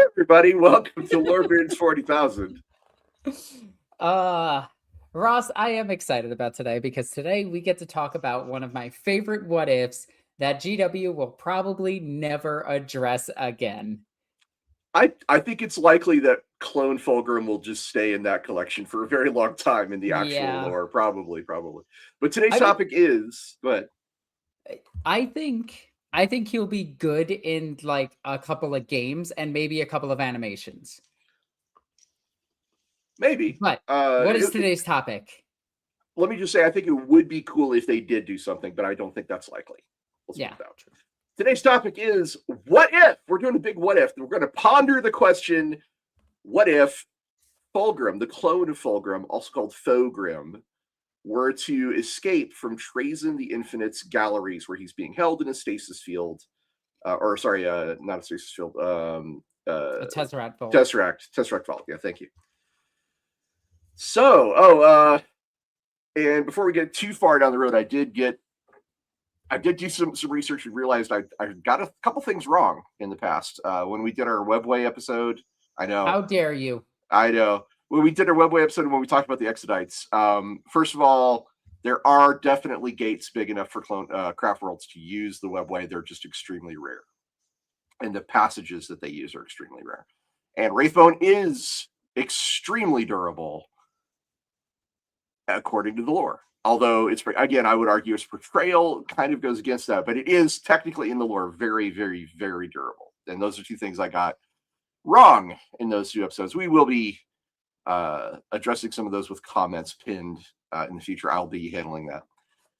everybody. Welcome to Lorebeards 40,000. Uh, Ross, I am excited about today because today we get to talk about one of my favorite what ifs that GW will probably never address again. I think it's likely that clone Fulgrim will just stay in that collection for a very long time in the actual Yeah. lore. Probably. But today's I mean, topic is, but I think he'll be good in like a couple of games and maybe a couple of animations. maybe. But what is today's topic? Let me just say, I think it would be cool if they did do something, but I don't think that's likely. Let's put Yeah, it that way. true. Today's topic is what if? We're doing a big what if. We're going to ponder the question: what if Fulgrim, the clone of Fulgrim, also called Fauxgrim, were to escape from Trazyn the Infinite's galleries, where he's being held in a stasis field, not a stasis field, A Tesseract Vault. Tesseract Vault. Yeah, thank you. And before we get too far down the road, I did do some research and realized I got a couple things wrong in the past. When we did our Webway episode, I know. How dare you? I know. When we did our Webway episode and when we talked about the Exodites, first of all, there are definitely gates big enough for craft worlds to use the Webway. They're just extremely rare. And the passages that they use are extremely rare. And Wraithbone is extremely durable, according to the lore. Although it's, again, I would argue its portrayal kind of goes against that, but it is technically in the lore very, very, very durable. And those are two things I got wrong in those two episodes. We will be addressing some of those with comments pinned in the future. I'll be handling that.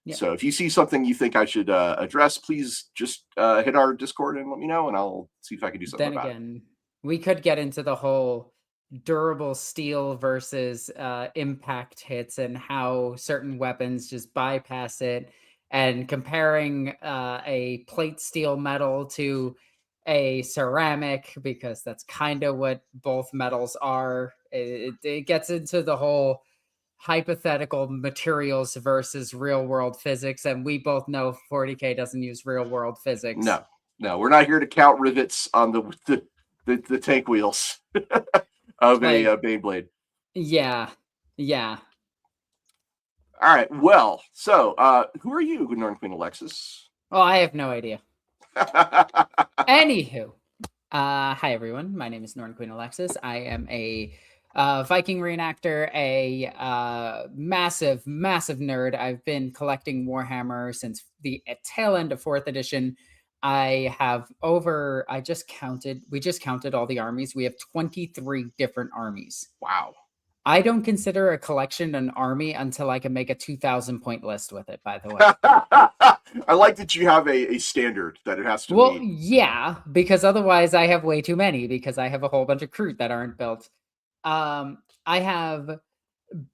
Yeah. So if you see something you think I should address, please just hit our Discord and let me know, and I'll see if I can do something about it. Then again, we could get into the whole durable steel versus impact hits and how certain weapons just bypass it, and comparing a plate steel metal to a ceramic, because that's kind of what both metals are. It gets into the whole hypothetical materials versus real world physics, and we both know 40K doesn't use real world physics. No, we're not here to count rivets on the tank wheels of like, a Beyblade. Yeah. All right. Well, so who are you, Norn Queen Alexis? Oh, I have no idea. Anywho, hi everyone. My name is Norn Queen Alexis. I am a Viking reenactor, a massive nerd. I've been collecting Warhammer since the tail end of 4th edition. We just counted all the armies. We have 23 different armies. Wow. I don't consider a collection an army until I can make a 2,000 point list with it, by the way. I like that you have a standard that it has to meet. Well, yeah, because otherwise I have way too many, because I have a whole bunch of crew that aren't built. I have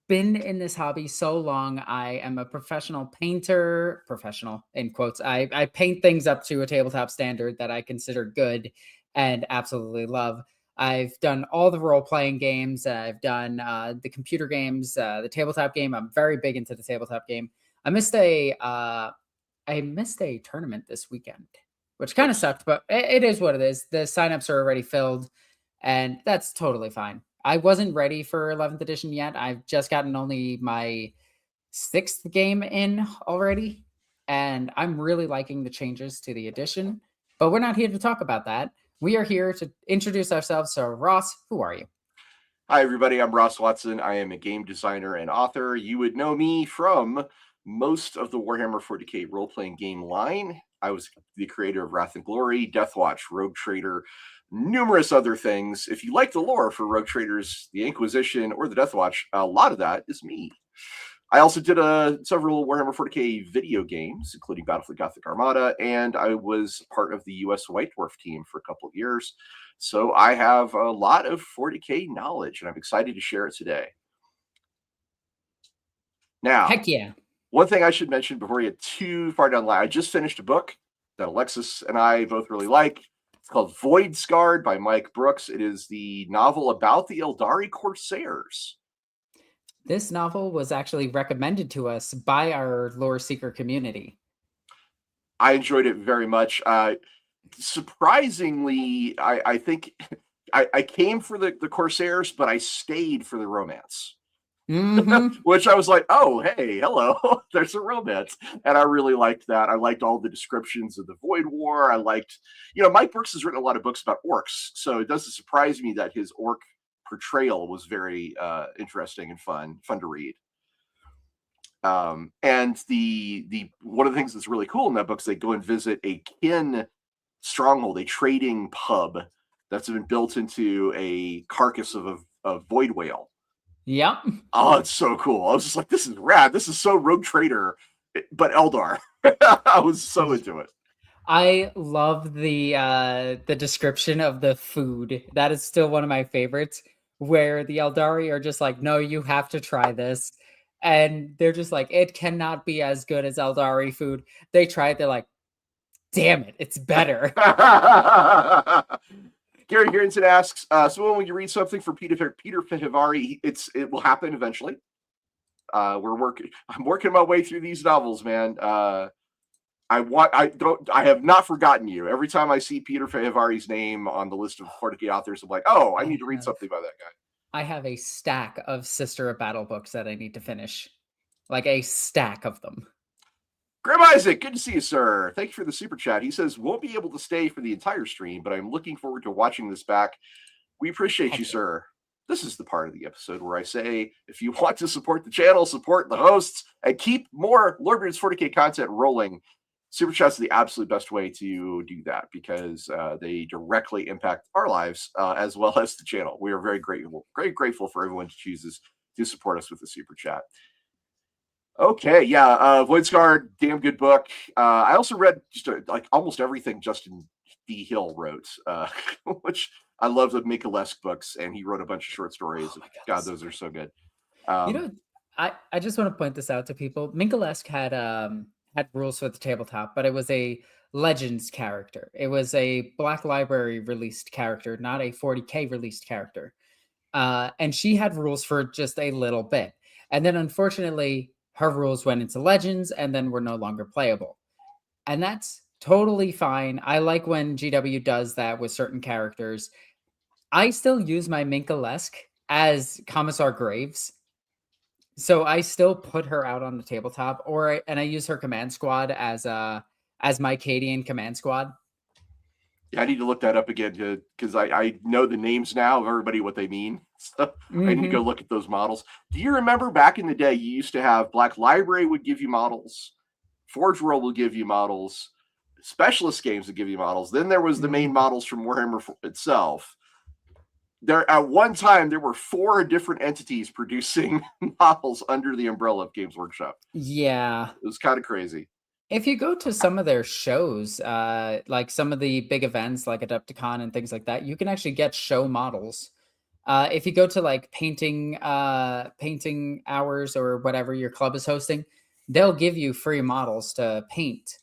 been in this hobby so long. I am a professional painter, professional in quotes. I paint things up to a tabletop standard that I consider good and absolutely love. I've done all the role-playing games. I've done the computer games, the tabletop game. I'm very big into the tabletop game. I missed a tournament this weekend, which kind of sucked, but it is what it is. The signups are already filled, and that's totally fine. I wasn't ready for 11th edition yet. I've just gotten only my 6th game in already, and I'm really liking the changes to the edition, but we're not here to talk about that. We are here to introduce ourselves. So, Ross, who are you? Hi, everybody. I'm Ross Watson. I am a game designer and author. You would know me from most of the Warhammer 40K role-playing game line. I was the creator of Wrath and Glory, Deathwatch, Rogue Trader, numerous other things. If you like the lore for Rogue Traders, the Inquisition, or the Deathwatch, a lot of that is me. I also did several Warhammer 40K video games, including Battlefleet Gothic Armada, and I was part of the US White Dwarf team for a couple of years. So I have a lot of 40K knowledge, and I'm excited to share it today. Now, heck yeah. One thing I should mention before we get too far down the line, I just finished a book that Alexis and I both really like. It's called Void Scarred by Mike Brooks. It is the novel about the Eldari Corsairs. This novel was actually recommended to us by our lore seeker community. I enjoyed it very much. Surprisingly, I think I came for the Corsairs, but I stayed for the romance. Mm-hmm. Which I was like, oh, hey, hello, there's a romance. And I really liked that. I liked all the descriptions of the Void War. I liked, Mike Brooks has written a lot of books about orcs, so it doesn't surprise me that his orc portrayal was very interesting and fun to read. And the one of the things that's really cool in that book is they go and visit a kin stronghold, a trading pub that's been built into a carcass of a void whale. Yep. Oh, it's so cool. I was just like, this is rad. This is so Rogue Trader, but Eldar. I was so into it. I love the description of the food. That is still one of my favorites, where the Eldari are just like, no, you have to try this. And they're just like, it cannot be as good as Eldari food. They try it, they're like, damn it, it's better. Gary Harrington asks, so when you read something for Peter Fehérváry, it will happen eventually. I'm working my way through these novels, man. I have not forgotten you. Every time I see Peter Fehérváry's name on the list of 40K authors, I'm like, oh, I need to read something by that guy. I have a stack of Sister of Battle books that I need to finish. Like a stack of them. Grim Isaac, good to see you, sir. Thank you for the super chat. He says, won't be able to stay for the entire stream, but I'm looking forward to watching this back. We appreciate you, sir. This is the part of the episode where I say, if you want to support the channel, support the hosts, and keep more Lorebeards 40K content rolling, super chats are the absolute best way to do that because they directly impact our lives as well as the channel. We are very grateful for everyone who chooses to support us with the super chat. Okay, yeah, Voidscar, damn good book. I also read just like almost everything Justin D. Hill wrote, which I love the Mika-esque books, and he wrote a bunch of short stories. Oh God, those are so good. I just want to point this out to people. Mika-esque had rules for the tabletop, but it was a Legends character. It was a Black Library released character, not a 40K released character. And she had rules for just a little bit. And then unfortunately, her rules went into Legends and then were no longer playable. And that's totally fine. I like when GW does that with certain characters. I still use my Mika-esque as Commissar Graves. So I still put her out on the tabletop, and I use her command squad as my Cadian command squad. Yeah, I need to look that up again because I know the names now of everybody, what they mean. So I need to go look at those models. Do you remember back in the day, you used to have Black Library would give you models, Forge World will give you models, Specialist Games would give you models. Then there was the main models from Warhammer itself. There at one time there were 4 different entities producing models under the umbrella of Games Workshop. Yeah, it was kind of crazy. If you go to some of their shows, like some of the big events like Adepticon and things like that, you can actually get show models. If you go to like painting hours or whatever your club is hosting, they'll give you free models to paint.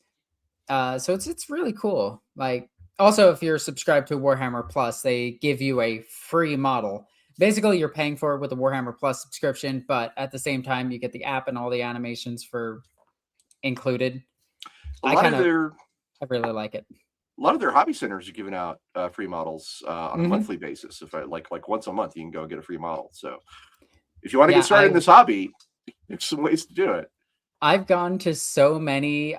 So it's really cool. Like also, if you're subscribed to Warhammer Plus, they give you a free model. Basically, you're paying for it with the Warhammer Plus subscription, but at the same time, you get the app and all the animations for included. I really like it. A lot of their hobby centers are giving out free models on a monthly basis. If I like once a month, you can go get a free model. So if you want to get started in this hobby, there's some ways to do it. I've gone to so many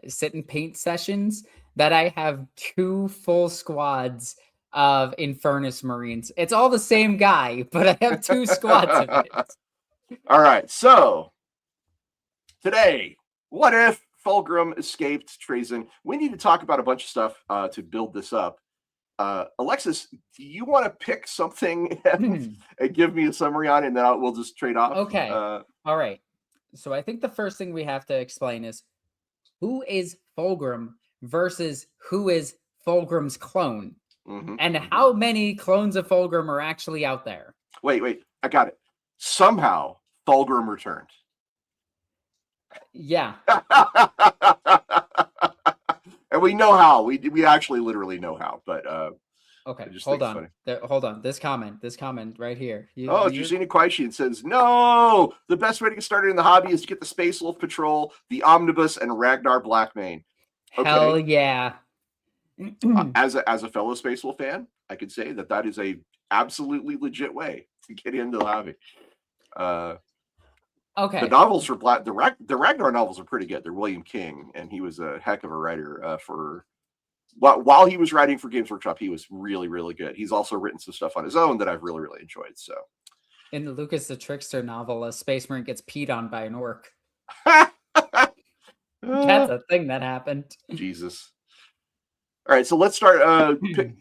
sit and paint sessions that I have 2 full squads of Infernus Marines. It's all the same guy, but I have 2 squads of it. All right, so today, what if Fauxgrim escaped Trazyn? We need to talk about a bunch of stuff to build this up. Alexis, do you want to pick something and give me a summary on it, and then we'll just trade off? Okay. All right. So I think the first thing we have to explain is who is Fauxgrim versus who is Fauxgrim's clone, and how many clones of Fauxgrim are actually out there. Wait, I got it. Somehow Fauxgrim returned. Yeah. And we know how. We actually literally know how, but okay, hold on. This comment right here. Jusina Quaishin says, no, the best way to get started in the hobby is to get the Space Wolf Patrol, the Omnibus, and Ragnar Blackmane. Okay. Hell yeah. As a fellow Space Wolf fan, I could say that is a absolutely legit way to get into the hobby. Okay. The novels for the Ragnar novels are pretty good. They're William King, and he was a heck of a writer for. While he was writing for Games Workshop, he was really, really good. He's also written some stuff on his own that I've really, really enjoyed. So, in the Lucas the Trickster novel, a space marine gets peed on by an orc. That's a thing that happened. Jesus. All right, so let's start.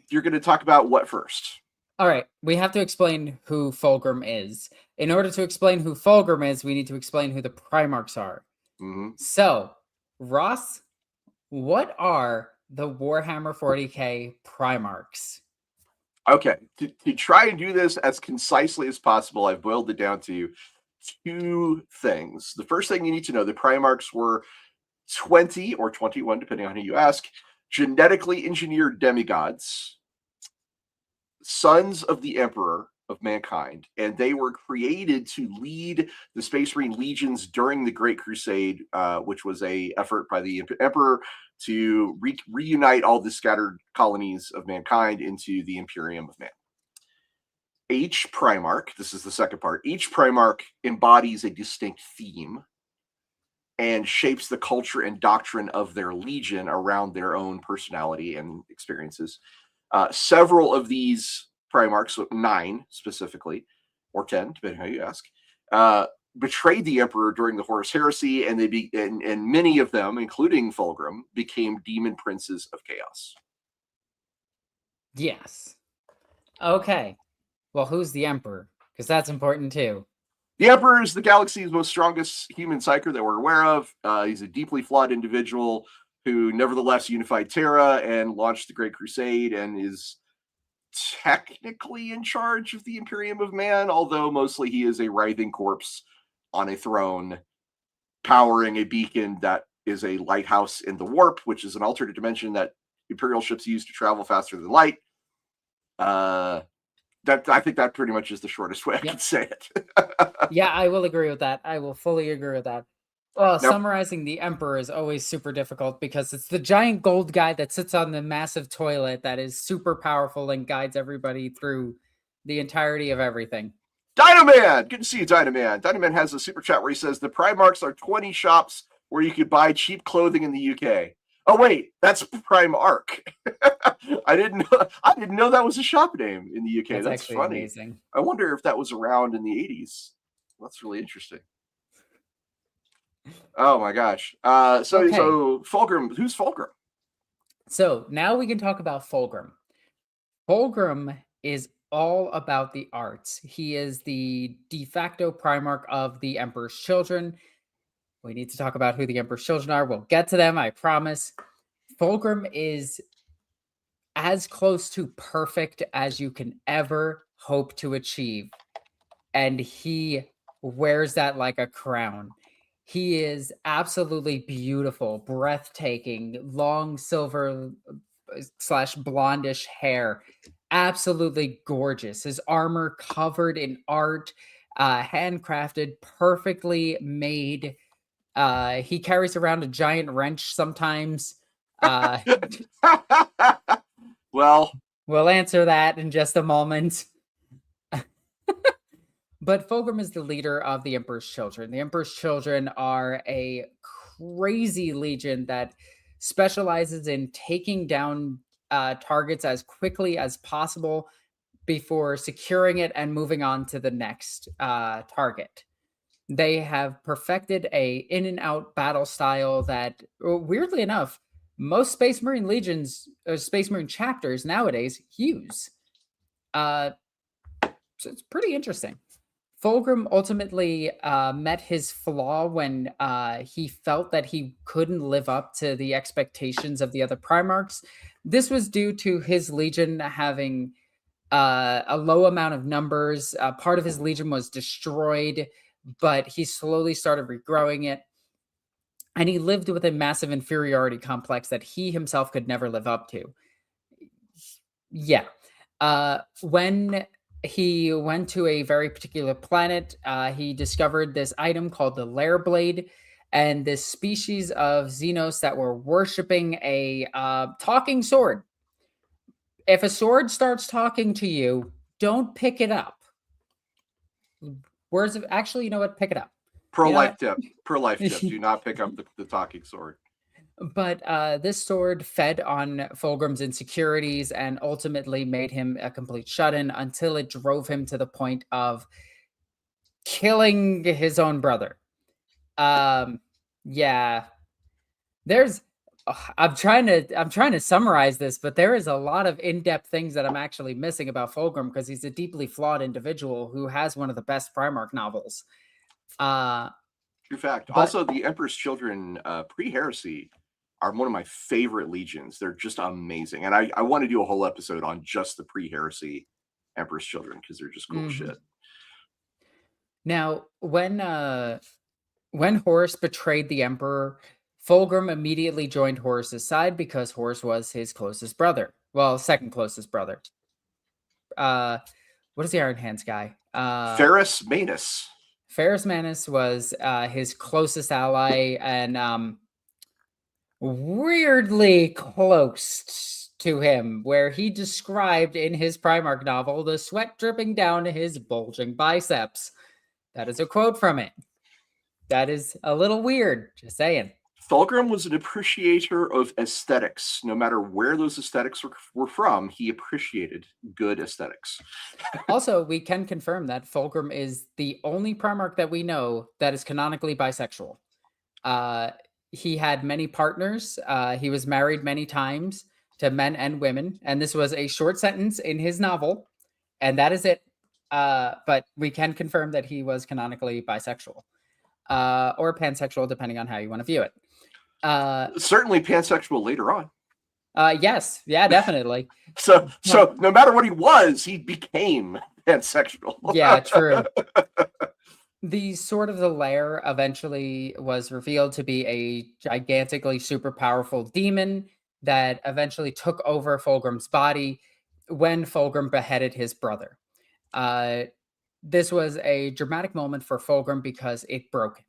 You're going to talk about what first? All right, we have to explain who Fauxgrim is. In order to explain who Fauxgrim is, we need to explain who the Primarchs are. Mm-hmm. So, Ross, what are the Warhammer 40k Primarchs? Okay, to try and do this as concisely as possible, I've boiled it down to 2 things. The first thing you need to know, the Primarchs were 20 or 21, depending on who you ask, genetically engineered demigods, sons of the Emperor of mankind, and they were created to lead the Space Marine legions during the Great Crusade, which was a effort by the Emperor to reunite all the scattered colonies of mankind into the Imperium of Man. Each Primarch, this is the second part, each Primarch embodies a distinct theme and shapes the culture and doctrine of their legion around their own personality and experiences. Several of these Primarchs, so 9 specifically, or 10, depending on how you ask, betrayed the Emperor during the Horus Heresy, and and many of them, including Fauxgrim, became demon princes of chaos. Yes. Okay. Well, who's the Emperor? Because that's important too. The Emperor is the galaxy's most strongest human psyker that we're aware of. He's a deeply flawed individual who nevertheless unified Terra and launched the Great Crusade and is technically in charge of the Imperium of Man, although mostly he is a writhing corpse on a throne powering a beacon that is a lighthouse in the warp, which is an alternate dimension that Imperial ships use to travel faster than light. I think that pretty much is the shortest way I can say it. Yeah, I will agree with that. I will fully agree with that. Well, summarizing the Emperor is always super difficult because it's the giant gold guy that sits on the massive toilet that is super powerful and guides everybody through the entirety of everything. Dynaman! Good to see you, Dynaman. Dynaman has a super chat where he says, the Primarchs are 20 shops where you could buy cheap clothing in the UK. Oh, wait, that's Primarch. I didn't know that was a shop name in the UK. That's funny. Amazing. I wonder if that was around in the 80s. That's really interesting. Oh my gosh. So Fauxgrim, who's Fauxgrim? So now we can talk about Fauxgrim. Fauxgrim is all about the arts. He is the de facto Primarch of the Emperor's Children. We need to talk about who the Emperor's Children are. We'll get to them, I promise. Fauxgrim is as close to perfect as you can ever hope to achieve. And he wears that like a crown. He is absolutely beautiful, breathtaking, long silver / blondish hair. Absolutely gorgeous. His armor covered in art, handcrafted, perfectly made. He carries around a giant wrench sometimes. Well, we'll answer that in just a moment. But Fauxgrim is the leader of the Emperor's Children. The Emperor's Children are a crazy legion that specializes in taking down targets as quickly as possible before securing it and moving on to the next target. They have perfected a in and out battle style that, weirdly enough, most Space Marine legions or Space Marine chapters nowadays use. So it's pretty interesting. Fauxgrim ultimately met his flaw when he felt that he couldn't live up to the expectations of the other Primarchs. This was due to his legion having a low amount of numbers. Part of his legion was destroyed, but he slowly started regrowing it. And he lived with a massive inferiority complex that he himself could never live up to. Yeah. When he went to a very particular planet, he discovered this item called the Lorebeards, and this species of Xenos that were worshiping a talking sword. If a sword starts talking to you, don't pick it up. Words of actually, you know what? Pick it up. Pro You know life what? tip. Pro life tip. Do not pick up the talking sword. But this sword fed on Fulgrim's insecurities and ultimately made him a complete shut-in until it drove him to the point of killing his own brother. Yeah, there's. I'm trying to summarize this, but there is a lot of in-depth things that I'm actually missing about Fulgrim because he's a deeply flawed individual who has one of the best Primarch novels. True fact. But Also, the Emperor's Children pre-heresy are one of my favorite legions. They're just amazing, and I want to do a whole episode on just the pre-heresy Emperor's Children because they're just cool shit. Now, when Horus betrayed the Emperor, Fulgrim immediately joined Horus's side because Horus was his closest brother. Well, second closest brother. What is the Iron Hands guy? Ferrus Manus. Ferrus Manus was his closest ally and weirdly close to him, where he described in his Primarch novel the sweat dripping down his bulging biceps. That is a quote from it. That is a little weird, just saying. Fulgrim was an appreciator of aesthetics. No matter where those aesthetics were from, he appreciated good aesthetics. Also, we can confirm that Fulgrim is the only Primarch that we know that is canonically bisexual. He had many partners. He was married many times to men and women. And this was a short sentence in his novel. And that is it. But we can confirm that he was canonically bisexual or pansexual, depending on how you want to view it. Certainly pansexual later on. Yes. Yeah, definitely. So no matter what he was, he became pansexual. Yeah, true. The Sword of the Lair eventually was revealed to be a gigantically super powerful demon that eventually took over Fulgrim's body when Fulgrim beheaded his brother. This was a dramatic moment for Fulgrim because it broke him.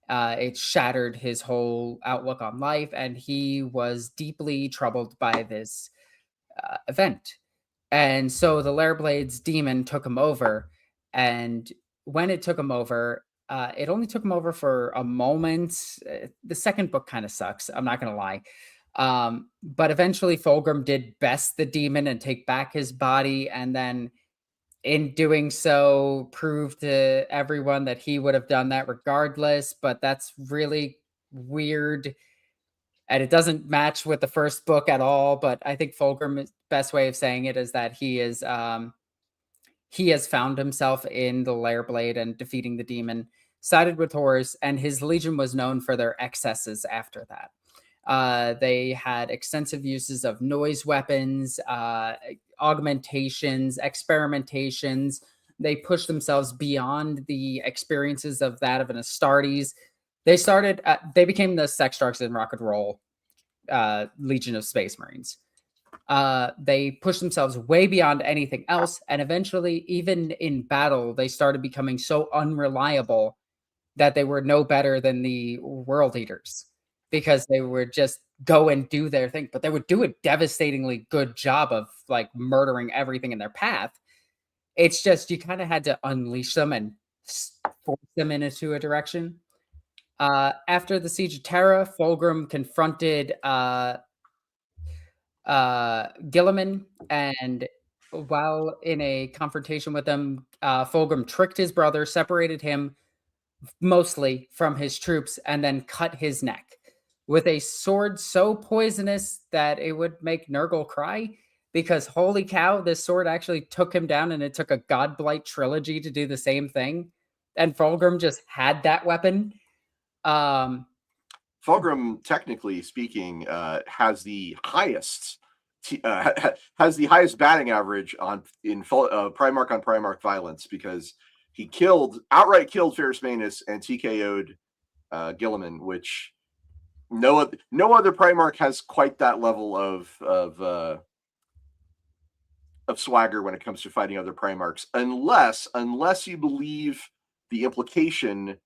It shattered his whole outlook on life, and he was deeply troubled by this event. And so the Lorebeards demon took him over, and when it took him over, it only took him over for a moment. The second book kind of sucks, I'm not going to lie. But eventually Fulgrim did best the demon and take back his body, and then in doing so proved to everyone that he would have done that regardless. But that's really weird, and it doesn't match with the first book at all. But I think Fulgrim's best way of saying it is that he has found himself in the Loreblade and defeating the demon, sided with Horus, and his legion was known for their excesses after that. They had extensive uses of noise weapons, augmentations, experimentations. They pushed themselves beyond the experiences of that of an Astartes. They became the Sex, Drugs, and Rock and Roll Legion of Space Marines. They pushed themselves way beyond anything else, and eventually, even in battle, they started becoming so unreliable that they were no better than the World Eaters, because they would just go and do their thing, but they would do a devastatingly good job of like murdering everything in their path. It's just you kind of had to unleash them and force them into a direction. After the Siege of Terra, Fulgrim confronted Guilliman, and while in a confrontation with them, Fulgrim tricked his brother, separated him mostly from his troops, and then cut his neck with a sword so poisonous that it would make Nurgle cry, because holy cow, this sword actually took him down, and it took a Godblight trilogy to do the same thing. And Fulgrim just had that weapon. Fulgrim, technically speaking, has the highest batting average in Primarch on Primarch violence, because he outright killed Ferrus Manus and TKO'd Guilliman, which no other Primarch has quite that level of swagger when it comes to fighting other Primarchs, unless you believe the implication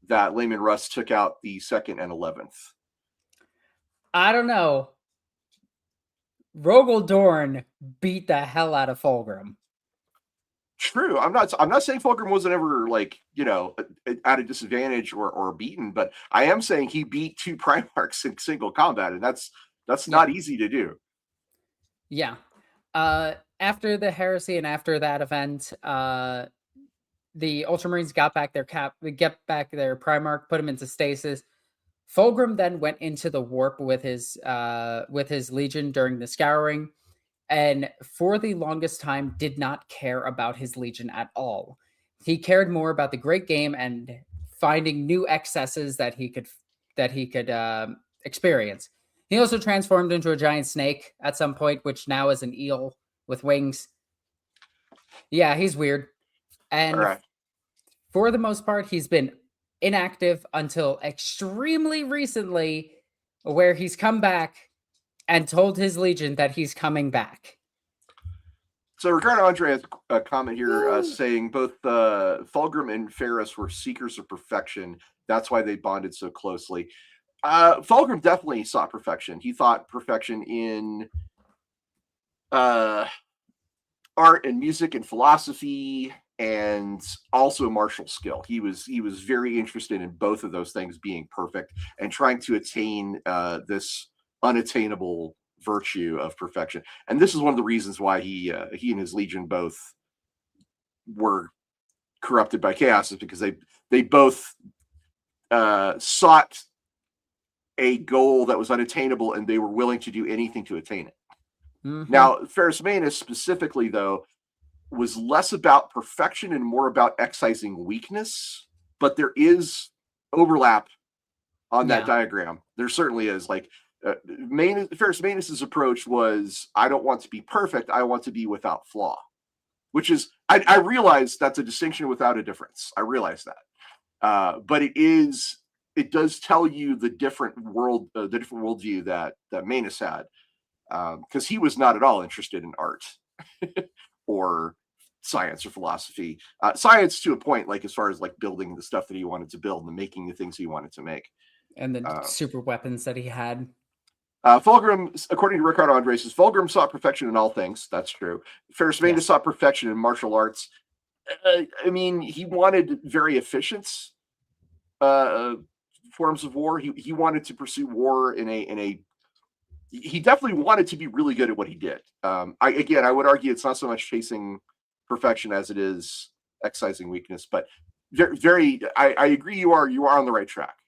that Layman Russ took out the 2nd and 11th. I don't know. Rogel Dorn beat the hell out of Fauxgrim. True. I'm not saying Fauxgrim wasn't ever like, at a disadvantage or beaten, but I am saying he beat 2 Primarchs in single combat, and that's not easy to do. Yeah. After the heresy and after that event, the Ultramarines got back their Primarch, put him into stasis. Fauxgrim then went into the warp with his legion during the scouring, and for the longest time did not care about his legion at all. He cared more about the great game and finding new excesses that he could experience. He also transformed into a giant snake at some point, which now is an eel with wings. Yeah, he's weird. And All right. for the most part, he's been inactive until extremely recently, where he's come back and told his legion that he's coming back. So Ricardo Andre has a comment here saying both Fauxgrim and Ferris were seekers of perfection. That's why they bonded so closely. Fauxgrim definitely sought perfection. He thought perfection in art and music and philosophy, and also martial skill. He was very interested in both of those things being perfect and trying to attain this unattainable virtue of perfection. And this is one of the reasons why he and his legion both were corrupted by chaos, is because they both sought a goal that was unattainable, and they were willing to do anything to attain it. Mm-hmm. Now, Ferrus Manus specifically, though, was less about perfection and more about excising weakness, but there is overlap on that diagram. There certainly is. Like, Ferrus Manus's approach was, I don't want to be perfect, I want to be without flaw, which is, I realize that's a distinction without a difference. I realize that. But it does tell you the different worldview that Manus had, because he was not at all interested in art or science or philosophy. Science to a point, like as far as like building the stuff that he wanted to build and making the things he wanted to make. And the super weapons that he had. Fauxgrim, according to Ricardo Andre, says Fauxgrim sought perfection in all things. That's true. Ferrus Manus sought perfection in martial arts. I mean, he wanted very efficient forms of war. He wanted to pursue war in a he definitely wanted to be really good at what he did. I would argue it's not so much chasing perfection as it is excising weakness, but I agree you are on the right track.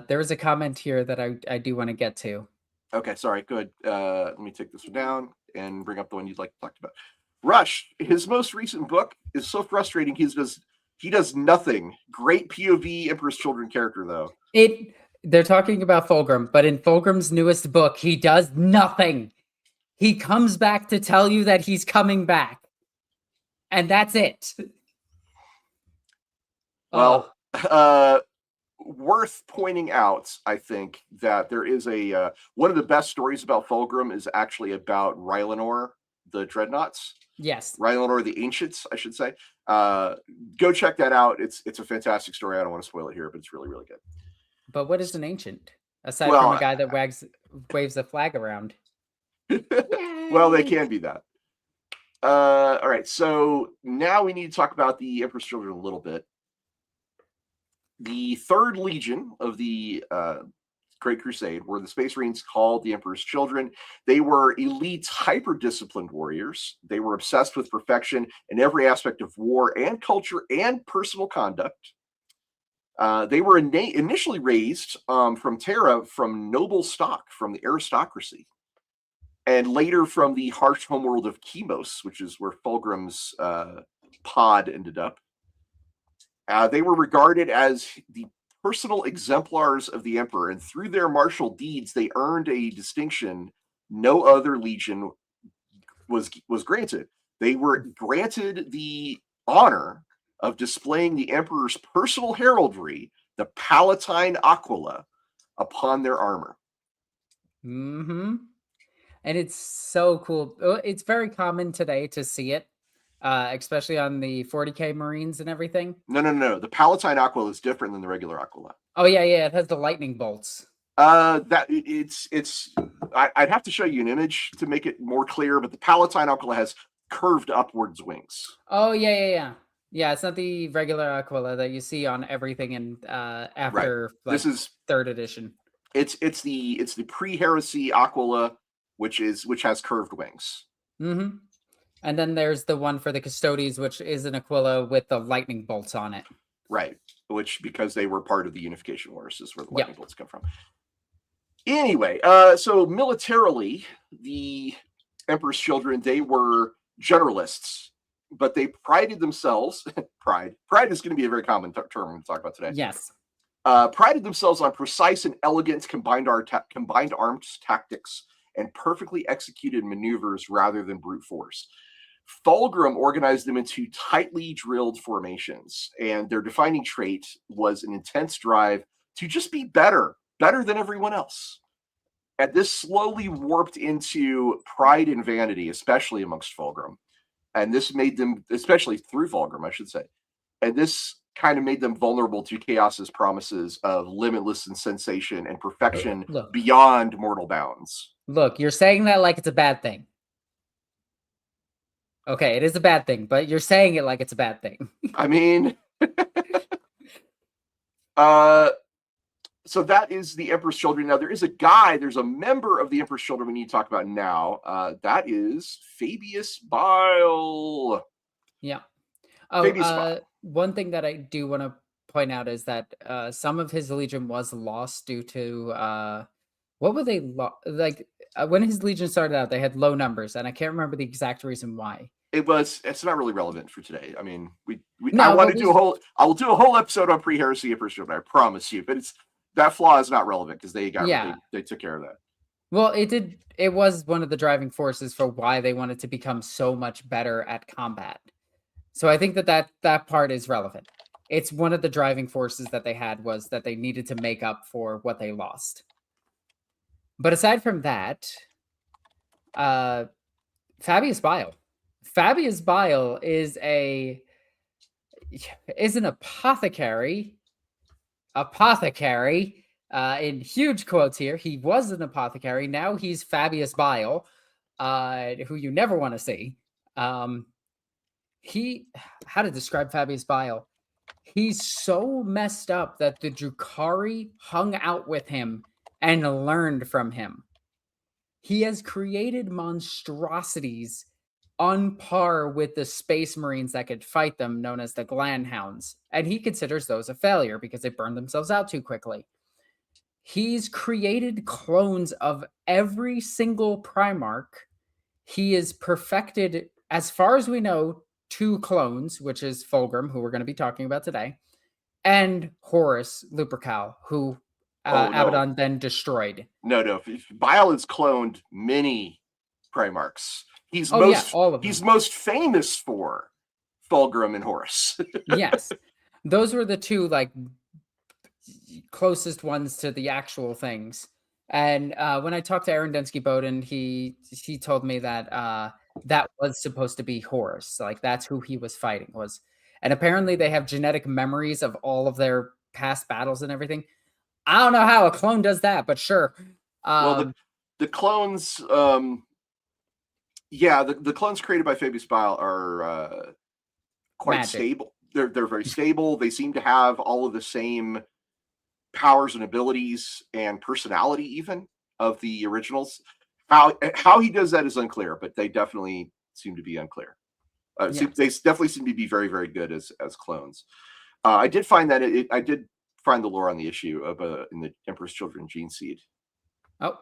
There is a comment here that I do want to get to. Okay, sorry, good. Let me take this one down and bring up the one you'd like to talk about. Rush, his most recent book is so frustrating. He does nothing. Great POV Emperor's Children character, though. They're talking about Fauxgrim, but in Fulgrim's newest book, he does nothing. He comes back to tell you that he's coming back. And that's it. Well, worth pointing out, I think, that there is one of the best stories about Fauxgrim is actually about Rylanor, the Dreadnoughts. Yes. Rylanor, the Ancients, I should say. Go check that out. It's a fantastic story. I don't want to spoil it here, but it's really, really good. But what is an ancient? Aside from a guy that waves a flag around. Well, they can be that. All right, so now we need to talk about the Emperor's Children a little bit. The 3rd Legion of the Great Crusade were the Space Marines called the Emperor's Children. They were elite, hyper-disciplined warriors. They were obsessed with perfection in every aspect of war and culture and personal conduct. They were initially raised from Terra from noble stock, from the aristocracy, and later from the harsh homeworld of Chemos, which is where Fulgrim's pod ended up. They were regarded as the personal exemplars of the Emperor, and through their martial deeds, they earned a distinction no other legion was granted. They were granted the honor of displaying the Emperor's personal heraldry, the Palatine Aquila, upon their armor. Mm-hmm. And it's so cool. It's very common today to see it, especially on the 40K Marines and everything. No. The Palatine Aquila is different than the regular Aquila. Oh yeah. It has the lightning bolts. That it's I'd have to show you an image to make it more clear, but the Palatine Aquila has curved upwards wings. Oh, yeah. Yeah, it's not the regular Aquila that you see on everything in after like This is 3rd edition. It's the pre-heresy Aquila, which has curved wings. Mm-hmm. And then there's the one for the Custodes, which is an Aquila with the lightning bolts on it. Right, which, because they were part of the Unification Wars, is where the lightning bolts come from. Anyway, so militarily, the Emperor's Children, they were generalists, but they prided themselves. Pride is going to be a very common term we're going to talk about today. Yes. Prided themselves on precise and elegant combined arms tactics and perfectly executed maneuvers rather than brute force. Fauxgrim organized them into tightly drilled formations, and their defining trait was an intense drive to just be better than everyone else. And this slowly warped into pride and vanity, especially amongst Fauxgrim. And this made them, especially through Fauxgrim, I should say, and this kind of made them vulnerable to Chaos's promises of limitless sensation and perfection beyond mortal bounds. Look, you're saying that like it's a bad thing. Okay, it is a bad thing, but you're saying it like it's a bad thing. I mean, so that is the Emperor's Children. Now, there's a member of the Emperor's Children we need to talk about now. That is Fabius Bile. Yeah. Oh, one thing that I do want to point out is that some of his legion was lost due to what were they like when his legion started out? They had low numbers, and I can't remember the exact reason why. It's not really relevant for today. I mean, I will do a whole episode on pre-heresy Emperor's Children, I promise you. But that flaw is not relevant because they took care of that. Well, it was one of the driving forces for why they wanted to become so much better at combat. So I think that part is relevant. It's one of the driving forces that they had was that they needed to make up for what they lost. But aside from that, Fabius Bile. Fabius Bile is an apothecary. Apothecary, in huge quotes here. He was an apothecary. Now he's Fabius Bile, who you never want to see. How to describe Fabius Bile? He's so messed up that the Drukhari hung out with him and learned from him. He has created monstrosities on par with the Space Marines that could fight them, known as the Glandhounds, and he considers those a failure because they burned themselves out too quickly. He's created clones of every single Primarch. He is perfected, as far as we know, 2 clones, which is Fauxgrim, who we're going to be talking about today, and Horus Lupercal, who Abaddon then destroyed. No. Bile has cloned many Primarchs. He's most famous for Fauxgrim and Horus. Yes. Those were the 2 like closest ones to the actual things. And when I talked to Aaron Densky-Bowden, he told me that that was supposed to be Horus. Like that's who he was fighting was. And apparently they have genetic memories of all of their past battles and everything. I don't know how a clone does that, but sure. Well, the clones, the clones created by Fabius Bile are quite stable. They're very stable. They seem to have all of the same powers and abilities and personality even of the originals. How he does that is unclear, but they definitely seem to be unclear. They definitely seem to be very, very good as clones. I did find that I did find the lore on the issue of in the Emperor's Children gene seed. Oh.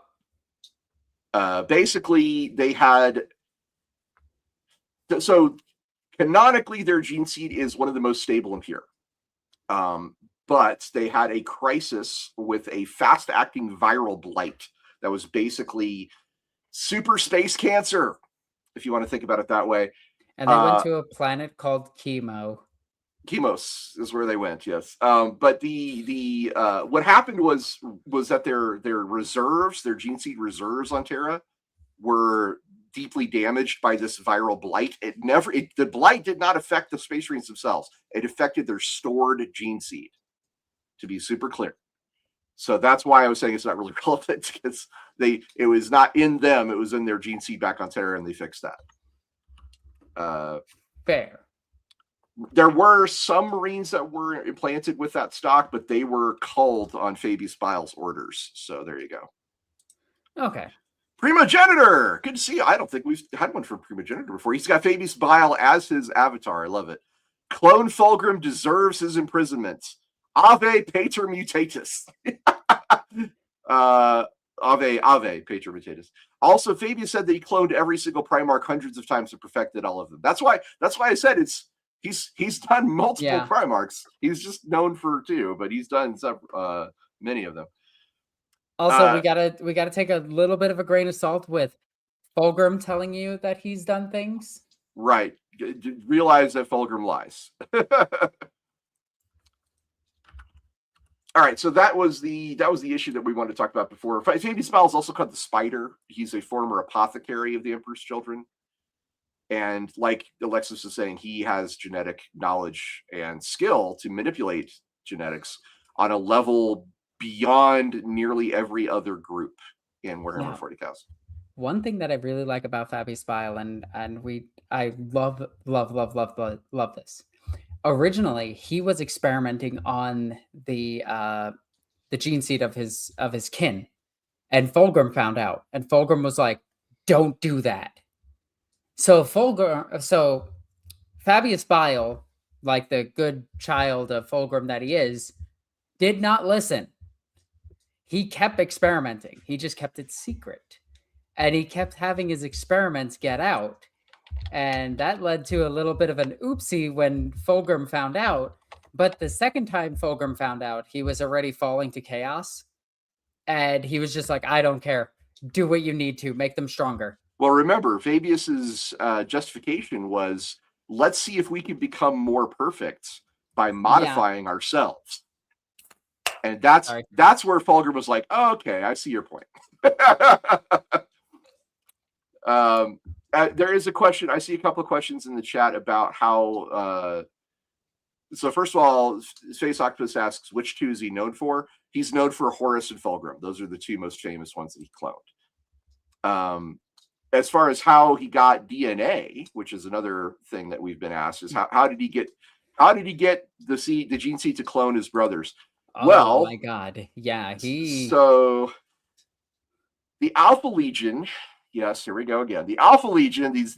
Basically, they had so canonically their gene seed is one of the most stable and pure. But they had a crisis with a fast-acting viral blight that was basically super space cancer, if you want to think about it that way. And they went to a planet called Chemos is where they went, yes. But the what happened was that their reserves, their gene seed reserves on Terra, were deeply damaged by this viral blight. The blight did not affect the Space Marines themselves. It affected their stored gene seed. To be super clear. So that's why I was saying it's not really relevant, because it was not in them, it was in their gene seed back on Terra, and they fixed that. Fair. There were some Marines that were implanted with that stock, but they were culled on Fabius Bile's orders. So there you go. Okay. Primogenitor! Good to see you. I don't think we've had one from Primogenitor before. He's got Fabius Bile as his avatar. I love it. Clone Fauxgrim deserves his imprisonment. Ave Pater Mutatus. Ave Pater Mutatus. Also, Fabius said that he cloned every single Primarch hundreds of times and perfected all of them. That's why I said he's done multiple Primarchs. He's just known for 2, but he's done many of them. Also, we gotta take a little bit of a grain of salt with Fauxgrim telling you that he's done things. Right. Realize that Fauxgrim lies. All right, so that was the issue that we wanted to talk about before. Fabius Bile is also called the Spider. He's a former apothecary of the Emperor's Children. And like Alexis was saying, he has genetic knowledge and skill to manipulate genetics on a level beyond nearly every other group in Warhammer 40,000. One thing that I really like about Fabius Bile, and I love this. Originally, he was experimenting on the gene seed of his kin, and Fauxgrim found out, and Fauxgrim was like, "Don't do that." So Fabius Bile, like the good child of Fauxgrim that he is, did not listen. He kept experimenting. He just kept it secret, and he kept having his experiments get out. And that led to a little bit of an oopsie when Fauxgrim found out. But the second time Fauxgrim found out, he was already falling to chaos. And he was just like, I don't care. Do what you need to. Make them stronger. Well, remember, Fabius's justification was, let's see if we can become more perfect by modifying ourselves. And that's where Fauxgrim was like, oh, okay, I see your point. There is a question. I see a couple of questions in the chat about how. So first of all, Space Octopus asks, which 2 is he known for? He's known for Horus and Fauxgrim. Those are the 2 most famous ones that he cloned. As far as how he got DNA, which is another thing that we've been asked, is how did he get the gene seed to clone his brothers? Oh my God! Yeah, So the Alpha Legion. Yes, here we go again. The Alpha Legion, these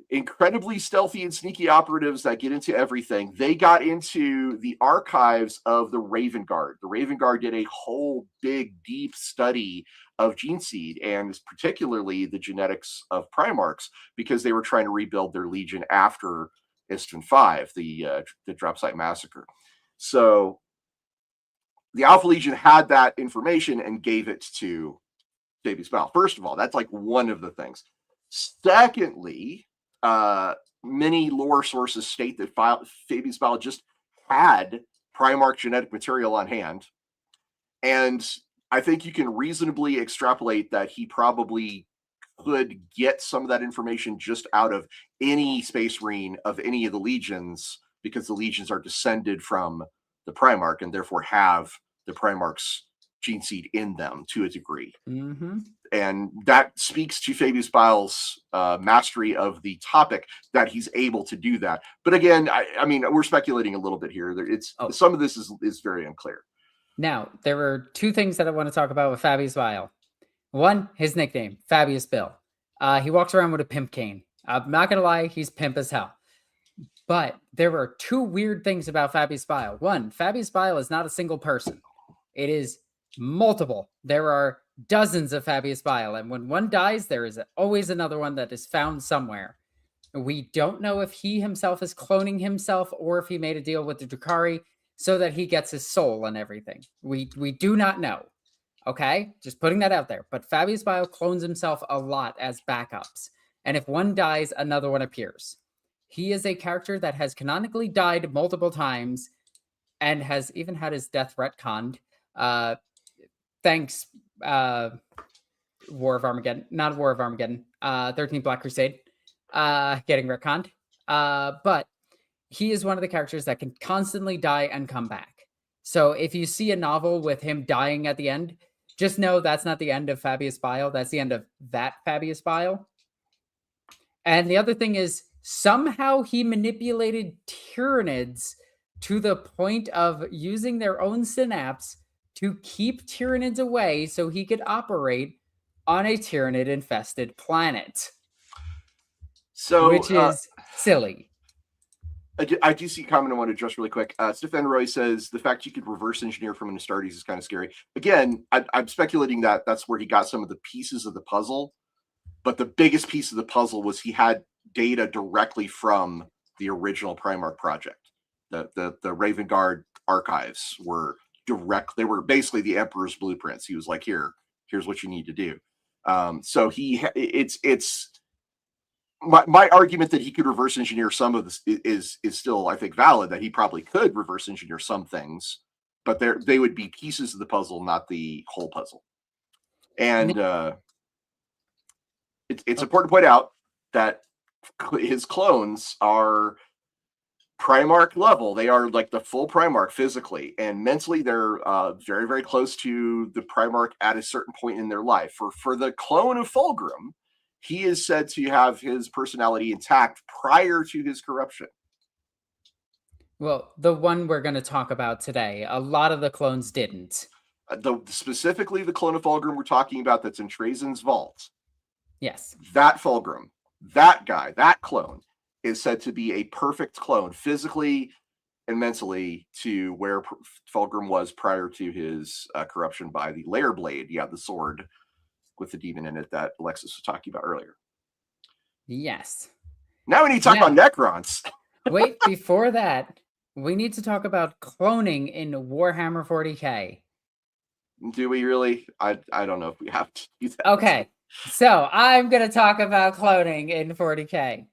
incredibly stealthy and sneaky operatives that get into everything, they got into the archives of the Raven Guard. The Raven Guard did a whole big, deep study of gene seed, and particularly the genetics of Primarchs, because they were trying to rebuild their legion after Isstvan 5, the drop site massacre. So the Alpha Legion had that information and gave it to Fabius Bile. First of all, that's like one of the things. Secondly, many lore sources state that Fabius Bile just had Primarch genetic material on hand. And I think you can reasonably extrapolate that he probably could get some of that information just out of any Space Marine of any of the legions, because the legions are descended from the Primarch and therefore have the Primarch's gene seed in them to a degree. Mm-hmm. And that speaks to Fabius Bile's mastery of the topic, that he's able to do that. But again, I mean, we're speculating a little bit here. Some of this is very unclear. Now, there were 2 things that I want to talk about with Fabius Bile. One, his nickname, Fabius Bill. He walks around with a pimp cane. I'm not going to lie, he's pimp as hell. But there were 2 weird things about Fabius Bile. One, Fabius Bile is not a single person. It is multiple. There are dozens of Fabius Bile, and when one dies, there is always another one that is found somewhere. We don't know if he himself is cloning himself or if he made a deal with the Drukhari so that he gets his soul and everything. We do not know. Okay? Just putting that out there. But Fabius Bile clones himself a lot as backups. And if one dies, another one appears. He is a character that has canonically died multiple times and has even had his death retconned. Thanks, War of Armageddon. Not War of Armageddon. 13th Black Crusade. Getting retconned. But he is one of the characters that can constantly die and come back. So if you see a novel with him dying at the end, just know that's not the end of Fabius Bile. That's the end of that Fabius Bile. And the other thing is, somehow he manipulated Tyranids to the point of using their own synapse to keep Tyranids away so he could operate on a Tyranid-infested planet. So, which is silly. I do see a comment I want to address really quick. Stefan Roy says the fact you could reverse engineer from an Astartes is kind of scary. Again, I'm speculating that that's where he got some of the pieces of the puzzle. But the biggest piece of the puzzle was he had data directly from the original Primarch project. The Raven Guard archives were direct. They were basically the Emperor's blueprints. He was like, here's what you need to do. So it's my argument that he could reverse engineer some of this is still, I think, valid, that he probably could reverse engineer some things, but they would be pieces of the puzzle, not the whole puzzle. And it's important to point out that his clones are Primarch level. They are like the full Primarch physically, and mentally they're very, very close to the Primarch at a certain point in their life. For the clone of Fauxgrim, he is said to have his personality intact prior to his corruption. Well, the one we're going to talk about today, a lot of the clones didn't. Specifically, the clone of Fauxgrim we're talking about that's in Trazyn's vault. Yes. That Fauxgrim, that guy, that clone, is said to be a perfect clone physically and mentally to where Fauxgrim was prior to his corruption by the Lair Blade. Yeah, the sword with the demon in it that Alexis was talking about earlier. Yes. Now we need to talk about Necrons. Wait, before that, we need to talk about cloning in Warhammer 40k. Do we really? I don't know if we have to do that. Okay, so I'm going to talk about cloning in 40k.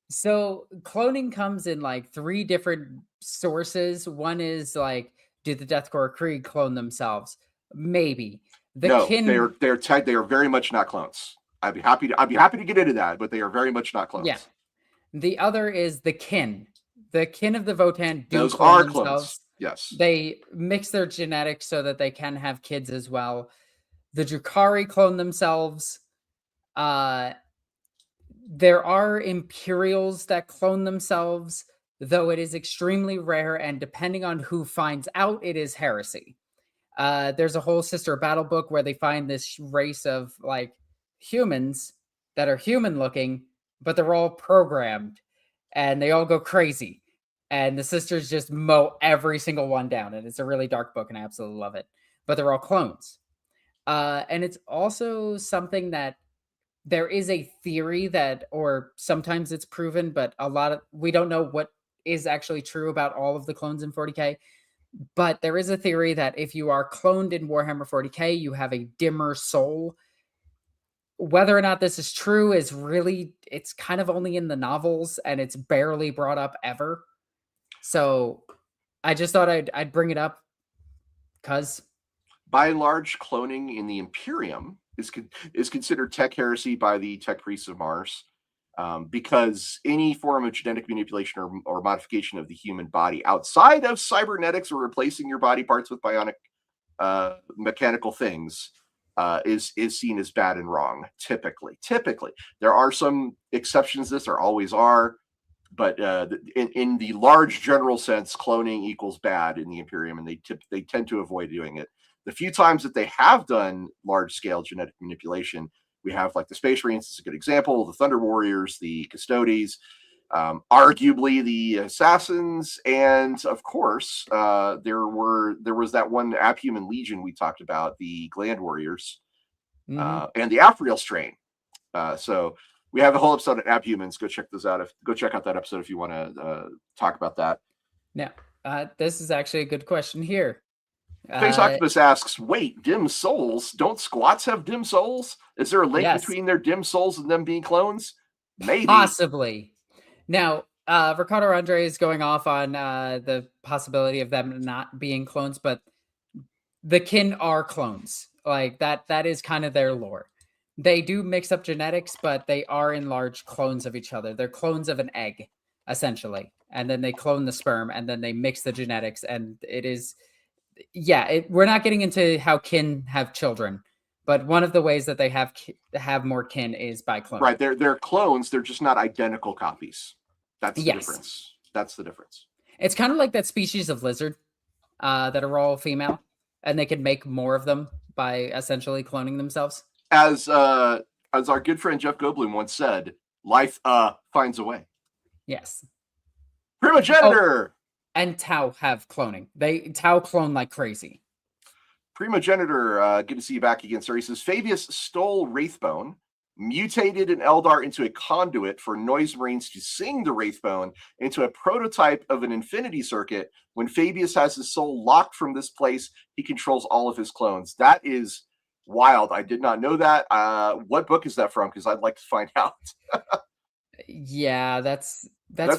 So cloning comes in like 3 different sources. One is like, did the Deathcore Krieg clone themselves? Maybe. They are very much not clones. I'd be happy to get into that, but they are very much not clones. Yeah. The other is the kin. The kin of the Votann do Those clone are themselves. clones. Yes. They mix their genetics so that they can have kids as well. The Drukhari clone themselves. There are Imperials that clone themselves, though it is extremely rare, and depending on who finds out, it is heresy. There's a whole sister battle book where they find this race of like humans that are human looking, but they're all programmed and they all go crazy. And the sisters just mow every single one down. And it's a really dark book and I absolutely love it. But they're all clones. And it's also something that there is a theory that, or sometimes it's proven, but we don't know what is actually true about all of the clones in 40k. But there is a theory that if you are cloned in Warhammer 40k, you have a dimmer soul. Whether or not this is true is really, it's kind of only in the novels and it's barely brought up ever. So I just thought I'd bring it up because by and large, cloning in the Imperium is considered tech heresy by the tech priests of Mars. Because any form of genetic manipulation or modification of the human body outside of cybernetics or replacing your body parts with bionic mechanical things is seen as bad and wrong. Typically, there are some exceptions to this. There always are, but in the large general sense, cloning equals bad in the Imperium, and they tend to avoid doing it. The few times that they have done large scale genetic manipulation, we have like the Space Marines is a good example, the Thunder Warriors, the Custodes, arguably the Assassins, and of course, there was that one Abhuman Legion we talked about, the Gland Warriors, and the Afriel strain. So we have a whole episode on Abhumans. Go check those out. Go check out that episode if you want to talk about that. Now, this is actually a good question here. Face Octopus asks, wait, dim souls? Don't squats have dim souls? Is there a link between their dim souls and them being clones? Maybe. Possibly. Now, Ricardo Andre is going off on the possibility of them not being clones, but the kin are clones. Like that is kind of their lore. They do mix up genetics, but they are in large clones of each other. They're clones of an egg. essentially. And then they clone the sperm, and then they mix the genetics, and it is, we're not getting into how kin have children, but one of the ways that they have more kin is by cloning. Right, they're clones. They're just not identical copies. That's the difference. That's the difference. It's kind of like that species of lizard that are all female, and they can make more of them by essentially cloning themselves. As our good friend Jeff Goldblum once said, life finds a way. Yes. Primogenitor! And Tau have cloning. Tau clone like crazy. Primogenitor, good to see you back again, sir. He says, Fabius stole Wraithbone, mutated an Eldar into a conduit for Noise Marines to sing the Wraithbone into a prototype of an infinity circuit. When Fabius has his soul locked from this place, he controls all of his clones. That is wild. I did not know that. What book is that from? Because I'd like to find out. Yeah, that's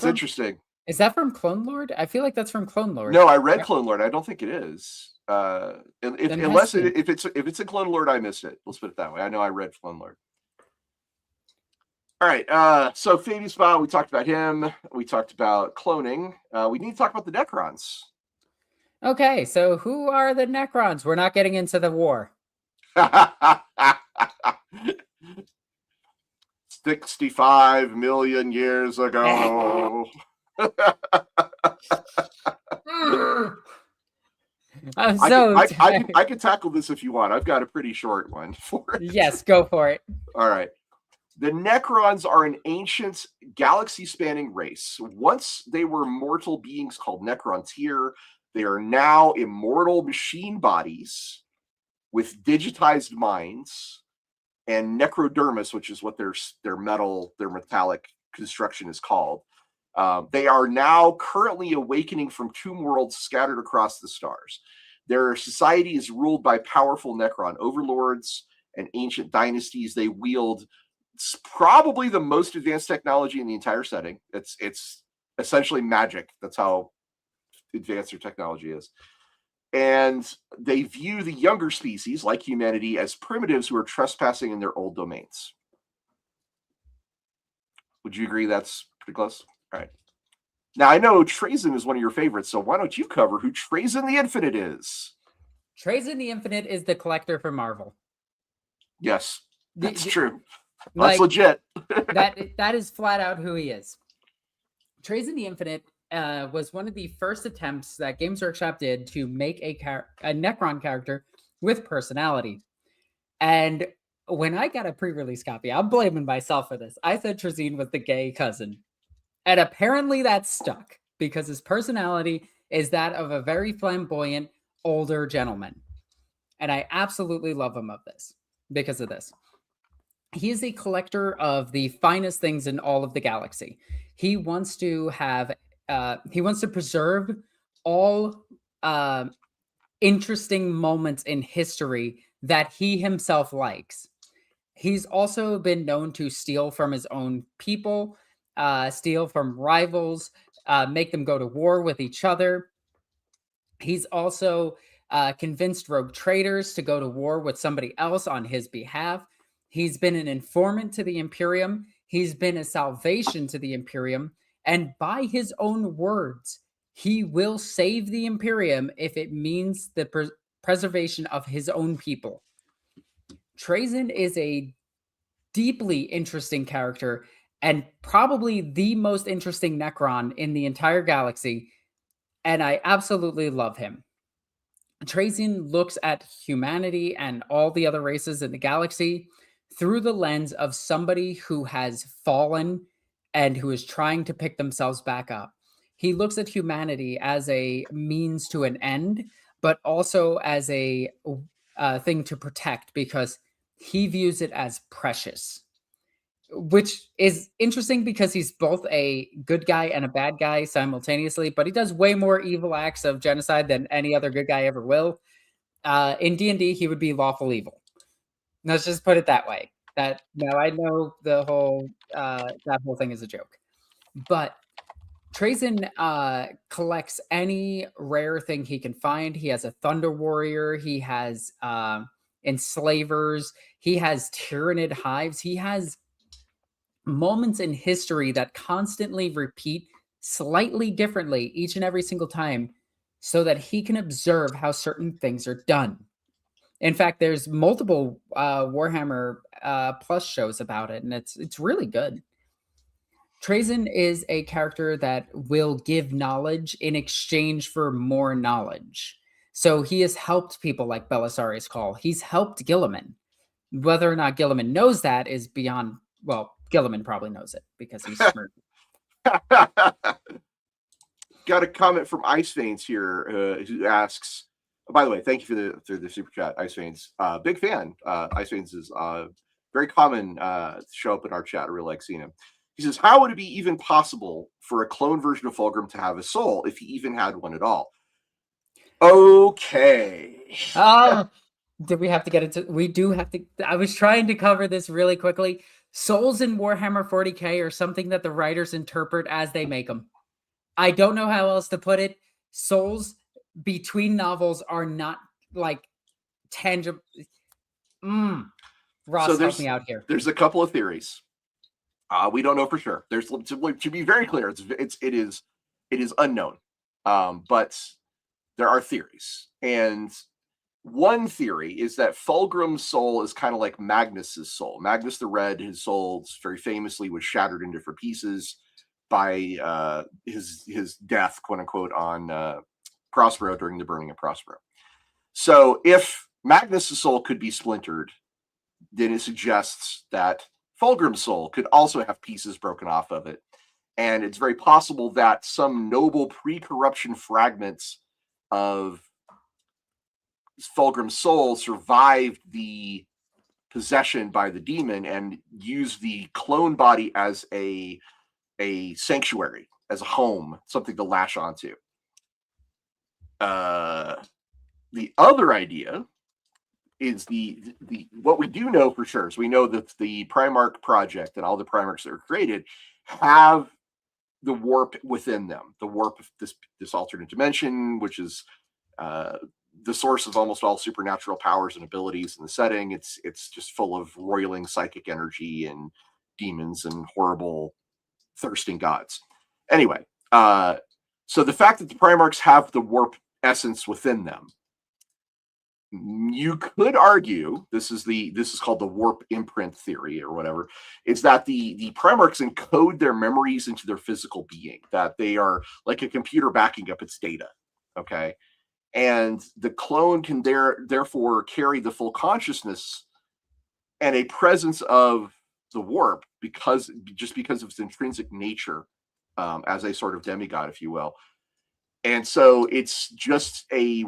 interesting. Is that from Clone Lord? I feel like that's from Clone Lord. No, I read Clone Lord. I don't think it is. If it's in Clone Lord, I missed it. Let's put it that way. I know I read Clone Lord. All right. So Fabius Ba, we talked about him. We talked about cloning. We need to talk about the Necrons. Okay, so who are the Necrons? We're not getting into the war. 65 million years ago. I can tackle this if you want. I've got a pretty short one for it. Yes, go for it. All right. The Necrons are an ancient galaxy-spanning race. Once they were mortal beings called Necrontyr. They are now immortal machine bodies with digitized minds and necrodermis, which is what their metallic construction is called. They are now currently awakening from tomb worlds scattered across the stars. Their society is ruled by powerful Necron overlords and ancient dynasties. They wield probably the most advanced technology in the entire setting. It's essentially magic. That's how advanced their technology is. And they view the younger species, like humanity, as primitives who are trespassing in their old domains. Would you agree that's pretty close? All right. Now, I know Trazyn is one of your favorites, so why don't you cover who Trazyn the Infinite is? Trazyn the Infinite is the collector for Marvel. Yes, that's true. That's legit. that is flat out who he is. Trazyn the Infinite was one of the first attempts that Games Workshop did to make a Necron character with personality. And when I got a pre-release copy, I'm blaming myself for this. I said Trazyn was the gay cousin. And apparently that stuck because his personality is that of a very flamboyant older gentleman. And I absolutely love him because of this. He is a collector of the finest things in all of the galaxy. He wants to preserve all interesting moments in history that he himself likes. He's also been known to steal from his own people, steal from rivals, make them go to war with each other. He's also convinced rogue traders to go to war with somebody else on his behalf. He's been an informant to the Imperium. He's been a salvation to the Imperium. And by his own words, he will save the Imperium if it means the preservation of his own people. Trazyn is a deeply interesting character and probably the most interesting Necron in the entire galaxy. And I absolutely love him. Trazyn looks at humanity and all the other races in the galaxy through the lens of somebody who has fallen and who is trying to pick themselves back up. He looks at humanity as a means to an end, but also as a thing to protect because he views it as precious, which is interesting because he's both a good guy and a bad guy simultaneously, but he does way more evil acts of genocide than any other good guy ever will. In D&D, he would be lawful evil. Let's just put it that way. Now I know the whole that whole thing is a joke, but Trazyn collects any rare thing he can find. He has a Thunder Warrior. He has enslavers. He has Tyrannid hives. He has moments in history that constantly repeat slightly differently each and every single time so that he can observe how certain things are done. In fact, there's multiple Warhammer Plus shows about it, and it's really good. Trazyn is a character that will give knowledge in exchange for more knowledge. So he has helped people like Belisarius Call. He's helped Gilliman. Whether or not Gilliman knows that is beyond. Well, Gilliman probably knows it because he's smart. Got a comment from Ice Veins here who asks. By the way, thank you for the super chat, Ice Veins. Big fan. Ice Veins is very common show up in our chat. I really like seeing him. He says, "How would it be even possible for a clone version of Fauxgrim to have a soul if he even had one at all?" Okay. Do we have to get into? We do have to. I was trying to cover this really quickly. Souls in Warhammer 40k are something that the writers interpret as they make them. I don't know how else to put it. Souls between novels are not like tangible. Ross, help me out here. There's a couple of theories. We don't know for sure. There's to be very clear. It is unknown, but there are theories. And one theory is that Fauxgrim's soul is kind of like Magnus's soul. Magnus the Red, his soul very famously was shattered in different pieces by his death, quote unquote, on Prospero during the burning of Prospero. So if Magnus's soul could be splintered, then it suggests that Fauxgrim's soul could also have pieces broken off of it. And it's very possible that some noble pre-corruption fragments of Fauxgrim's soul survived the possession by the demon and used the clone body as a sanctuary, as a home, something to lash onto. The other idea is the what we do know for sure is we know that the Primarch project and all the Primarchs that are created have the warp within them, the warp of this alternate dimension, which is the source of almost all supernatural powers and abilities in the setting. It's just full of roiling psychic energy and demons and horrible thirsting gods. Anyway, so the fact that the Primarchs have the warp essence within them, you could argue this is called the warp imprint theory or whatever. It's that the Primarchs encode their memories into their physical being, that they are like a computer backing up its data. Okay. And the clone can therefore carry the full consciousness and a presence of the warp because of its intrinsic nature as a sort of demigod, if you will. And so it's just a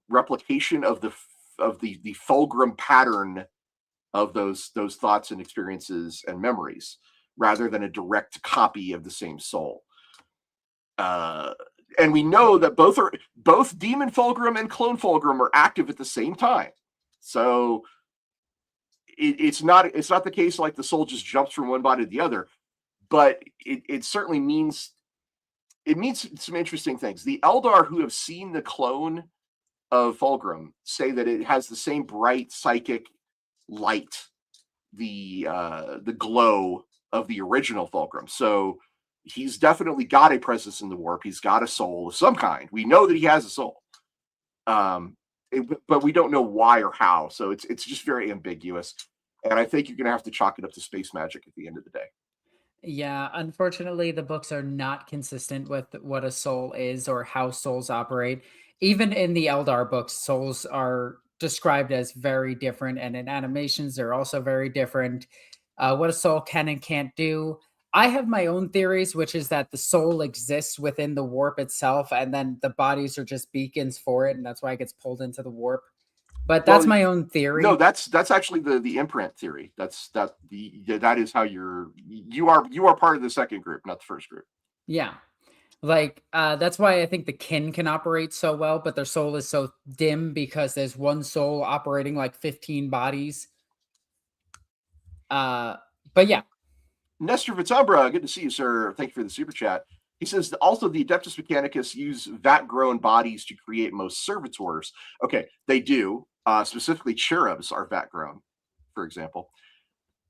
replication of the Fauxgrim pattern of those thoughts and experiences and memories, rather than a direct copy of the same soul. And we know that both Demon Fauxgrim and Clone Fauxgrim are active at the same time. So it's not the case like the soul just jumps from one body to the other, but it certainly means some interesting things. The Eldar who have seen the clone of Fauxgrim say that it has the same bright psychic light, the glow of the original Fauxgrim. So he's definitely got a presence in the warp. He's got a soul of some kind. We know that he has a soul, but we don't know why or how. So it's just very ambiguous. And I think you're going to have to chalk it up to space magic at the end of the day. Yeah, unfortunately, the books are not consistent with what a soul is or how souls operate. Even in the Eldar books, souls are described as very different, and in animations, they're also very different. What a soul can and can't do. I have my own theories, which is that the soul exists within the warp itself, and then the bodies are just beacons for it, and that's why it gets pulled into the warp. But that's my own theory. No, that's actually the imprint theory. That is how you are part of the second group, not the first group. Yeah. Like, that's why I think the kin can operate so well, but their soul is so dim because there's one soul operating like 15 bodies. But yeah. Nestor Vitambra, good to see you, sir. Thank you for the super chat. He says, also, the Adeptus Mechanicus use vat-grown bodies to create most servitors. Okay, they do. Specifically, cherubs are vat-grown, for example.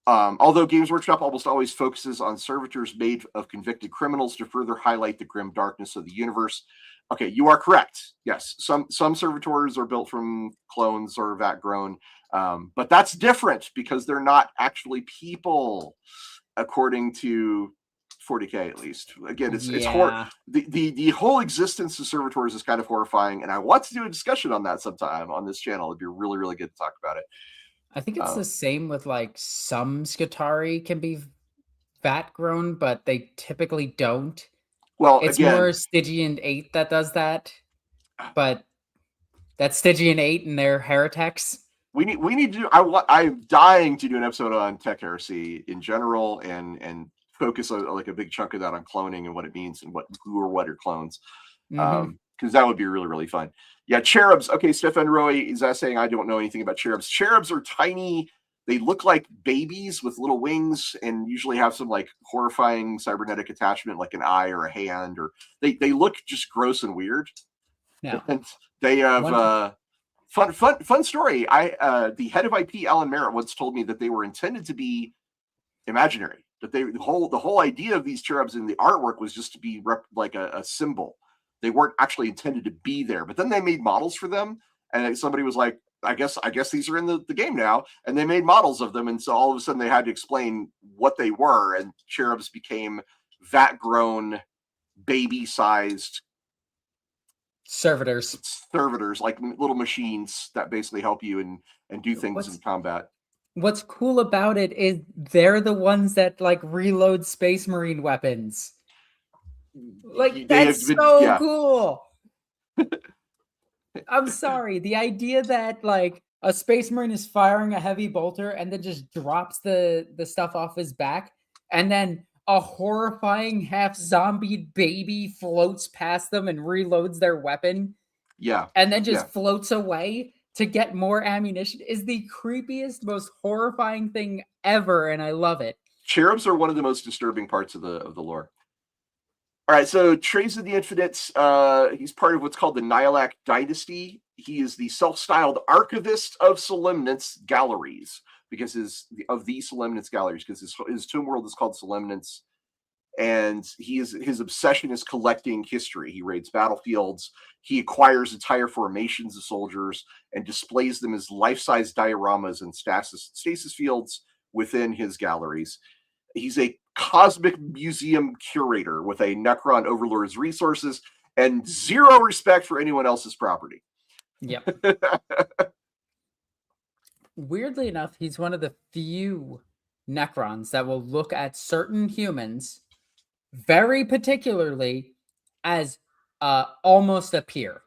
Although Games Workshop almost always focuses on servitors made of convicted criminals to further highlight the grim darkness of the universe. Okay, you are correct. Yes, some servitors are built from clones or vat grown, but that's different because they're not actually people, according to 40K at least. Again, it's the whole existence of servitors is kind of horrifying, and I want to do a discussion on that sometime on this channel. It'd be really, really good to talk about it. I think it's the same with like some Skitarii can be vat grown, but they typically don't. Well, it's again, more Stygian 8 that does that, but that's Stygian 8 and they're heretics. We need to do. I'm dying to do an episode on tech heresy in general and focus like a big chunk of that on cloning and what it means and who or what are clones, because that would be really, really fun. Yeah, cherubs. Okay, Stefan Roy is saying I don't know anything about cherubs. Cherubs are tiny. They look like babies with little wings and usually have some like horrifying cybernetic attachment, like an eye or a hand, or they look just gross and weird. Yeah, and they have fun story. The head of IP, Alan Merritt, once told me that they were intended to be imaginary. That the whole idea of these cherubs in the artwork was just to be like a symbol. They weren't actually intended to be there. But then they made models for them, and somebody was like, I guess these are in the game now, and they made models of them, and so all of a sudden they had to explain what they were, and cherubs became vat-grown, baby-sized servitors, like little machines that basically help you and do things in combat. What's cool about it is they're the ones that like reload Space Marine weapons. Like that's so cool. I'm sorry. The idea that like a Space Marine is firing a heavy bolter and then just drops the stuff off his back, and then a horrifying half-zombie baby floats past them and reloads their weapon. Yeah. And then just floats away to get more ammunition is the creepiest, most horrifying thing ever, and I love it. Cherubs are one of the most disturbing parts of the lore. All right, so Trazyn the Infinite, he's part of what's called the Nihilak Dynasty. He is the self-styled archivist of Solemnance Galleries, because his tomb world is called Solemnance, and his obsession is collecting history. He raids battlefields, he acquires entire formations of soldiers and displays them as life-size dioramas and stasis fields within his galleries. He's a cosmic museum curator with a Necron overlord's resources and zero respect for anyone else's property. Yep. Weirdly enough, he's one of the few Necrons that will look at certain humans very particularly as almost a peer.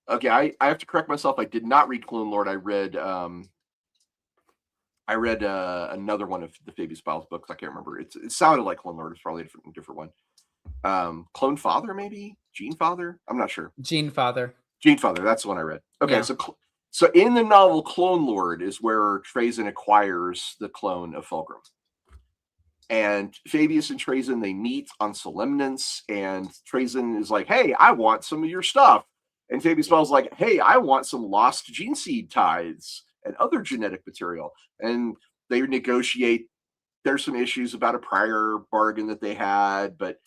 Okay, I have to correct myself. I did not read Clone Lord. I read another one of the Fabius Biles books. I can't remember. It sounded like Clone Lord. It's probably a different one. Clone Father, maybe? Gene Father? I'm not sure. Gene Father. Gene Father. That's the one I read. Okay, yeah. So in the novel Clone Lord is where Trazyn acquires the clone of Fauxgrim. And Fabius and Trazyn, they meet on Solemnance, and Trazyn is like, hey, I want some of your stuff. And Fabius Biles like, hey, I want some lost gene seed tithes and other genetic material. And they negotiate. There's some issues about a prior bargain that they had, but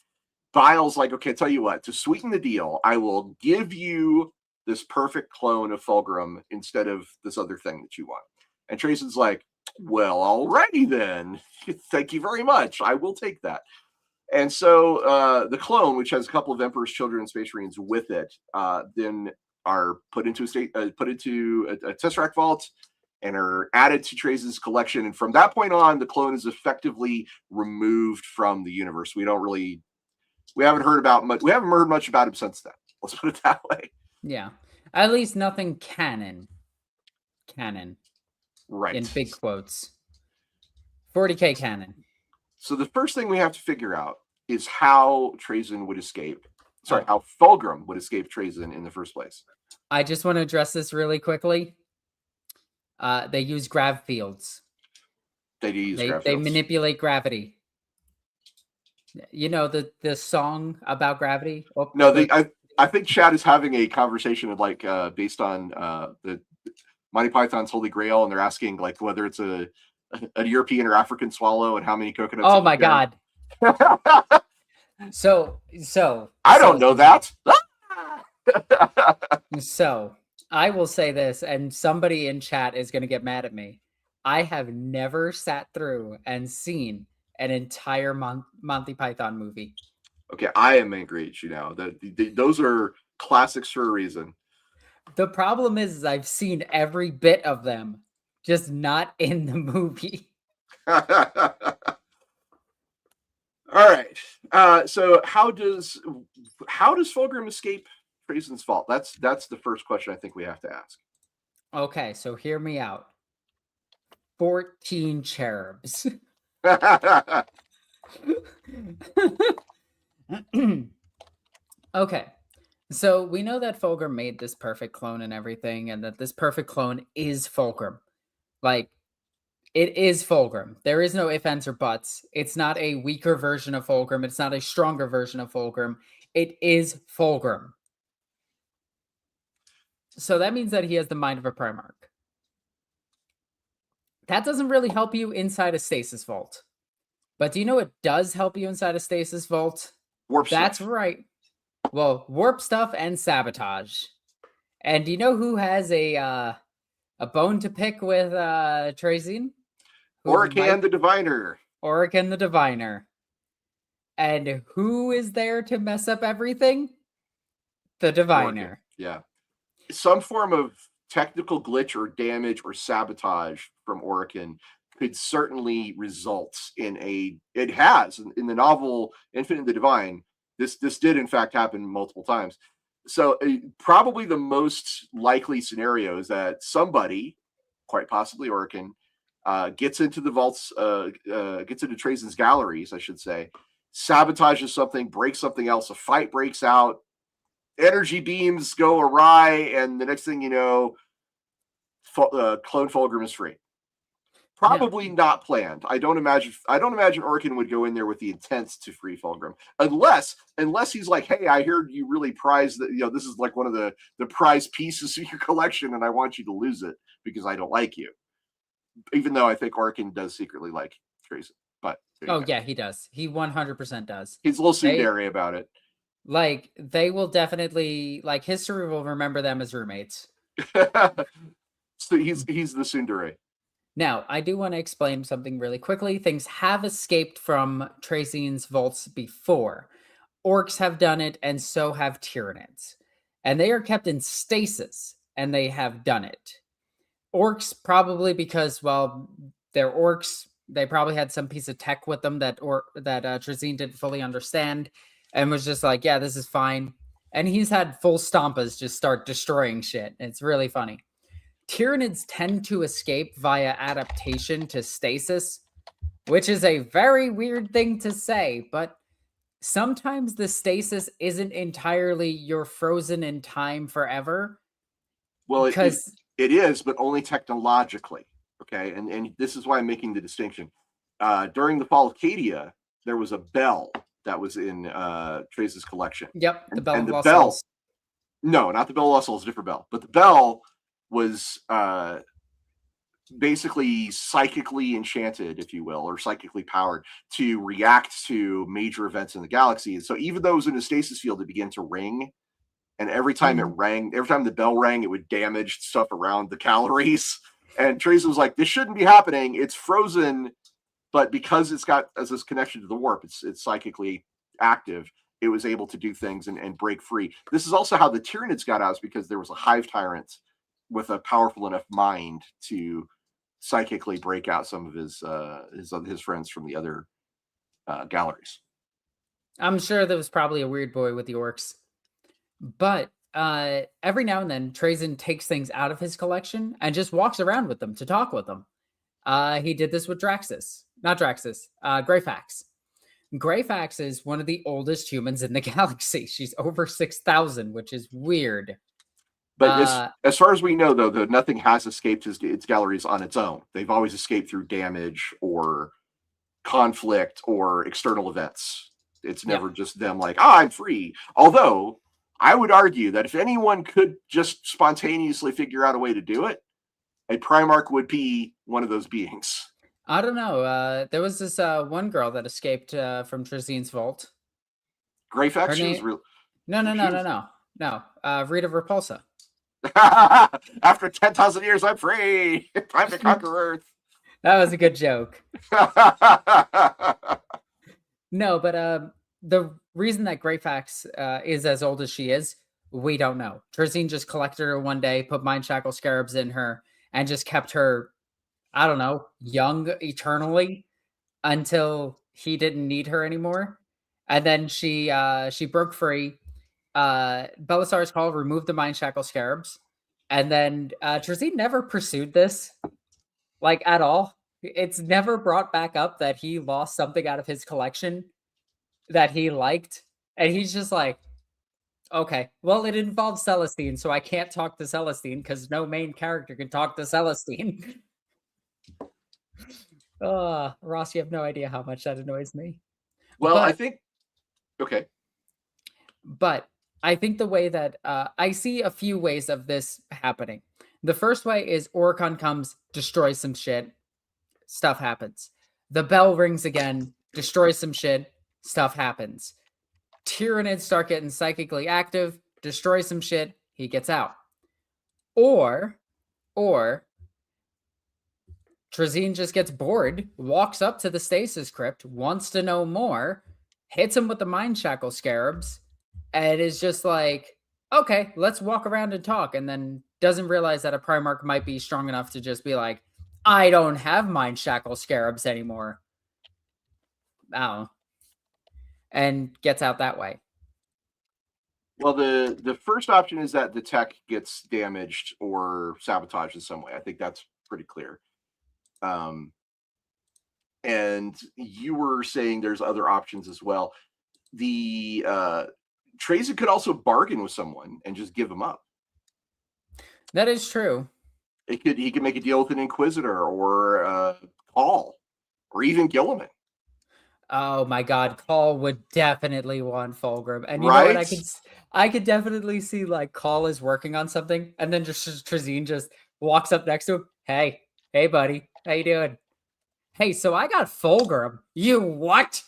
Biles like, okay, tell you what, to sweeten the deal, I will give you this perfect clone of Fauxgrim instead of this other thing that you want. And Trazyn's like, well, alrighty then. Thank you very much. I will take that. And so the clone, which has a couple of Emperor's Children and Space Marines with it, then are put into a Tesseract vault and are added to Trazyn's collection. And from that point on, the clone is effectively removed from the universe. We haven't heard much about him since then. Let's put it that way. Yeah, at least nothing canon. Right. In big quotes. 40K canon. So the first thing we have to figure out is how Trazyn would escape. Sorry, how Fauxgrim would escape Trazyn in the first place. I just want to address this really quickly. They use grav fields. They manipulate gravity. You know the song about gravity? I think Chad is having a conversation based on the Monty Python's Holy Grail, and they're asking like whether it's a a European or African swallow and how many coconuts. Oh my god. So I don't know that. So I will say this, and somebody in chat is going to get mad at me. I have never sat through and seen an entire Monty Python movie. Okay, I am angry at you now. Those are classics for a reason. The problem is I've seen every bit of them, just not in the movie. All right. So how does Fauxgrim escape Trazyn's fault? That's the first question I think we have to ask. Okay, so hear me out. 14 cherubs. Okay. So we know that Fauxgrim made this perfect clone and everything, and that this perfect clone is Fauxgrim. Like, it is Fauxgrim. There is no ifs, ands, or buts. It's not a weaker version of Fauxgrim. It's not a stronger version of Fauxgrim. It is Fauxgrim. So that means that he has the mind of a Primarch. That doesn't really help you inside a Stasis Vault. But do you know what does help you inside a Stasis Vault? Warp That's stuff. right. Well, warp stuff and sabotage. And do you know who has a bone to pick with Trazyn? Orican the Diviner. Orican the Diviner. And who is there to mess up everything? The Diviner. Orican. Yeah. Some form of technical glitch or damage or sabotage from Orican could certainly result in it has in the novel Infinite and the Divine. This did in fact happen multiple times. So probably the most likely scenario is that somebody, quite possibly Orican, gets into the vaults, gets into Trazyn's galleries, I should say, sabotages something, breaks something else, a fight breaks out, energy beams go awry, and the next thing you know, clone Fauxgrim is free. Probably not planned. I don't imagine Orican would go in there with the intent to free Fauxgrim, unless he's like, hey, I heard you really prize that. This is like one of the prized pieces of your collection, and I want you to lose it because I don't like you. Even though I think Orican does secretly like Trazyn, but yeah, he does. He 100% does. He's a little tsundere about it. Like, they will definitely, like, history will remember them as roommates. So he's the tsundere. Now, I do want to explain something really quickly. Things have escaped from Trazyn's vaults before. Orcs have done it, and so have Tyranids. And they are kept in stasis, and they have done it. Orcs probably because, well, they're orcs. They probably had some piece of tech with them that Trazyn didn't fully understand, and was just like, yeah, this is fine. And he's had full Stompas just start destroying shit. It's really funny. Tyranids tend to escape via adaptation to stasis, which is a very weird thing to say, but sometimes the stasis isn't entirely you're frozen in time forever. Well, because it is, but only technologically. Okay, and this is why I'm making the distinction. During the fall of Cadia, there was a bell that was in Trazyn's collection. Yep, the Bell of Lost Bell. Souls. No, not the Bell of Lost Souls, different bell. But the bell was basically psychically enchanted, if you will, or psychically powered to react to major events in the galaxy. And so even though it was in a stasis field, it began to ring. And every time it rang, every time the bell rang, it would damage stuff around the calories. And Trazyn was like, this shouldn't be happening. It's frozen, but because it's got as this connection to the warp, it's psychically active. It was able to do things and break free. This is also how the Tyranids got out, because there was a hive tyrant with a powerful enough mind to psychically break out some of his friends from the other galleries. I'm sure there was probably a weird boy with the orcs. But every now and then, Trazyn takes things out of his collection and just walks around with them to talk with them. He did this with Greyfax. Greyfax is one of the oldest humans in the galaxy. She's over 6,000, which is weird. But as far as we know, though, nothing has escaped its galleries on its own. They've always escaped through damage or conflict or external events. It's never just them like, I'm free. Although I would argue that if anyone could just spontaneously figure out a way to do it, a Primarch would be one of those beings. I don't know. There was this one girl that escaped from Trazyn's vault. Greyfax, Her she was name? real. No, no, She no, no, was. no, no. Rita Repulsa. After 10,000 years, I'm free. Time to conquer Earth. That was a good joke. No, but the reason that Greyfax is as old as she is, we don't know. Trazyn just collected her one day, put mind shackle scarabs in her, and just kept her, I don't know, young eternally until he didn't need her anymore. And then she broke free. Belisar's Call removed the mind shackle scarabs, and then Trazyn never pursued this like at all. It's never brought back up that he lost something out of his collection that he liked, and he's just like, okay, well, it involves Celestine, so I can't talk to Celestine because no main character can talk to Celestine. Ross, you have no idea how much that annoys me. Well, I But think. Okay. but I think the way that I see a few ways of this happening. The first way is Oricon comes, destroys some shit, stuff happens. The bell rings again, destroys some shit, stuff happens. Tyranids start getting psychically active, destroy some shit, he gets out. Or Trazyn just gets bored, walks up to the stasis crypt, wants to know more, hits him with the mind shackle scarabs, and is just like, okay, let's walk around and talk, and then doesn't realize that a Primarch might be strong enough to just be like, I don't have mind shackle scarabs anymore. Oh. And gets out that way. Well, the first option is that the tech gets damaged or sabotaged in some way. I think that's pretty clear. And you were saying there's other options as well. The Trazyn could also bargain with someone and just give them up. That is true. He could make a deal with an Inquisitor or Paul or even Gilliman. Oh my God, Call would definitely want Fauxgrim, and you know what? Right? I could definitely see like Call is working on something, and then just Trazyn just walks up next to him. Hey, buddy, how you doing? Hey, so I got Fauxgrim. You what?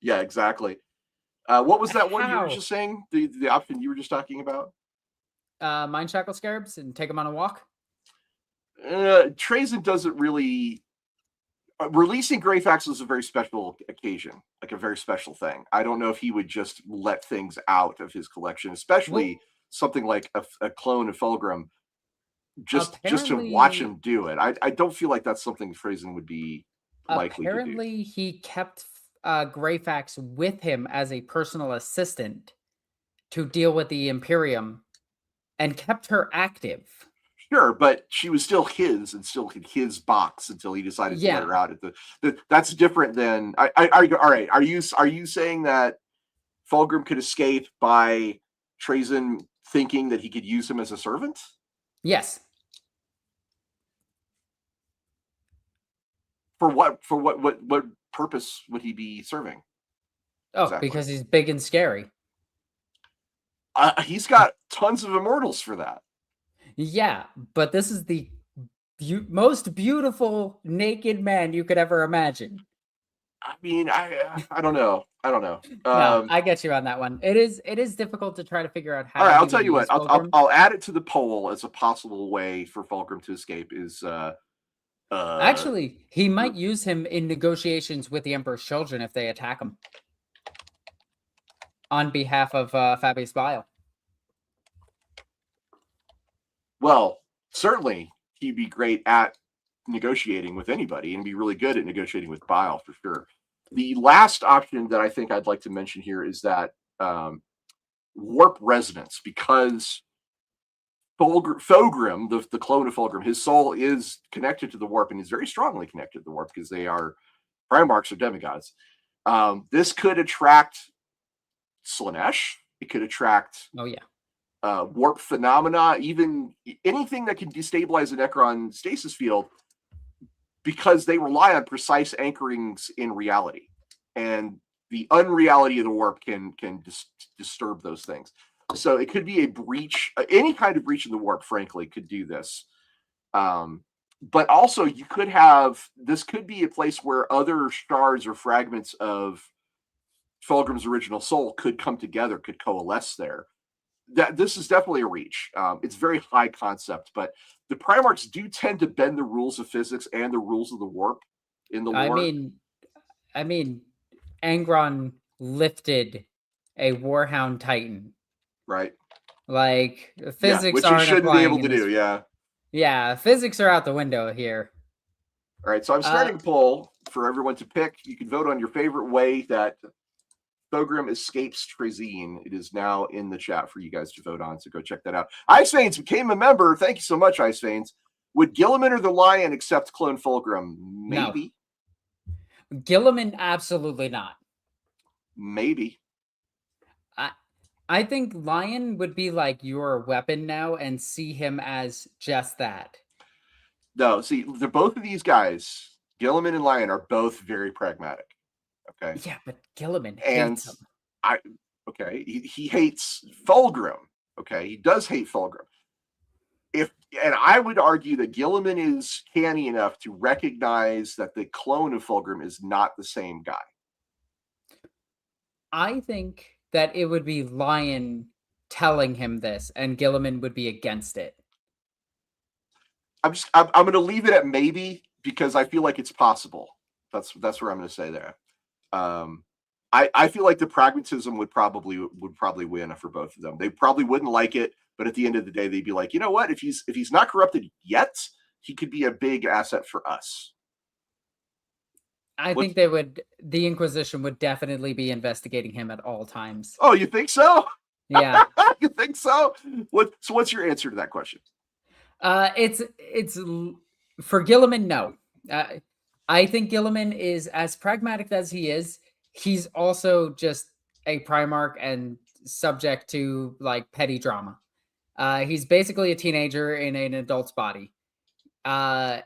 Yeah, exactly. What was that one you were How? just saying? The option you were just talking about? Mind shackle scarabs and take him on a walk. Trazyn doesn't really. Releasing Greyfax was a very special occasion, like a very special thing. I don't know if he would just let things out of his collection, especially Well, something like a clone of Fauxgrim, just to watch apparently, him do it. I don't feel like that's something Trazyn would be likely to do. apparently he kept Greyfax with him as a personal assistant to deal with the Imperium and kept her active. Sure, but she was still his and still in his box until he decided to let Yeah. her out. That's different than. All right. Are you saying that Fauxgrim could escape by Trazyn thinking that he could use him as a servant? Yes. For what? For what purpose would he be serving? Oh, Exactly. because he's big and scary. He's got tons of immortals for that. Yeah, but this is the most beautiful naked man you could ever imagine. I mean, I don't know. I don't know. No, I get you on that one. It is difficult to try to figure out All how right, he I'll tell would you what. use Fulgrim. I'll add it to the poll as a possible way for Fauxgrim to escape. Is Actually, he might use him in negotiations with the Emperor's children if they attack him on behalf of Fabius Bile. Well, certainly he'd be great at negotiating with anybody and be really good at negotiating with Bile for sure. The last option that I think I'd like to mention here is that warp resonance, because Fauxgrim, the clone of Fauxgrim, his soul is connected to the warp and is very strongly connected to the warp because they are Primarchs or demigods. This could attract Slaanesh. It could attract Oh yeah. warp phenomena, even anything that can destabilize the Necron stasis field, because they rely on precise anchorings in reality, and the unreality of the warp can disturb those things. So it could be a breach, any kind of breach in the warp, frankly, could do this. But also, you could have this could be a place where other shards or fragments of Fauxgrim's original soul could come together, could coalesce there. This is definitely a reach. It's very high concept, but the Primarchs do tend to bend the rules of physics and the rules of the warp in the I lore. mean, Angron lifted a Warhound Titan. Right. Like, Yeah, physics which he aren't shouldn't be applying able in to this. do. Yeah. Yeah, physics are out the window here. All right. So I'm starting a poll for everyone to pick. You can vote on your favorite way that Fauxgrim escapes Trazyn. It is now in the chat for you guys to vote on. So go check that out. Ice Veins became a member. Thank you so much, Ice Veins. Would Gilliman or the Lion accept clone Fauxgrim? Maybe. No. Gilliman, absolutely not. Maybe. I think Lion would be like your weapon now and see him as just that. No, see, they're both of these guys, Gilliman and Lion, are both very pragmatic. Okay. Yeah, but Gilliman hates him. He hates Fauxgrim. Okay, he does hate Fauxgrim. And I would argue that Gilliman is canny enough to recognize that the clone of Fauxgrim is not the same guy. I think that it would be Lion telling him this, and Gilliman would be against it. I'm going to leave it at maybe because I feel like it's possible. That's where I'm going to say there. I feel like the pragmatism would probably win for both of them. They probably wouldn't like it, but at the end of the day, they'd be like, you know what? If he's not corrupted yet, he could be a big asset for us. I think the Inquisition would definitely be investigating him at all times. Oh, you think so? Yeah. You think so? What's your answer to that question? It's for Gilliman, no. I think Gilliman is as pragmatic as he is. He's also just a Primarch and subject to like petty drama. He's basically a teenager in an adult's body. I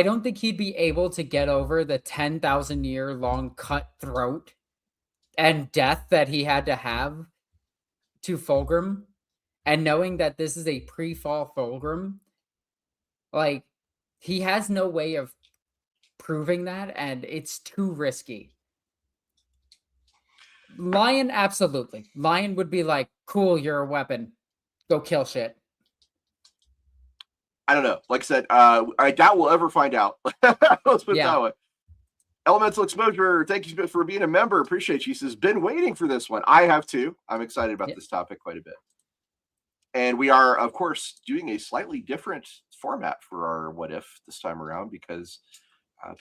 don't think he'd be able to get over the 10,000 year long cut throat and death that he had to have to Fauxgrim. And knowing that this is a pre-fall Fauxgrim, like, he has no way of proving that, and it's too risky. Lion, absolutely. Lion would be like, cool, you're a weapon. Go kill shit. I don't know. Like I said, I doubt we'll ever find out. Let's put it that way. Elemental Exposure, thank you for being a member. Appreciate you. He says, been waiting for this one. I have too. I'm excited about this topic quite a bit. And we are, of course, doing a slightly different format for our What If this time around because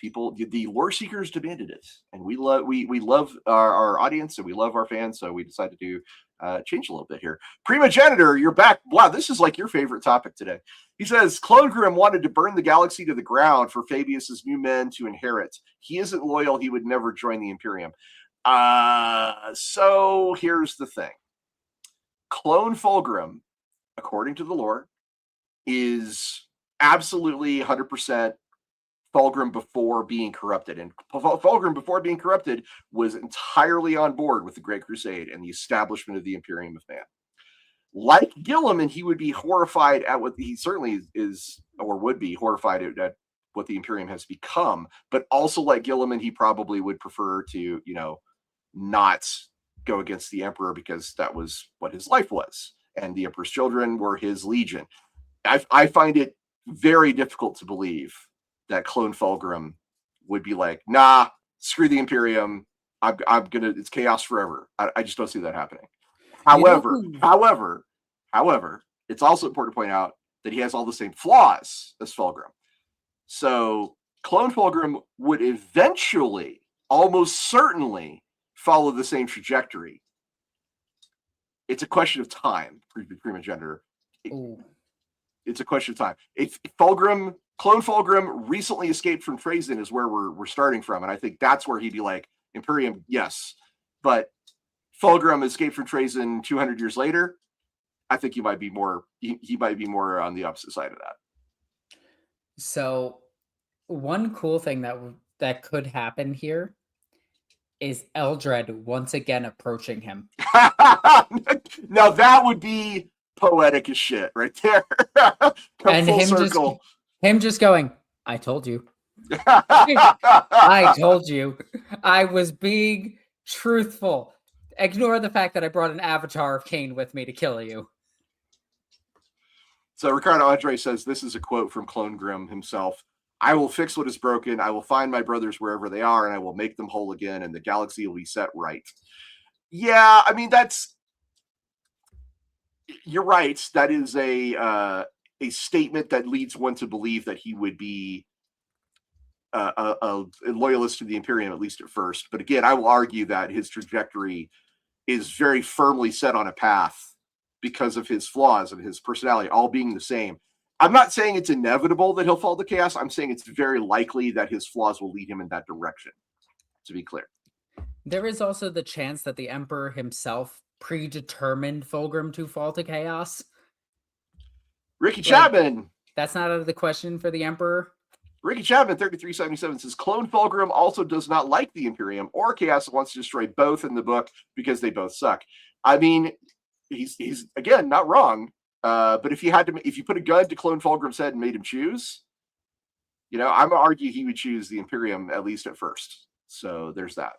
the lore seekers demanded it, and we love our audience and we love our fans, so we decided to change a little bit here. Prima Janitor, you're back. Wow, this is like your favorite topic today. He says Clone wanted to burn the galaxy to the ground for Fabius's new men to inherit. He isn't loyal. He would never join the Imperium. So here's the thing. Clone Fauxgrim, according to the lore, is absolutely 100% Fauxgrim before being corrupted. And Fauxgrim before being corrupted was entirely on board with the Great Crusade and the establishment of the Imperium of Man. Like Gilliman, he would be horrified at what he certainly is, or would be horrified at what the Imperium has become. But also like Gilliman, he probably would prefer to, not go against the Emperor because that was what his life was. And the Emperor's children were his legion. I find it very difficult to believe that clone Fauxgrim would be like, nah, screw the Imperium. It's chaos forever. I just don't see that happening. However, it's also important to point out that he has all the same flaws as Fauxgrim. So clone Fauxgrim would eventually, almost certainly, follow the same trajectory. It's a question of time, Prima Gender. It's a question of time. If Fauxgrim, clone Fauxgrim recently escaped from Trazyn is where we're starting from. And I think that's where he'd be like, Imperium, yes. But Fauxgrim escaped from Trazyn 200 years later. I think he might be more on the opposite side of that. So one cool thing that could happen here is Eldred once again approaching him. Now that would be poetic as shit right there. Come And full circle. him just going, I told you. I told you. I was being truthful. Ignore the fact that I brought an avatar of Cain with me to kill you. So Ricardo Andre says this is a quote from Fauxgrim himself. I will fix what is broken. I will find my brothers wherever they are, and I will make them whole again, and the galaxy will be set right. Yeah, I mean, you're right. That is a statement that leads one to believe that he would be a loyalist to the Imperium, at least at first. But again, I will argue that his trajectory is very firmly set on a path because of his flaws and his personality all being the same. I'm not saying it's inevitable that he'll fall to chaos. I'm saying it's very likely that his flaws will lead him in that direction, to be clear. There is also the chance that the Emperor himself predetermined Fauxgrim to fall to chaos. Ricky Chapman. That's not out of the question for the Emperor. Ricky Chapman, 3377, says Clone Fauxgrim also does not like the Imperium or Chaos, wants to destroy both in the book because they both suck. I mean, he's again not wrong. But if you put a gun to Clone Fauxgrim's head and made him choose, I'm gonna argue he would choose the Imperium at least at first. So there's that.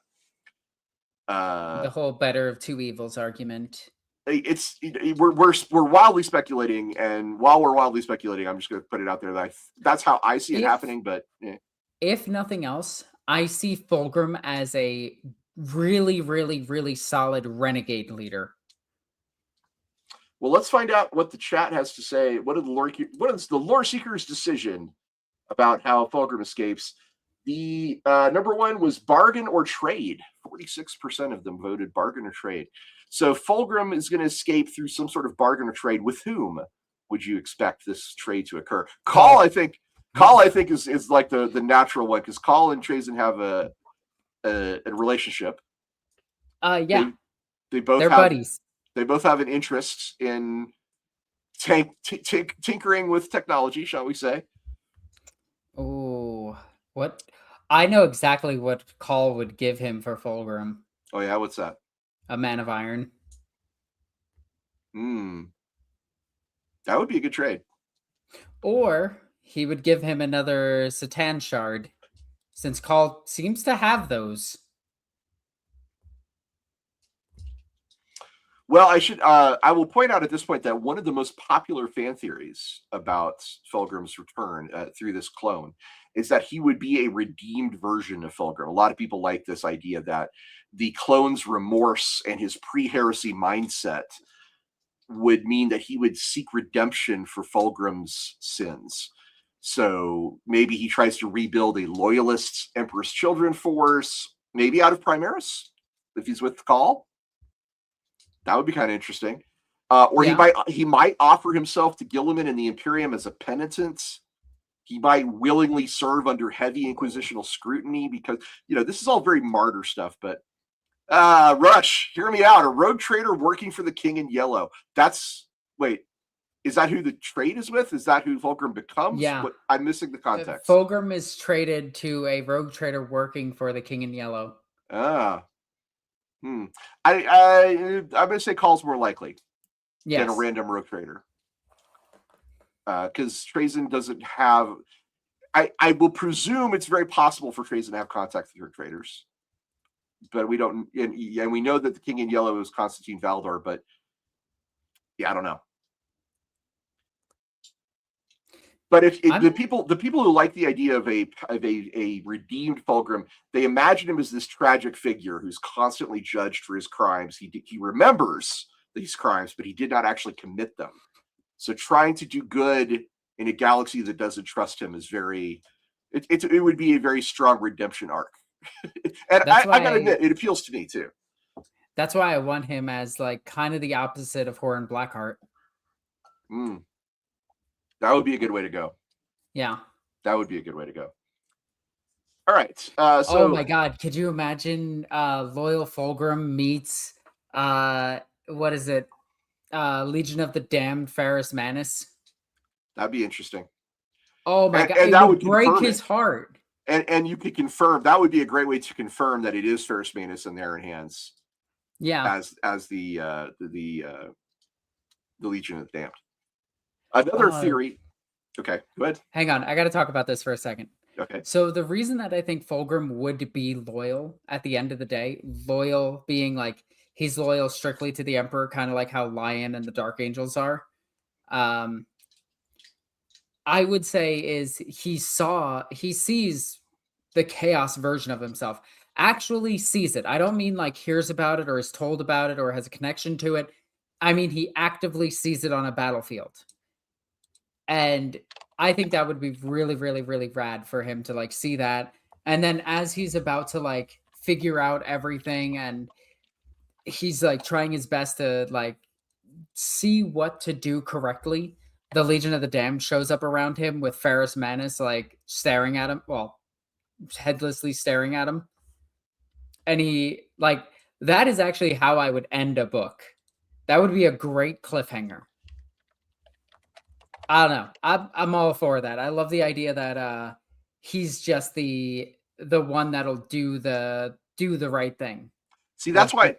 The whole better of two evils argument. We're wildly speculating, and while we're wildly speculating, I'm just going to put it out there that that's how I see it happening. But if nothing else, I see Fauxgrim as a really, really, really solid renegade leader. Well, let's find out what the chat has to say. What is the lore seeker's decision about how Fauxgrim escapes? The number one was bargain or trade. 46% of them voted bargain or trade. So Fauxgrim is going to escape through some sort of bargain or trade. With whom would you expect this trade to occur? Call, I think, is like the natural one, because Call and Trazyn have a relationship. Yeah. They both They're have buddies. They both have an interest in tinkering with technology, shall we say? Oh, what? I know exactly what Call would give him for Fauxgrim. Oh yeah, what's that? A Man of Iron. That would be a good trade. Or he would give him another Satan shard, since Call seems to have those. Well, I will point out at this point that one of the most popular fan theories about Fauxgrim's return through this clone is that he would be a redeemed version of Fauxgrim. A lot of people like this idea that the clone's remorse and his pre-heresy mindset would mean that he would seek redemption for Fauxgrim's sins. So maybe he tries to rebuild a loyalist Emperor's Children force, maybe out of Primaris, if he's with Call. That would be kind of interesting. Or yeah. he might offer himself to Guilliman and the Imperium as a penitent. He might willingly serve under heavy inquisitional scrutiny, because this is all very martyr stuff. But Rush, hear me out. A rogue trader working for the King in Yellow. Is that who the trade is with? Is that who Fauxgrim becomes? Yeah. I'm missing the context. Fauxgrim is traded to a rogue trader working for the King in Yellow. I'm going to say Call's more likely than a random rogue trader. Because Trazyn doesn't have... I will presume it's very possible for Trazyn to have contact with rogue traders. But we don't... And we know that the King in Yellow is Constantine Valdor, but... Yeah, I don't know. But if the people who like the idea of a redeemed Fauxgrim, they imagine him as this tragic figure who's constantly judged for his crimes. He remembers these crimes, but he did not actually commit them. So trying to do good in a galaxy that doesn't trust him is it would be a very strong redemption arc. And I gotta admit, it appeals to me too. That's why I want him as like kind of the opposite of Horan Blackheart. That would be a good way to go. Yeah. That would be a good way to go. All right. Oh my God. Could you imagine Loyal Fauxgrim meets, what is it? Legion of the Damned Ferrus Manus? That'd be interesting. Oh my God. And that would break his heart. And you could confirm, that would be a great way to confirm that it is Ferrus Manus in their hands. Yeah. As the the Legion of the Damned. Another theory. Okay, go ahead. Hang on, I got to talk about this for a second. Okay. So the reason that I think Fauxgrim would be loyal at the end of the day, loyal being like he's loyal strictly to the Emperor, kind of like how Lion and the Dark Angels are. I would say is he sees the chaos version of himself, actually sees it. I don't mean like hears about it or is told about it or has a connection to it. I mean, he actively sees it on a battlefield. And I think that would be really, really, really rad for him to like see that. And then as he's about to like figure out everything and he's like trying his best to like see what to do correctly, the Legion of the Damned shows up around him with Ferrus Manus like staring at him, well, headlessly staring at him. And he like that is actually how I would end a book. That would be a great cliffhanger. I don't know. I'm all for that. I love the idea that he's just the one that'll do the right thing. See, that's why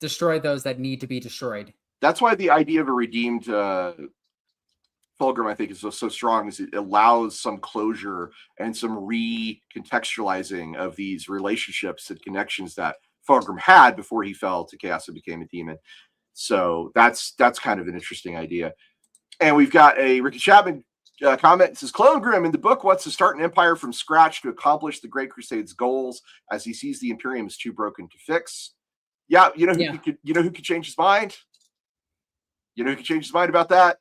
destroy those that need to be destroyed. That's why the idea of a redeemed Fauxgrim, I think, is so strong, is it allows some closure and some recontextualizing of these relationships and connections that Fauxgrim had before he fell to chaos and became a demon. So that's kind of an interesting idea. And we've got a Ricky Chapman comment. It says, Clone in the book wants to start an empire from scratch to accomplish the Great Crusade's goals, as he sees the Imperium is too broken to fix. Yeah, you know who could change his mind? You know who could change his mind about that?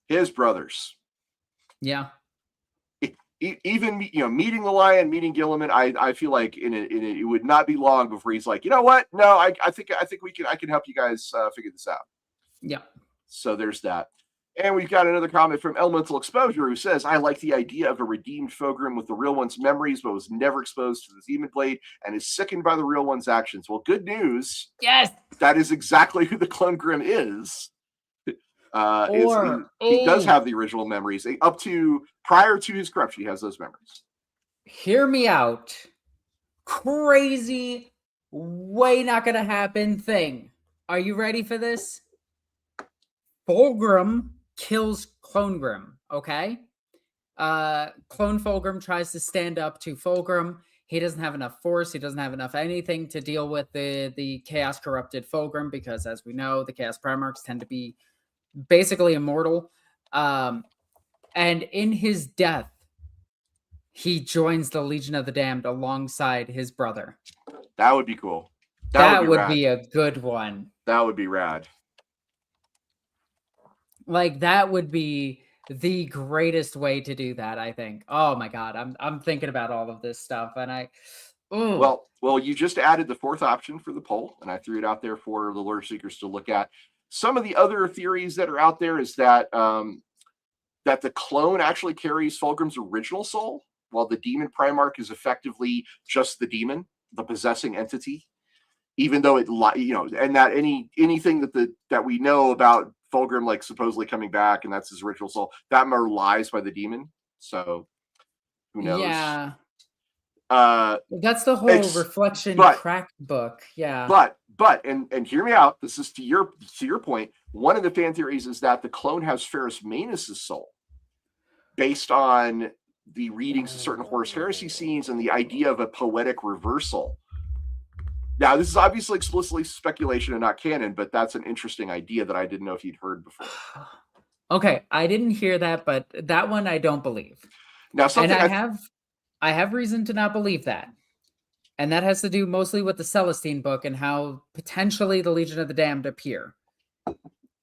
His brothers. Yeah. Even meeting the Lion, meeting Gilliman, I feel like it would not be long before he's like, you know what? No, I think I can help you guys figure this out. Yeah. So there's that. And we've got another comment from Elemental Exposure who says, I like the idea of a redeemed Fauxgrim with the real one's memories, but was never exposed to the Demon Blade and is sickened by the real one's actions. Well, good news. Yes. That is exactly who the Clone Grim is. He does have the original memories up to prior to his corruption. He has those memories. Hear me out. Crazy, way not going to happen thing. Are you ready for this? Fauxgrim kills Clone Grim, okay? Clone Fauxgrim tries to stand up to Fauxgrim. He doesn't have enough force. He doesn't have enough anything to deal with the chaos corrupted Fauxgrim, because as we know, the chaos primarchs tend to be basically immortal. And in his death, he joins the Legion of the Damned alongside his brother. That would be cool. That would be a good one. That would be rad. Like, that would be the greatest way to do that, I think. Oh my God. I'm thinking about all of this stuff, and Well, you just added the fourth option for the poll, and I threw it out there for the lore seekers to look at. Some of the other theories that are out there is that that the clone actually carries Fauxgrim's original soul, while the demon Primarch is effectively just the demon, the possessing entity. Even though and that anything that we know about Fauxgrim, like supposedly coming back, and that's his original soul, that more lies by the demon. So who knows? Yeah. That's the whole reflection crack book. Yeah. But hear me out. This is to your point. One of the fan theories is that the clone has Ferrus Manus' soul, based on the readings of certain Horus Heresy scenes and the idea of a poetic reversal. Now, this is obviously explicitly speculation and not canon, but that's an interesting idea that I didn't know if you'd heard before. Okay, I didn't hear that, but that one I don't believe. Now, I have reason to not believe that. And that has to do mostly with the Celestine book and how potentially the Legion of the Damned appear.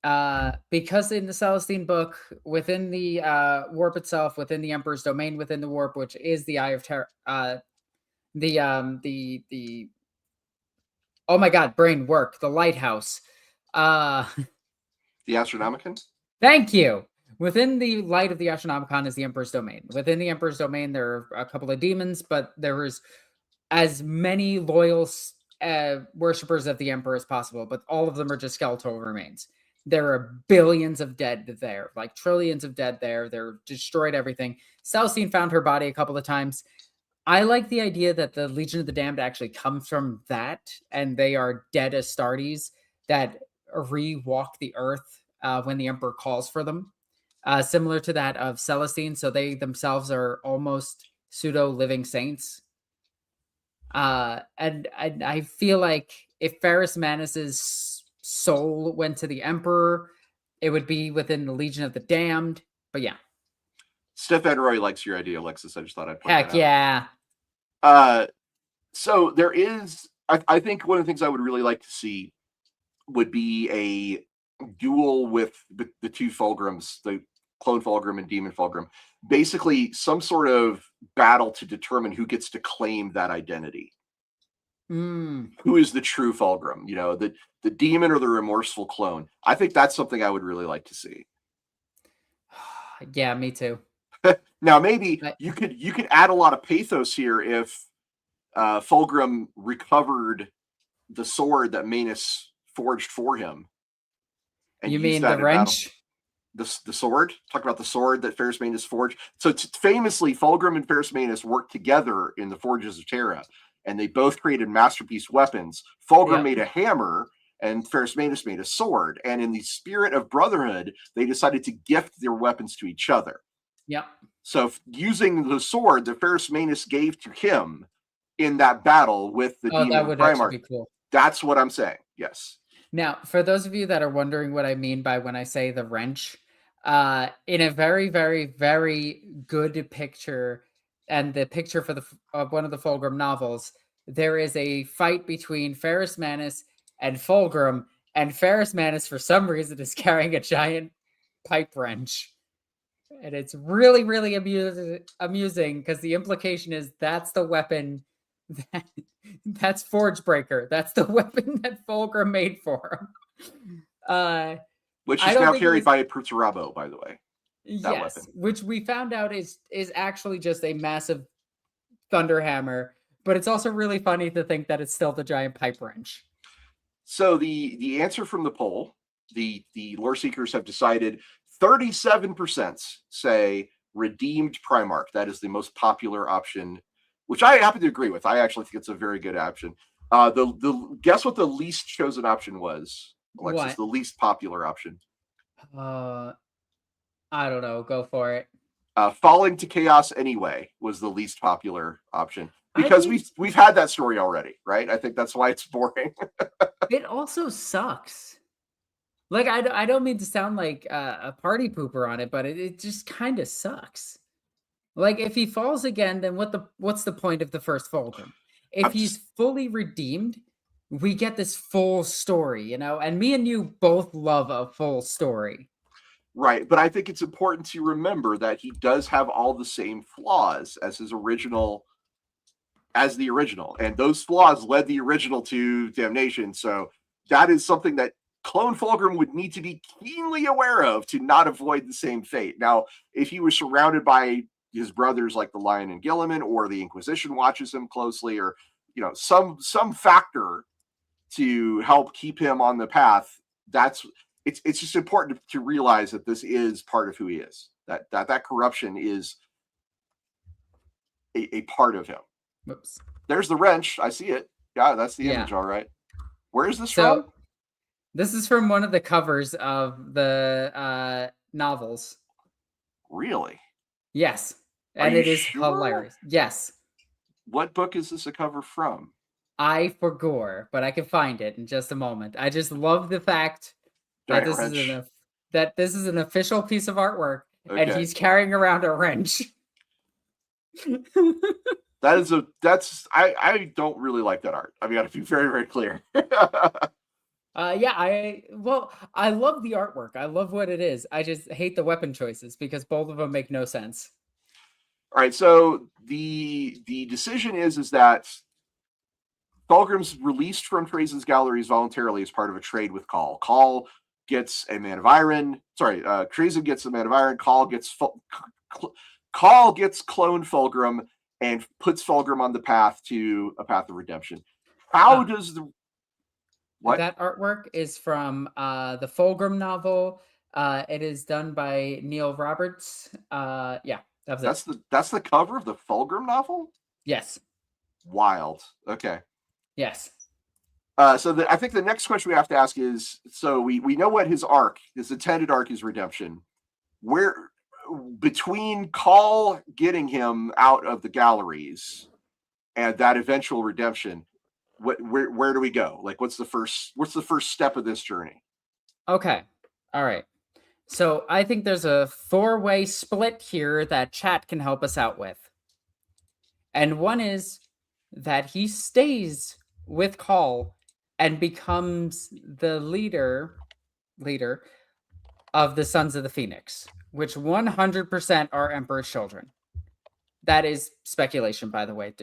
Because in the Celestine book, within the warp itself, within the Emperor's domain, within the warp, which is the Eye of Terror, oh my God, brain work, the lighthouse. The Astronomicon? Thank you. Within the light of the Astronomicon is the Emperor's domain. Within the Emperor's domain, there are a couple of demons, but there is as many loyal worshippers of the Emperor as possible, but all of them are just skeletal remains. There are billions of dead there, like trillions of dead there. They're destroyed everything. Celestine found her body a couple of times. I like the idea that the Legion of the Damned actually comes from that, and they are dead Astartes that re-walk the earth when the Emperor calls for them, similar to that of Celestine. So they themselves are almost pseudo living saints. And I feel like if Ferrus Manus's soul went to the Emperor, it would be within the Legion of the Damned. But yeah, Stefan Roy likes your idea, Alexis. I just thought I'd point heck that yeah. So there is, I think one of the things I would really like to see would be a duel with the two Fauxgrims, the clone Fauxgrim and demon Fauxgrim. Basically, some sort of battle to determine who gets to claim that identity. Who is the true Fauxgrim? You know, the demon or the remorseful clone. I think that's something I would really like to see. Yeah, me too. Now, maybe you could add a lot of pathos here if Fauxgrim recovered the sword that Manus forged for him. And you mean the wrench? The sword? Talk about the sword that Ferrus Manus forged. So famously, Fauxgrim and Ferrus Manus worked together in the Forges of Terra, and they both created masterpiece weapons. Fauxgrim made a hammer, and Ferrus Manus made a sword. And in the spirit of brotherhood, they decided to gift their weapons to each other. Yep. So using the sword that Ferrus Manus gave to him in that battle with the demon that would actually be cool. That's what I'm saying. Yes. Now, for those of you that are wondering what I mean by when I say the wrench, in a very, very, very good picture, and the picture for one of the Fauxgrim novels, there is a fight between Ferrus Manus and Fauxgrim, and Ferrus Manus, for some reason, is carrying a giant pipe wrench. And it's really, really amusing because the implication is that's the weapon that's Forge Breaker. That's the weapon that Fauxgrim made for him. Which is now carried by Prutarabo, by the way. Yes, weapon. Which we found out is actually just a massive thunder hammer, but it's also really funny to think that it's still the giant pipe wrench. So the answer from the poll, the lore seekers have decided 37% say redeemed Primarch. That is the most popular option, which I happen to agree with. I actually think it's a very good option. The guess what the least chosen option was, Alexis? What? The least popular option. I don't know. Go for it. Falling to chaos anyway was the least popular option because we've had that story already, right? I think that's why it's boring. It also sucks. Like I don't mean to sound like a party pooper on it, but it just kind of sucks. Like if he falls again, then what's the point of the first Fauxgrim? If he's fully redeemed, we get this full story, you know. And me and you both love a full story. Right, but I think it's important to remember that he does have all the same flaws as the original, and those flaws led the original to damnation. So that is something that clone Fauxgrim would need to be keenly aware of to not avoid the same fate. Now, if he was surrounded by his brothers like the Lion and Gilliman, or the Inquisition watches him closely, or some factor to help keep him on the path, it's just important to realize that this is part of who he is. That corruption is a part of him. Whoops. There's the wrench. I see it. Yeah, that's the image. All right. Where is this from? This is from one of the covers of the novels. Really? Yes. And it is hilarious. Yes. What book is this a cover from? I forgot, but I can find it in just a moment. I just love the fact that this is an official piece of artwork, and he's carrying around a wrench. I don't really like that art. I've got to be very, very clear. I love the artwork. I love what it is. I just hate the weapon choices because both of them make no sense. All right, so the decision is that Fauxgrim's released from Trazyn's galleries voluntarily as part of a trade with Call. Call gets a Man of Iron. Sorry, Trazyn gets a Man of Iron. Call gets clone Fauxgrim and puts Fauxgrim on the path to a path of redemption. How does what? That artwork is from the Fauxgrim novel. It is done by Neil Roberts. That's the cover of the Fauxgrim novel? Yes. Wild. Okay. Yes. I think the next question we have to ask is: so we know what his arc, his intended arc, is redemption. Where between Call getting him out of the galleries and that eventual redemption, where do we go? Like, what's the first step of this journey? Okay. All right. So I think there's a 4-way split here that chat can help us out with. And one is that he stays with Call and becomes the leader of the Sons of the Phoenix, which 100% are Emperor's children. That is speculation, by the way.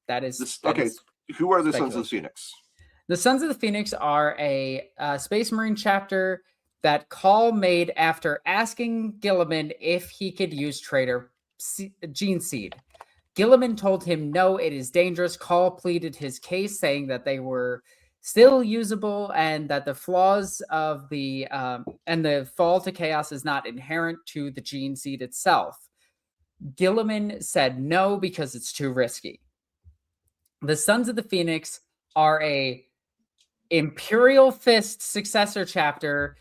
That is okay. Is who are the Sons of the Phoenix? The Sons of the Phoenix are a Space Marine chapter that Call made after asking Gilliman if he could use Traitor Gene Seed. Gilliman told him no, it is dangerous. Call pleaded his case, saying that they were still usable and that the flaws of the and the fall to chaos is not inherent to the Gene Seed itself. Gilliman said no because it's too risky. The Sons of the Phoenix are a Imperial Fist successor chapter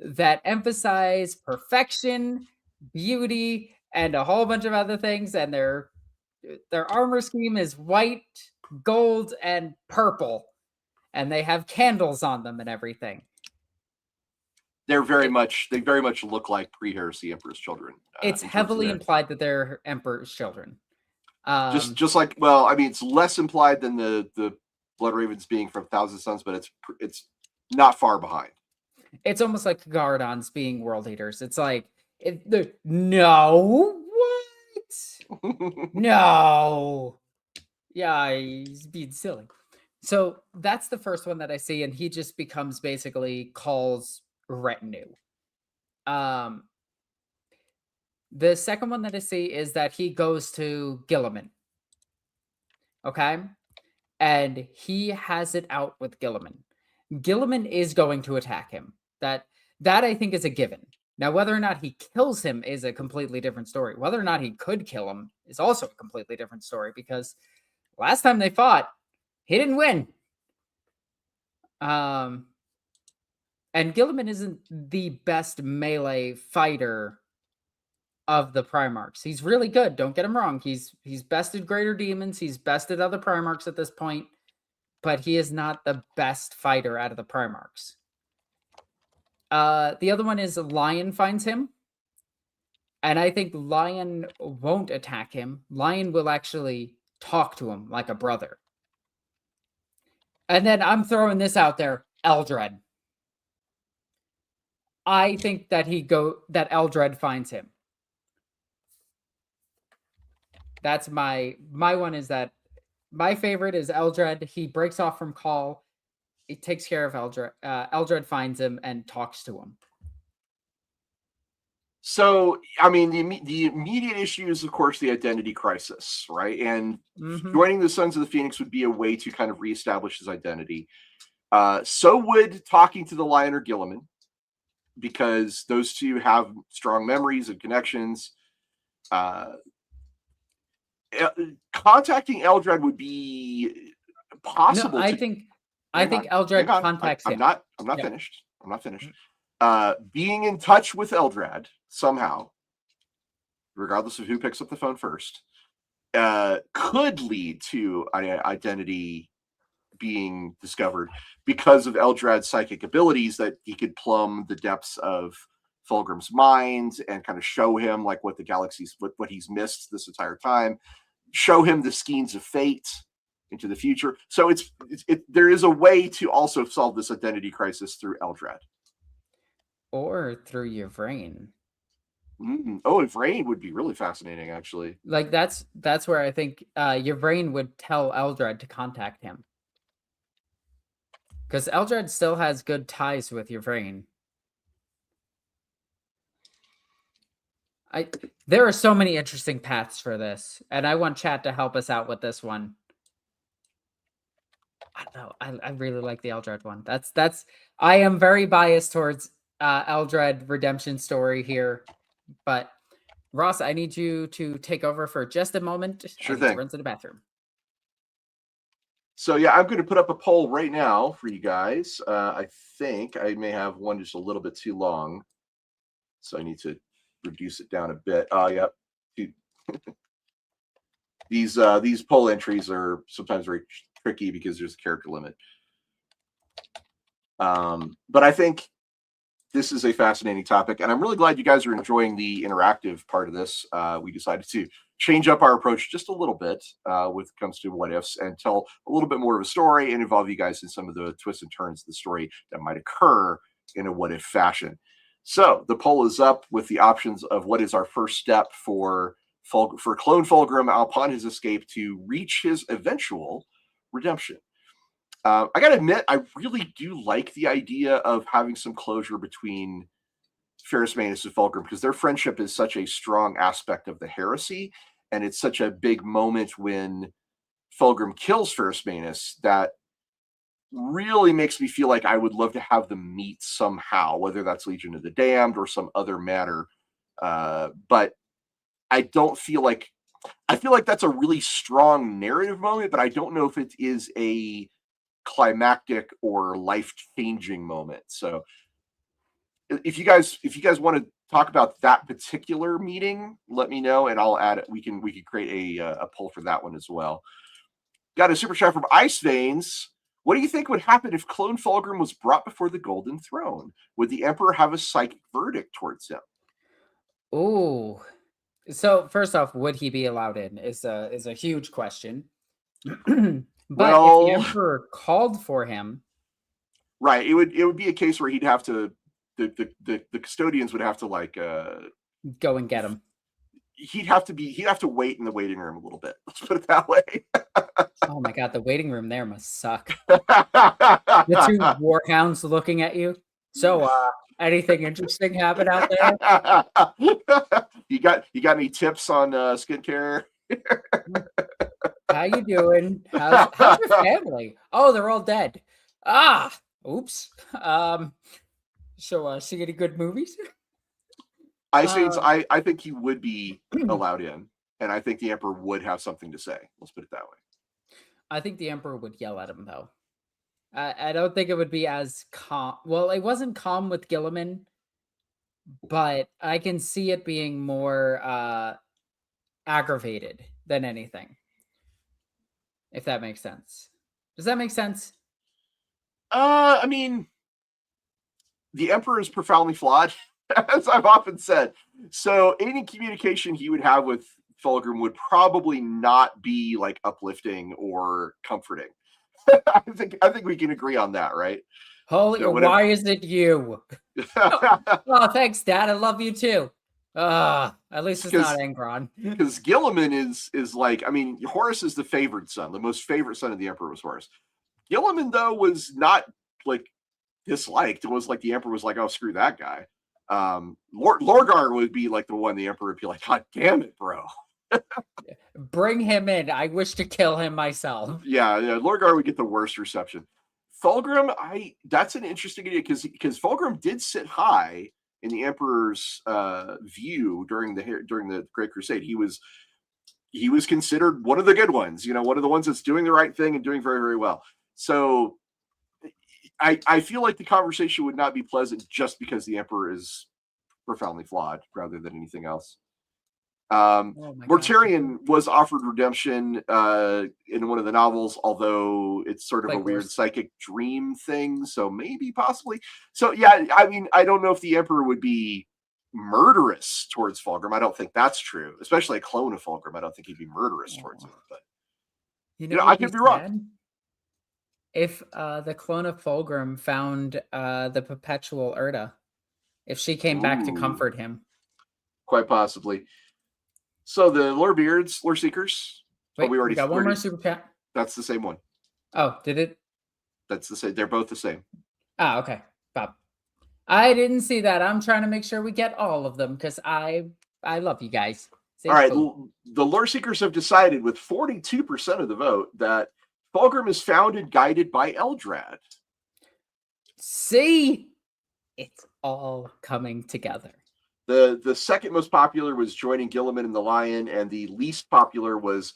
that emphasize perfection, beauty, and a whole bunch of other things. And their armor scheme is white, gold, and purple, and they have candles on them and everything. They very much look like pre-heresy Emperor's children. It's heavily implied that they're Emperor's children. Just like, well, I mean, it's less implied than the Blood Ravens being from Thousand Sons, but it's not far behind. It's almost like Gardons being World Eaters. It's like, no, what? No. Yeah, he's being silly. So that's the first one that I see, and he just becomes basically Call's retinue. The second one that I see is that he goes to Gilliman. Okay? And he has it out with Gilliman. Gilliman is going to attack him. That I think is a given. Now, whether or not he kills him is a completely different story. Whether or not he could kill him is also a completely different story, because last time they fought, he didn't win. And Gilliman isn't the best melee fighter of the Primarchs. He's really good, don't get him wrong. He's bested Greater Demons, he's bested other Primarchs at this point, but he is not the best fighter out of the Primarchs. The other one is Lion finds him. And I think Lion won't attack him. Lion will actually talk to him like a brother. And then I'm throwing this out there, Eldred. I think that Eldred finds him. That's my one, is that my favorite is Eldred. He breaks off from Call. He takes care of Eldred. Eldred finds him and talks to him. So, I mean, the immediate issue is, of course, the identity crisis, right? And joining the Sons of the Phoenix would be a way to kind of reestablish his identity. So would talking to the Lion or Gilliman, because those two have strong memories and connections. Contacting Eldred would be possible. No, I think Eldred contacts him. I'm not finished. I'm not finished. Being in touch with Eldred somehow, regardless of who picks up the phone first, could lead to an identity being discovered because of Eldred's psychic abilities, that he could plumb the depths of Fauxgrim's mind and kind of show him like what the galaxy's, what he's missed this entire time, show him the skeins of fate into the future. So there is a way to also solve this identity crisis through Eldred. Or through Yvraine. Oh, Yvraine would be really fascinating, actually. Like, that's where I think Yvraine would tell Eldred to contact him. Because Eldred still has good ties with Yvraine. There are so many interesting paths for this, and I want chat to help us out with this one. I don't know. I really like the Eldred one. I am very biased towards Eldred redemption story here, but Ross, I need you to take over for just a moment. Sure thing. Run to the bathroom. So yeah, I'm going to put up a poll right now for you guys. I think I may have one just a little bit too long, so I need to reduce it down a bit. Oh, yep. These poll entries are sometimes very tricky because there's a character limit. But I think this is a fascinating topic, and I'm really glad you guys are enjoying the interactive part of this. We decided to change up our approach just a little bit when it comes to what ifs and tell a little bit more of a story and involve you guys in some of the twists and turns of the story that might occur in a what if fashion. So the poll is up with the options of what is our first step for Clone Fulgrim upon his escape to reach his eventual redemption. I gotta admit, I really do like the idea of having some closure between Ferrus Manus and Fulgrim because their friendship is such a strong aspect of the heresy, and it's such a big moment when Fulgrim kills Ferrus Manus that really makes me feel like I would love to have them meet somehow, whether that's Legion of the Damned or some other matter. But I don't feel like I feel like that's a really strong narrative moment, but I don't know if it is a climactic or life-changing moment. So if you guys want to talk about that particular meeting, let me know and I'll add it. We can create a poll for that one as well. Got a super chat from Ice Veins. What do you think would happen if Clone Fulgrim was brought before the Golden Throne? Would the Emperor have a psychic verdict towards him? Oh, so first off, would he be allowed in? Is a huge question. But if the Emperor called for him, right, it would be a case where he'd have to the custodians would have to like go and get him. He'd have to wait in the waiting room a little bit. Let's put it that way. Oh my god, the waiting room there must suck. The two warhounds looking at you. So, anything interesting happen out there? You got any tips on skincare? How you doing? How's your family? Oh, they're all dead. Ah, oops. So, see any good movies? I think he would be allowed in, and I think the Emperor would have something to say. Let's put it that way. I think the Emperor would yell at him, though. I don't think it would be as calm. Well, it wasn't calm with Gilliman, but I can see it being more aggravated than anything. If that makes sense. Does that make sense? I mean, the Emperor is profoundly flawed, as I've often said. So any communication he would have with Fulgrim would probably not be like uplifting or comforting. I think we can agree on that, right? Holy, so why is it you? Oh, thanks, Dad. I love you too. At least it's not Angron. Because Gilliman is like, I mean, Horus is the favored son. The most favorite son of the Emperor was Horus. Gilliman, though, was not like disliked. It was like the Emperor was like, oh, screw that guy. Lorgar would be like the one the Emperor would be like, God damn it, bro. Bring him in. I wish to kill him myself. Yeah, Lorgar would get the worst reception. Fulgrim, that's an interesting idea because Fulgrim did sit high in the Emperor's view during the Great Crusade. He was considered one of the good ones, one of the ones that's doing the right thing and doing very, very well. So I feel like the conversation would not be pleasant just because the Emperor is profoundly flawed rather than anything else. Mortarion was offered redemption in one of the novels, although it's sort of a weird psychic dream thing. So maybe, possibly. So yeah, I mean, I don't know if the Emperor would be murderous towards Fulgrim. I don't think that's true, especially a clone of Fulgrim. I don't think he'd be murderous towards him. But I could be wrong. If the clone of Fauxgrim found the perpetual Erda, if she came back to comfort him, quite possibly. So the Lorebeards, Lore Seekers. Wait, we got one more super chat. That's the same one. Oh, did it? That's the same. They're both the same. Ah, okay. Bob. I didn't see that. I'm trying to make sure we get all of them because I love you guys. All right. The Lore Seekers have decided with 42% of the vote that Fauxgrim is founded, guided by Eldrad. See? It's all coming together. The second most popular was joining Gilliman and the Lion, and the least popular was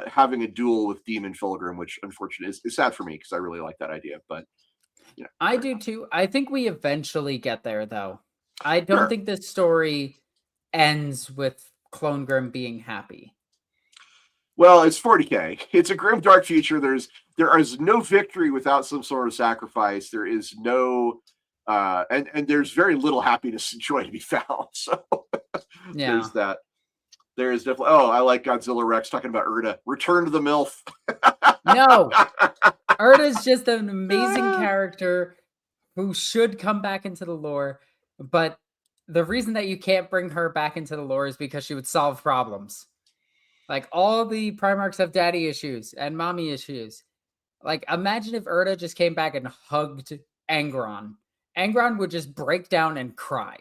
having a duel with Demon Fauxgrim, which unfortunately is sad for me because I really like that idea. But I fair do enough. too. I think we eventually get there, though. I don't Sure. think this story ends with Clone Grim being happy. Well, it's 40K. It's a grim, dark future. There is no victory without some sort of sacrifice. There is no and there's very little happiness and joy to be found. So Yeah. there's that. There is definitely. Oh, I like Godzilla Rex talking about Erda. Return to the MILF. No, Erda's just an amazing character who should come back into the lore, but the reason that you can't bring her back into the lore is because she would solve problems. Like all the Primarchs have daddy issues and mommy issues. Like imagine if Erda just came back and hugged Angron. Angron would just break down and cry.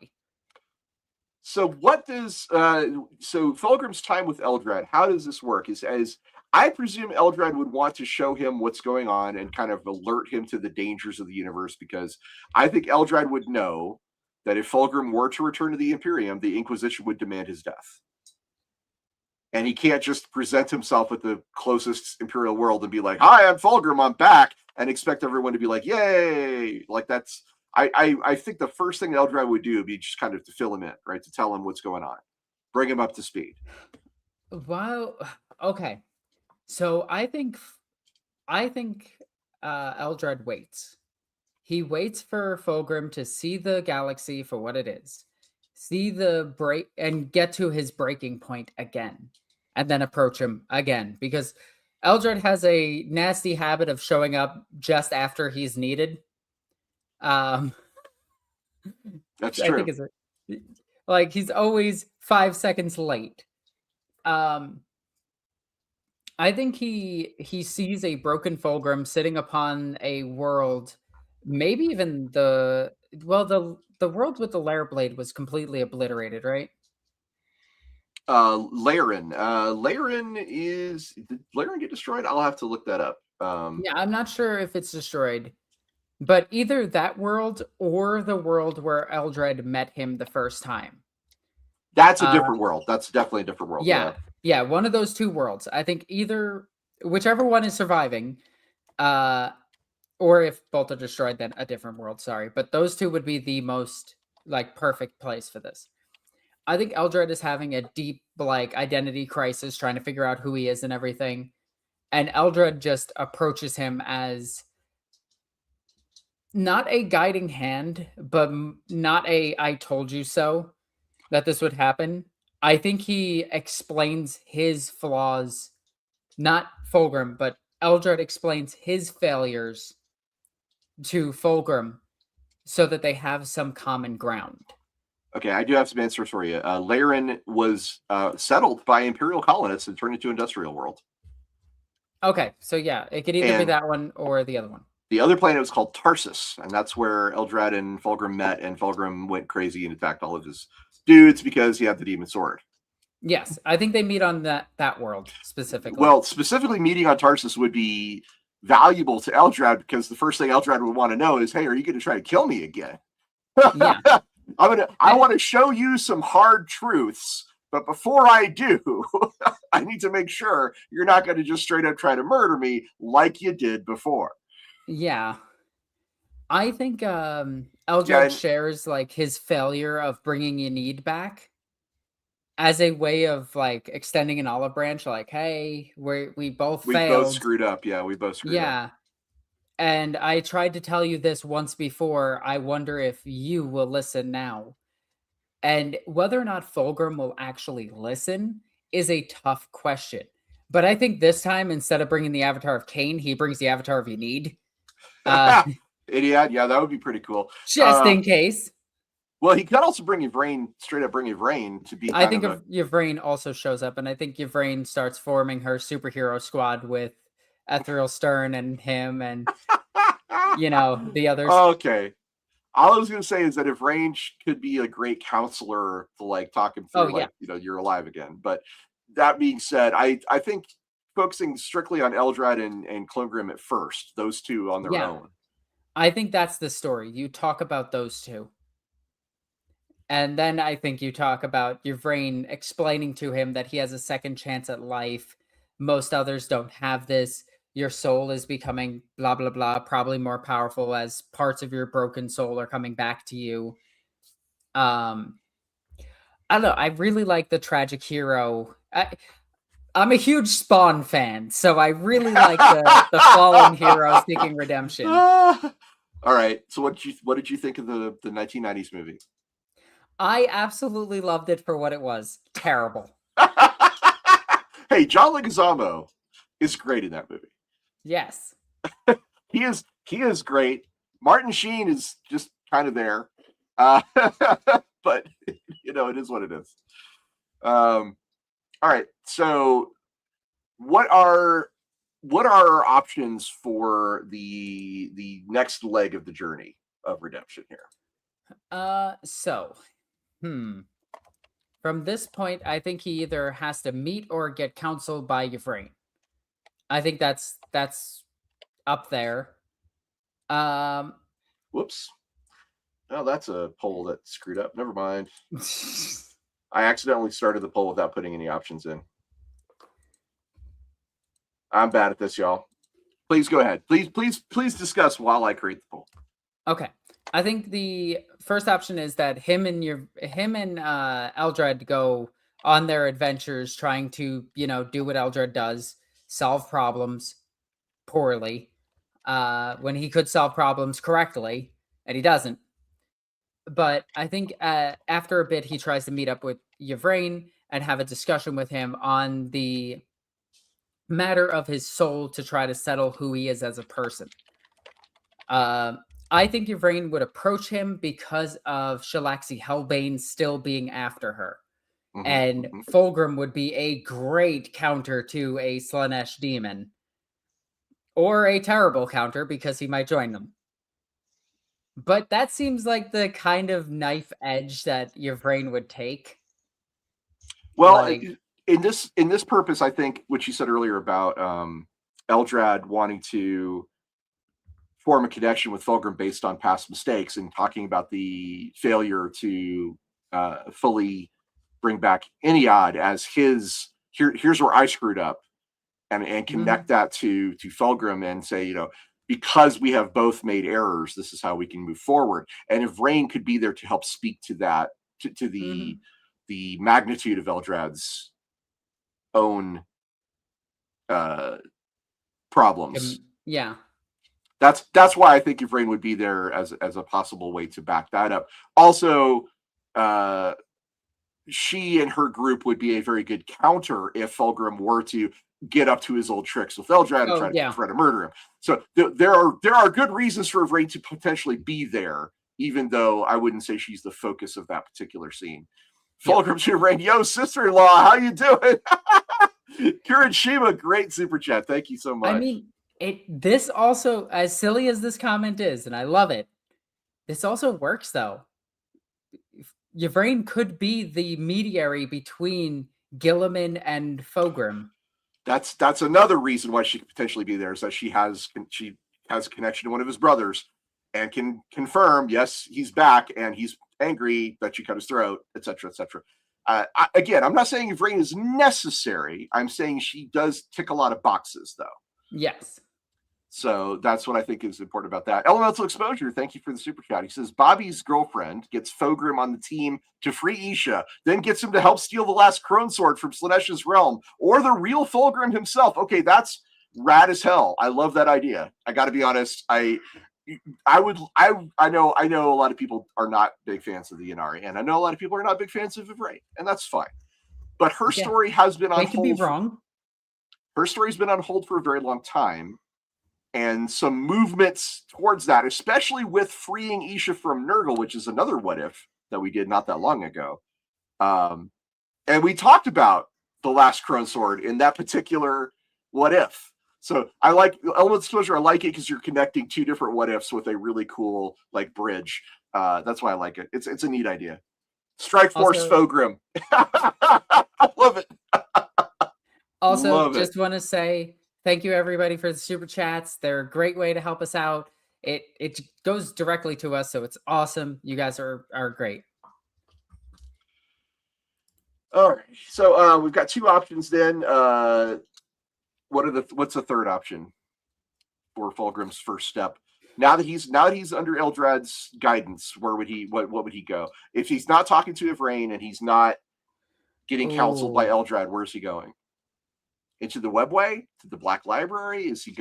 So what does so Fulgrim's time with Eldrad? How does this work? Is as I presume Eldrad would want to show him what's going on and kind of alert him to the dangers of the universe, because I think Eldrad would know that if Fulgrim were to return to the Imperium, the Inquisition would demand his death. And he can't just present himself at the closest Imperial world and be like, "Hi, I'm Fulgrim, I'm back," and expect everyone to be like, "Yay!" Like that's I think the first thing Eldrad would do would be just kind of to fill him in, right? To tell him what's going on, bring him up to speed. Wow. Okay. So I think Eldrad waits. He waits for Fulgrim to see the galaxy for what it is, see the break, and get to his breaking point again, and then approach him again. Because Eldrad has a nasty habit of showing up just after he's needed. Um, That's I think true. it's like he's always 5 seconds late. Um, I think he sees a broken Fulgrim sitting upon a world, maybe even the world with the Lair Blade was completely obliterated, right? Laren. Laren is did Laren get destroyed? I'll have to look that up. Yeah, I'm not sure if it's destroyed, but either that world or the world where Eldred met him the first time. That's a Uh, different world. That's definitely a different world. yeah, Yeah. yeah, one of those two worlds. I think either whichever one is surviving, uh, or if both are destroyed, then a different world. Sorry, but those two would be the most like perfect place for this. I think Eldred is having a deep like identity crisis, trying to figure out who he is and everything. And Eldred just approaches him as not a guiding hand, but not a "I told you so" that this would happen. I think he explains his flaws, not Fulgrim, but Eldred explains his failures to Fulgrim so that they have some common ground. Okay, I do have some answers for you. Laren was settled by Imperial colonists and turned into industrial world. Okay, so yeah, it could either be And that one or the other one. the other planet was called Tarsus, and that's where Eldrad and Fulgrim met, and Fulgrim went crazy and attacked all of his dudes because he had the demon sword. Yes, I think they meet on that world specifically. Well, specifically meeting on Tarsus would be valuable to Eldrad because the first thing Eldrad would want to know is, "Hey, are you going to try to kill me again?" Yeah. I want to show you some hard truths, but before I do, I need to make sure you're not going to just straight up try to murder me like you did before. Yeah. I think Yeah, Eldred and shares like his failure of bringing Yenid back as a way of like extending an olive branch like, "Hey, we both we both failed." screwed up. Yeah, we both screwed up. Yeah. And I tried to tell you this once before. I wonder if you will listen now. And whether or not Fulgrim will actually listen is a tough question. But I think this time, instead of bringing the avatar of Cain, he brings the avatar of Yenid. Uh, Idiot. Yeah, that would be pretty cool. just in case. Well, he could also bring Yvrain, straight up bring Yvrain to be I kind think of a. Yvrain also shows up, and I think Yvrain starts forming her superhero squad with Ethereal Stern and him and, the others. Okay. All I was going to say is that if Range could be a great counselor to like talk him Oh, through, yeah. like, you're alive again. But that being said, I think focusing strictly on Eldrad and Klungrim at first, those two on their Yeah. own. I think that's the story. You talk about those two. And then I think you talk about your brain explaining to him that he has a second chance at life. Most others don't have this. Your soul is becoming blah, blah, blah, probably more powerful as parts of your broken soul are coming back to you. Um, I don't know. I really like the tragic hero. I'm a huge Spawn fan, so I really like the fallen hero seeking redemption. All right. So what did you think of the 1990s movie? I absolutely loved it for what it was. Terrible. Hey, John Leguizamo is great in that movie. Yes. He is great. Martin Sheen is just kind of there, but it is what it is. All right. So what are our options for the next leg of the journey of redemption here? So, from this point, I think he either has to meet or get counseled by Yvraine. I think that's up there. Whoops. Oh, that's a poll that screwed up. Never mind. I accidentally started the poll without putting any options in. I'm bad at this, y'all. Please go ahead. Please discuss while I create the poll. Okay. I think the first option is that him and Eldred go on their adventures trying to, do what Eldred does, solve problems poorly, when he could solve problems correctly, and he doesn't. But I think after a bit, he tries to meet up with Yvraine and have a discussion with him on the matter of his soul to try to settle who he is as a person. I think Yvraine would approach him because of Shalaxi Hellbane still being after her. And Fauxgrim would be a great counter to a Slaanesh demon. Or a terrible counter because he might join them. But that seems like the kind of knife edge that Yvraine would take. Well, in this purpose, I think what you said earlier about Eldrad wanting to form a connection with Fauxgrim based on past mistakes and talking about the failure to fully bring back Eniad as here's where I screwed up, and connect that to Fauxgrim and say, because we have both made errors, this is how we can move forward. And if Rain could be there to help speak to that, to the magnitude of Eldrad's own problems. Yeah. That's why I think Yvraine would be there as a possible way to back that up. Also, she and her group would be a very good counter if Fauxgrim were to get up to his old tricks with Eldrad and try to murder him. So there are good reasons for Yvraine to potentially be there, even though I wouldn't say she's the focus of that particular scene. Fulgrim to Yvraine, yo, sister-in-law, how you doing? Kurenshima, great super chat. Thank you so much. I mean, this also, as silly as this comment is, and I love it, this also works though. Yvraine could be the mediary between Guilliman and Fauxgrim. That's another reason why she could potentially be there, is that she has a connection to one of his brothers and can confirm, yes, he's back and he's angry that you cut his throat, etc., etc. Again, I'm not saying Yvraine is necessary. I'm saying she does tick a lot of boxes, though. Yes. So that's what I think is important about that. Elemental Exposure, thank you for the super chat. He says Bobby's girlfriend gets Fauxgrim on the team to free Isha, then gets him to help steal the last Crone Sword from Slaanesh's realm, or the real Fauxgrim himself. Okay, that's rad as hell. I love that idea. I got to be honest. I know a lot of people are not big fans of the Inari, and I know a lot of people are not big fans of Yvraine, and that's fine. But her story has been on hold. They could be wrong. Her story's been on hold for a very long time. And some movements towards that, especially with freeing Isha from Nurgle, which is another what if that we did not that long ago. And we talked about the last Crone Sword in that particular what if. So I like Element Exposure. I like it because you're connecting two different what ifs with a really cool bridge. That's why I like it. It's a neat idea. Strike Force Fauxgrim. I love it. Also, just want to say thank you, everybody, for the super chats. They're a great way to help us out. It goes directly to us, so it's awesome. You guys are great. All right. So we've got two options then. What's the third option for Fauxgrim's first step? Now that he's under Eldred's guidance, where would he what would he go? If he's not talking to Yvraine and he's not getting counseled by Ooh. Eldred, where's he going? Into the Webway? To the Black Library? Is he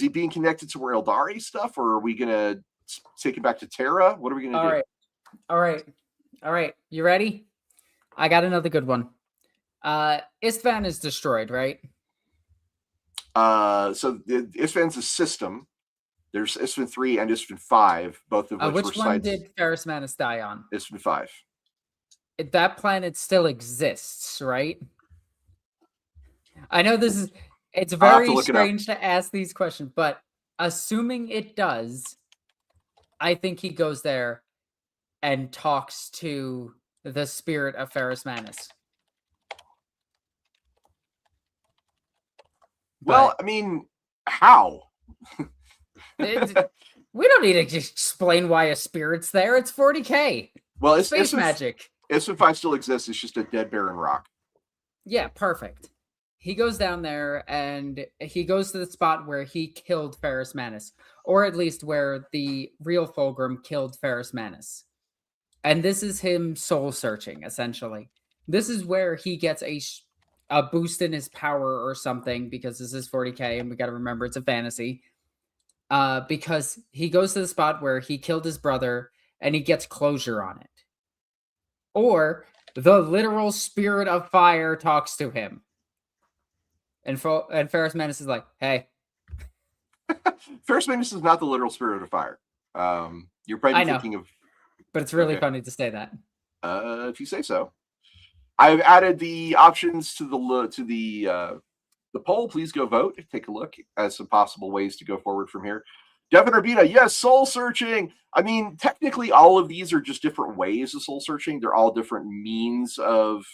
being connected to where Eldari stuff, or are we gonna take him back to Terra? What are we gonna do? All right. You ready? I got another good one. Istvan is destroyed, right? So Istvan's a system. There's Istvan 3 and Istvan 5, both of which were Which one sites. did Ferrus Manus die on? Istvan 5. That planet still exists, right? I know it's very strange to ask these questions, but assuming it does, I think he goes there and talks to the spirit of Ferrus Manus. Well, I mean, how? We don't need to explain why a spirit's there. It's 40k. Well, it's space magic. Istvan 5 still exists. It's just a dead barren rock. Yeah, perfect. He goes down there and he goes to the spot where he killed Ferrus Manus, or at least where the real Fauxgrim killed Ferrus Manus. And this is him soul searching, essentially. This is where he gets a boost in his power or something, because this is 40k and we got to remember it's a fantasy. Because he goes to the spot where he killed his brother and he gets closure on it. Or the literal spirit of fire talks to him. And Ferrus Manus is like, hey. Ferrus Manus is not the literal spirit of fire. You're probably thinking of... But it's really funny to say that. If you say so. I've added the options to the poll. Please go vote. Take a look at some possible ways to go forward from here. Devin Urbita, yes, soul searching. I mean, technically, all of these are just different ways of soul searching. They're all different means of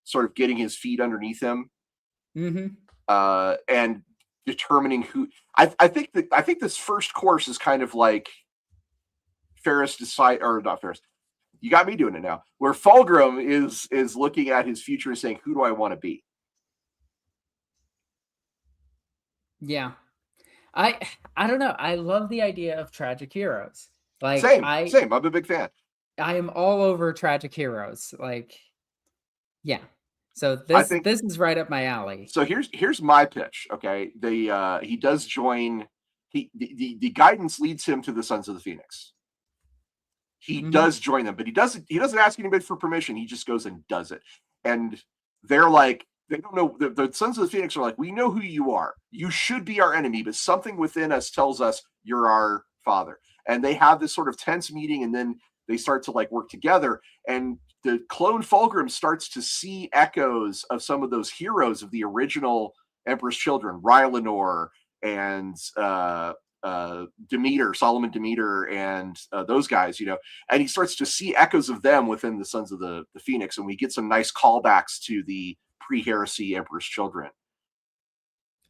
sort of getting his feet underneath him, and determining who. I think this first course is kind of like Ferrus not Ferrus. You got me doing it now. Where Fauxgrim is looking at his future and saying, "Who do I want to be?" Yeah. I don't know. I love the idea of tragic heroes. Like same. I'm a big fan. I am all over tragic heroes. Like, yeah. So this is right up my alley. So here's my pitch. Okay, he does join. The guidance leads him to the Sons of the Phoenix. He does join them, but he doesn't ask anybody for permission. He just goes and does it. And they're like, they don't know. The Sons of the Phoenix are like, we know who you are. You should be our enemy, but something within us tells us you're our father. And they have this sort of tense meeting, and then they start to like work together. And the clone Fauxgrim starts to see echoes of some of those heroes of the original Emperor's Children, Rylanor and Demeter, Solomon Demeter, and those guys, and he starts to see echoes of them within the Sons of the Phoenix, and we get some nice callbacks to the pre-heresy Emperor's Children.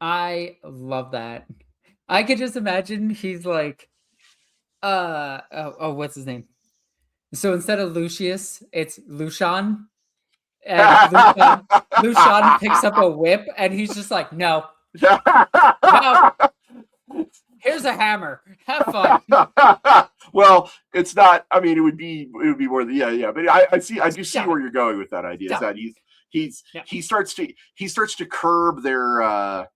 I love that. I could just imagine he's like, what's his name? So instead of Lucius, it's Lucian. And Lucian picks up a whip, and he's just like, no. No. Here's a hammer. Have fun. Well, it's not. I mean, it would be more than yeah. But I do see where you're going with that idea. Is that he starts to curb their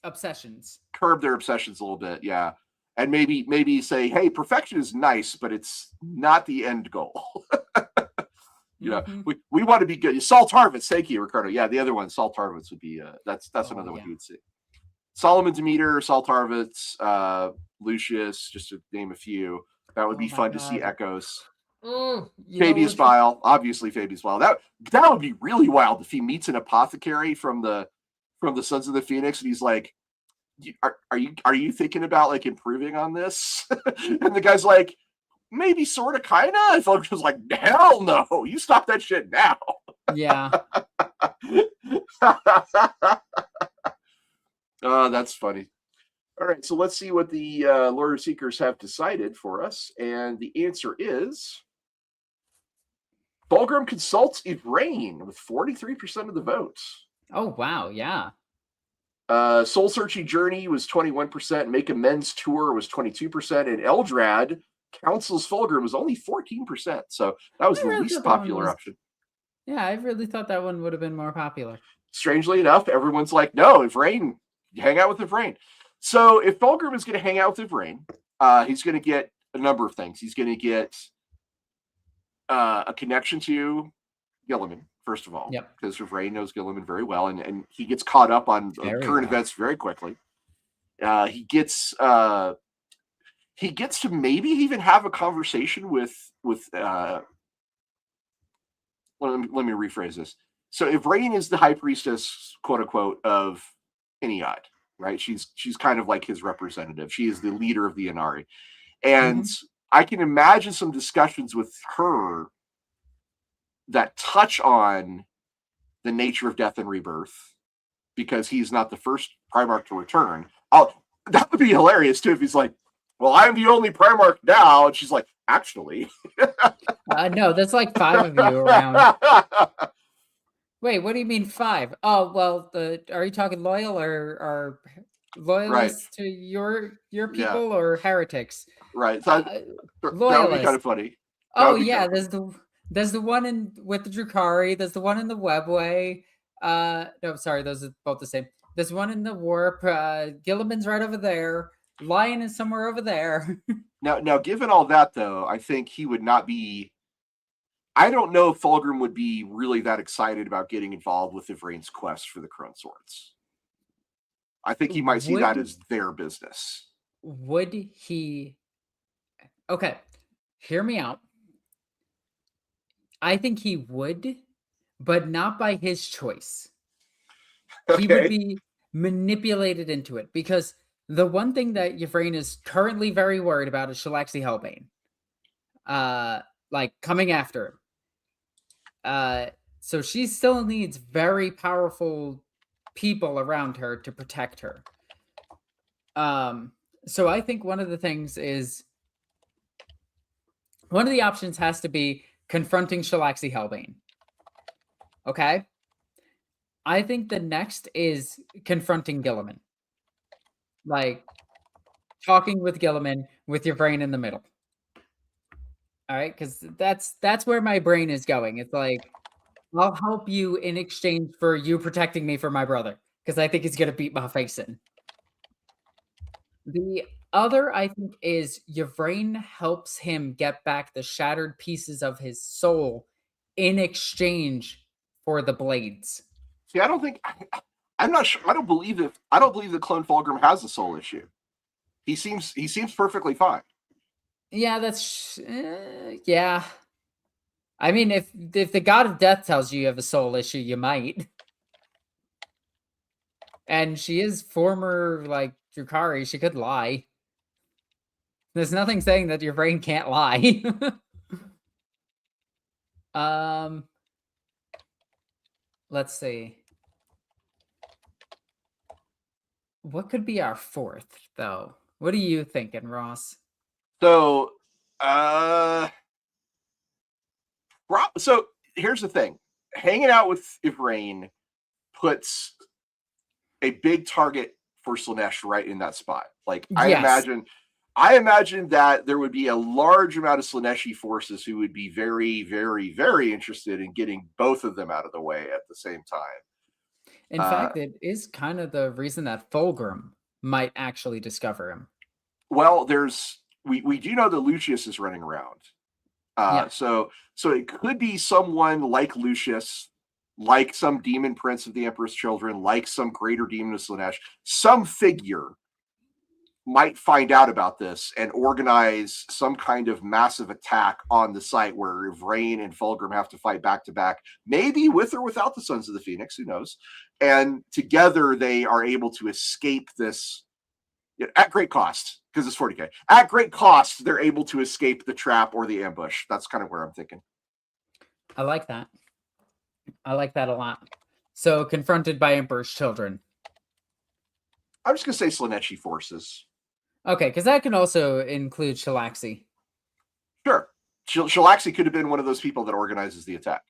obsessions. Curb their obsessions a little bit, yeah. And maybe say, hey, perfection is nice, but it's not the end goal. We want to be good. Salt Harvest, thank you, Ricardo. Yeah, the other one, Salt Harvest, would be that's another one you would see. Solomon Demeter, Salt Harvest, Lucius, just to name a few. That would be fun to see echoes. Fabius Bile, obviously Fabius Bile. That would be really wild if he meets an apothecary from the Sons of the Phoenix, and he's like, are you thinking about like improving on this? And the guy's like, maybe, sort of, kind of. And folks was like, hell no, you stop that shit now. Yeah. That's funny. All right, so let's see what the Lord Seekers have decided for us. And the answer is Fauxgrim consults Yvraine with 43% of the votes. Oh, wow. Yeah. Soul Searching Journey was 21%. Make Amends Tour was 22%. And Eldrad counsels Fauxgrim was only 14%. So that was the least popular option. Yeah, I really thought that one would have been more popular. Strangely enough, everyone's like, no, Yvraine, hang out with Yvraine. So if Fauxgrim is going to hang out with Yvraine, he's going to get a number of things. He's going to get a connection to Gilliman, first of all, because Yvraine knows Gilliman very well, and he gets caught up on current events very quickly. He gets to maybe even have a conversation with let me rephrase this. So Yvraine is the high priestess, quote unquote, of Iniad, right? She's kind of like his representative. She is the leader of the Inari. And I can imagine some discussions with her that touch on the nature of death and rebirth, because he's not the first Primarch to return. That would be hilarious too if he's like, well, I'm the only Primarch now. And she's like, actually. No, there's like 5 of you around. Wait, what do you mean 5? Oh, well, are you talking loyal or loyalists to your people or heretics? Right. So that would be kind of funny. Oh yeah, there's the one with the Drukhari, there's the one in the Webway. No, sorry, those are both the same. There's one in the Warp. Gilliman's right over there. Lion is somewhere over there. Now, given all that, though, I think he would not be. I don't know if Fauxgrim would be really that excited about getting involved with Yvraine's quest for the Crown Swords. I think he might see that as their business. Would he? Okay, hear me out. I think he would, but not by his choice. Okay. He would be manipulated into it, because the one thing that Yvraine is currently very worried about is Shalaxi Hellbane. Like coming after him. So she still needs very powerful people around her to protect her. So I think one of the options has to be confronting Shalaxi Hellbane. Okay? I think the next is confronting Gilliman. Like, talking with Gilliman with your brain in the middle. All right? Because that's where my brain is going. It's like, I'll help you in exchange for you protecting me from my brother, because I think he's going to beat my face in. The other, I think, is Yvraine helps him get back the shattered pieces of his soul in exchange for the blades. See, I'm not sure. I don't believe that Clone Fauxgrim has a soul issue. He seems perfectly fine. Yeah, that's yeah. I mean, if the God of Death tells you have a soul issue, you might. And she is former, like, Drukhari. She could lie. There's nothing saying that your brain can't lie. Let's see. What could be our 4th, though? What are you thinking, Ross? So, so here's the thing. Hanging out with Yvraine puts a big target for Slaanesh right in that spot. Like, yes. I imagine that there would be a large amount of Slaaneshi forces who would be very, very, very interested in getting both of them out of the way at the same time. In fact, it is kind of the reason that Fauxgrim might actually discover him. Well, we do know that Lucius is running around. So it could be someone like Lucius, like some demon prince of the Emperor's Children, like some greater demon of Slaanesh. Some figure might find out about this and organize some kind of massive attack on the site where Yvraine and Fauxgrim have to fight back to back, maybe with or without the Sons of the Phoenix, who knows? And together they are able to escape this at great cost, because it's 40K. At great cost, they're able to escape the trap or the ambush. That's kind of where I'm thinking. I like that. I like that a lot. So, confronted by Emperor's Children. I'm just going to say Slaaneshi forces. Okay, because that can also include Shalaxi. Sure. She'll actually could have been one of those people that organizes the attack.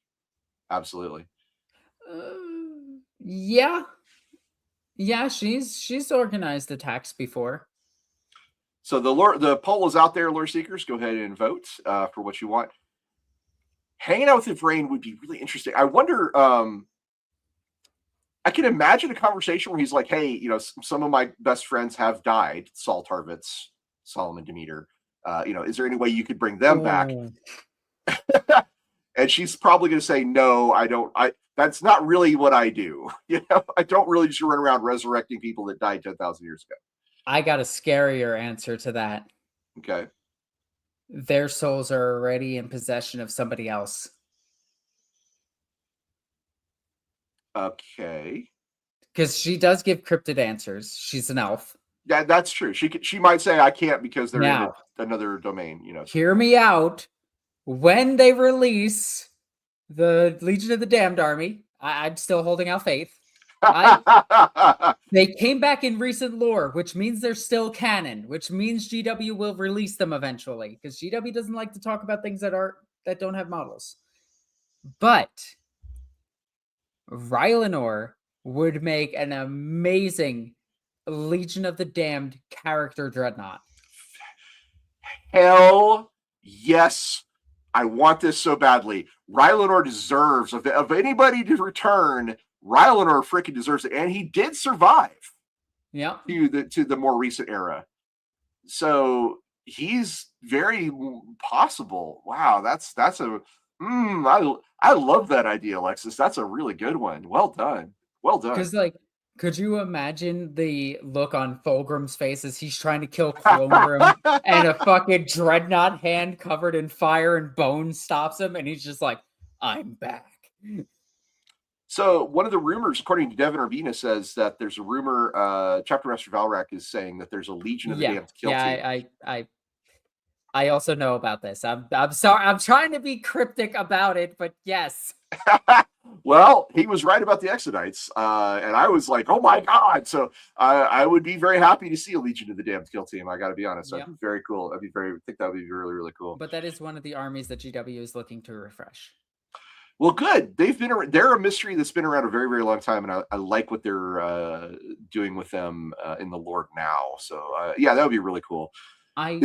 Absolutely. Yeah. Yeah, she's organized attacks before. So the poll is out there, lore seekers. Go ahead and vote for what you want. Hanging out with Yvraine would be really interesting. I wonder. I can imagine a conversation where he's like, "Hey, you know, some of my best friends have died. Saul Tarvitz, Solomon Demeter. You know, is there any way you could bring them back?" And she's probably going to say, "No, I don't. That's not really what I do. You know, I don't really just run around resurrecting people that died 10,000 years ago." I got a scarier answer to that. Okay. Their souls are already in possession of somebody else. Okay. Because she does give cryptid answers. She's an elf. Yeah, that's true. She might say I can't because they're Now, in another domain. You know. hear me out. When they release the Legion of the Damned Army, I'm still holding out faith. They came back in recent lore, which means they're still canon, which means GW will release them eventually, because GW doesn't like to talk about things that don't have models. But Rylanor would make an amazing Legion of the Damned character dreadnought. Hell yes. I want this so badly. Rylanor deserves of anybody to return. Rylanor freaking deserves it, and he did survive. Yeah. To the more recent era, so he's very possible. Wow, that's a. I love that idea, Alexis. That's a really good one. Well done. Well done. Because like, could you imagine the look on Fauxgrim's face as he's trying to kill Clonegrim and a fucking dreadnought hand covered in fire and bone stops him, and he's just like, "I'm back." So one of the rumors, according to Devin Urbina, says that there's a rumor. Chapter Master Valrak is saying that there's a Legion of the Damned kill team. I also know about this. I'm sorry. I'm trying to be cryptic about it, but yes. Well, he was right about the Exodites, and I was like, "Oh my god!" So I would be very happy to see a Legion of the Damned kill team. I got to be honest, that'd be very cool. I think that would be really, really cool. But that is one of the armies that GW is looking to refresh. Well, good. They're a mystery that's been around a very, very long time, and I like what they're doing with them in the lore now. So yeah, that would be really cool. I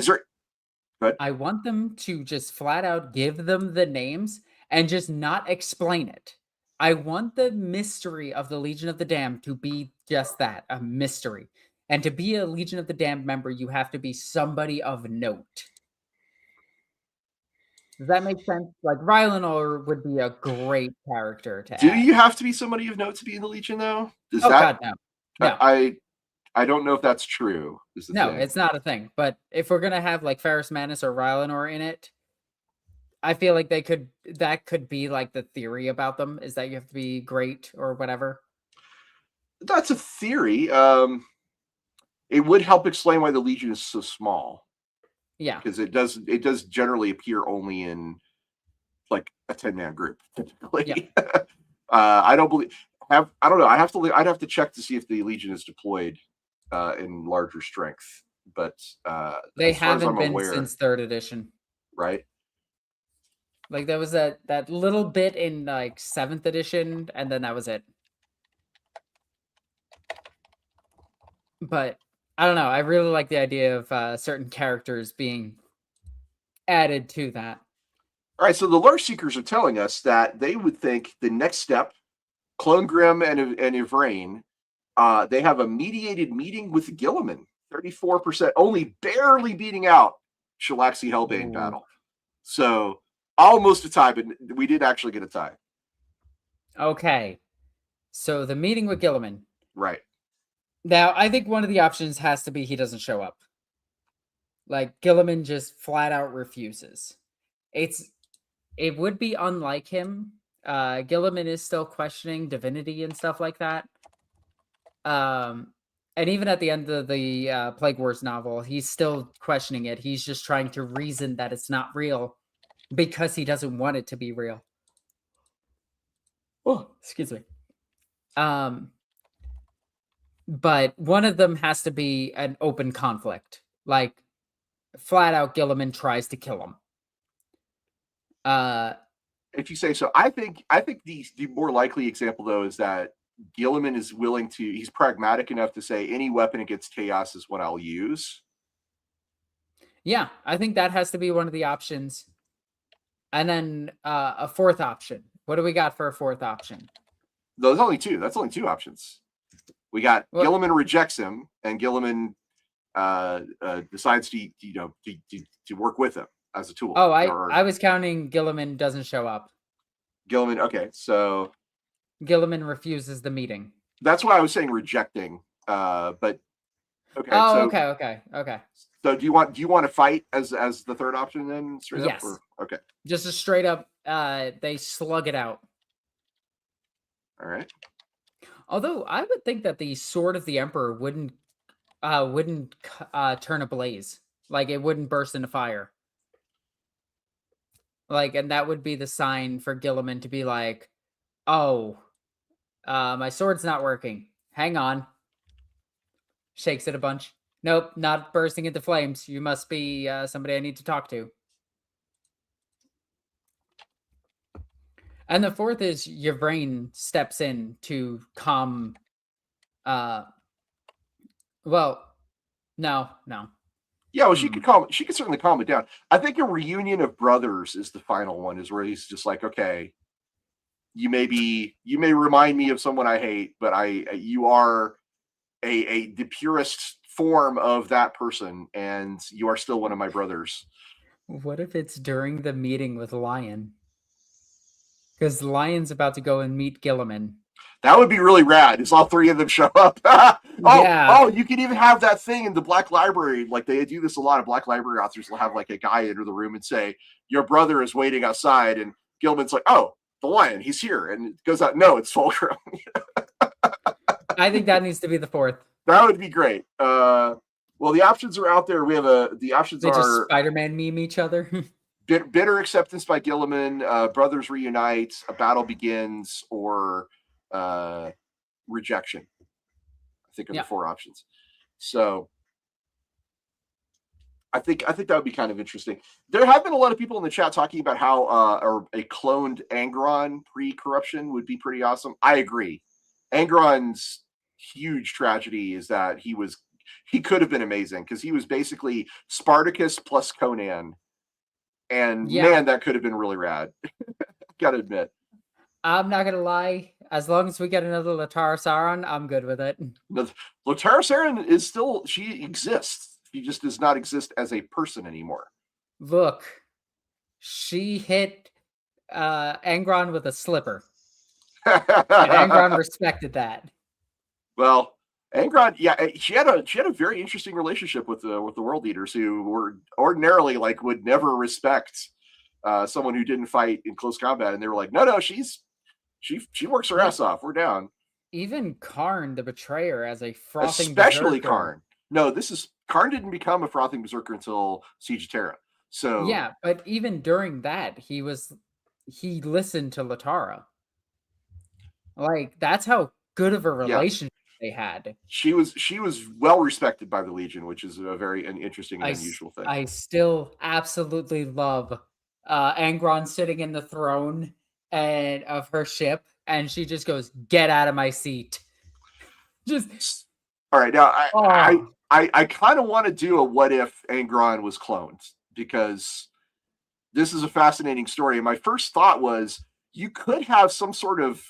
want them to just flat out give them the names and just not explain it. I want the mystery of the Legion of the Damned to be just that, a mystery. And to be a Legion of the Damned member, you have to be somebody of note. Does that make sense? Like, Rylanor would be a great character to add. Do you have to be somebody of note to be in the Legion, though? God, no. No. I don't know if that's true. No, it's not a thing. But if we're gonna have like Ferrus Manus or Rylanor in it, I feel like that could be like the theory about them, is that you have to be great or whatever. That's a theory. It would help explain why the Legion is so small. Yeah, because it does generally appear only in like a 10-man group typically. Yeah. I don't know. I'd have to check to see if the Legion is deployed in larger strength, but they haven't been since 3rd edition, right? Like there was that little bit in like 7th edition, and then that was it. But I don't know. I really like the idea of certain characters being added to that. All right, so the lore seekers are telling us that they would think the next step, Clonegrim and Yvraine, they have a mediated meeting with Guilliman, 34%, only barely beating out Shalaxi Hellbane battle. So almost a tie, but we did actually get a tie. Okay. So the meeting with Guilliman. Right. Now, I think one of the options has to be he doesn't show up. Like, Guilliman just flat out refuses. It would be unlike him. Guilliman is still questioning divinity and stuff like that. And even at the end of the Plague Wars novel, he's still questioning it. He's just trying to reason that it's not real because he doesn't want it to be real. Oh, excuse me. But one of them has to be an open conflict. Like, flat out, Guilliman tries to kill him. Uh, If you say so, I think the more likely example though is that Gilliman is willing to. He's pragmatic enough to say any weapon against chaos is what I'll use. yeah, I think that has to be one of the options. And then a fourth option. What do we got for a fourth option? There's only two. That's only two options. We got What? Gilliman rejects him, and Gilliman decides to work with him as a tool. Oh, Or I was counting Gilliman doesn't show up. Gilliman. Okay, so Gilliman refuses the meeting. that's why I was saying rejecting. But okay. Oh, so, okay. So do you want to fight as the third option then straight Yes. up? Or, okay. Just a straight up. They slug it out. All right. Although I would think that the sword of the Emperor wouldn't turn ablaze. Like it wouldn't burst into fire. Like, and that would be the sign for Gilliman to be like, "Oh, my sword's not working. Hang on." Shakes it a bunch. Nope, not bursting into flames. You must be somebody I need to talk to. And the fourth is your brain steps in to calm. Well, no. Yeah, well, she could certainly calm it down. I think a reunion of brothers is the final one, is where he's just like, okay, you may remind me of someone I hate, but you are the purest form of that person, and you are still one of my brothers. What if it's during the meeting with Lion? Because Lion's about to go and meet Gilliman. That would be really rad. Is all three of them show up? Oh, you could even have that thing in the Black Library. Like they do this a lot of Black Library authors will have like a guy enter the room and say, "Your brother is waiting outside," and Gilliman's like, "Oh, the Lion, he's here," and it goes out. No, it's Fauxgrim. I think that needs to be the fourth. That would be great. Well, the options are out there. We have the options they are just Spider-Man meme each other. bitter acceptance by Gilliman, brothers reunite, a battle begins, or rejection. I think are the four options. So I think that would be kind of interesting. There have been a lot of people in the chat talking about how a cloned Angron pre-corruption would be pretty awesome. I agree. Angron's huge tragedy is that he could have been amazing because he was basically Spartacus plus Conan, and man, that could have been really rad. Gotta admit. I'm not gonna lie. As long as we get another Latara Sauron, I'm good with it. Latara Sauron she exists. She just does not exist as a person anymore. Look, she hit Angron with a slipper. And Angron respected that. Well, Angron, she had a very interesting relationship with the world leaders who were ordinarily would never respect someone who didn't fight in close combat, and they were like, no, she works her ass off. We're down. Even Karn, the betrayer, as a frothing especially berserker. Karn. No, Karn didn't become a frothing berserker until Siege of Terra. So yeah, but even during that, he listened to Latara. Like that's how good of a relationship they had. She was well respected by the Legion, which is an interesting and unusual thing. I still absolutely love Angron sitting in the throne and of her ship, and she just goes, "Get out of my seat." Just all right. Now I kind of want to do a what if Angron was cloned, because this is a fascinating story. And my first thought was you could have some sort of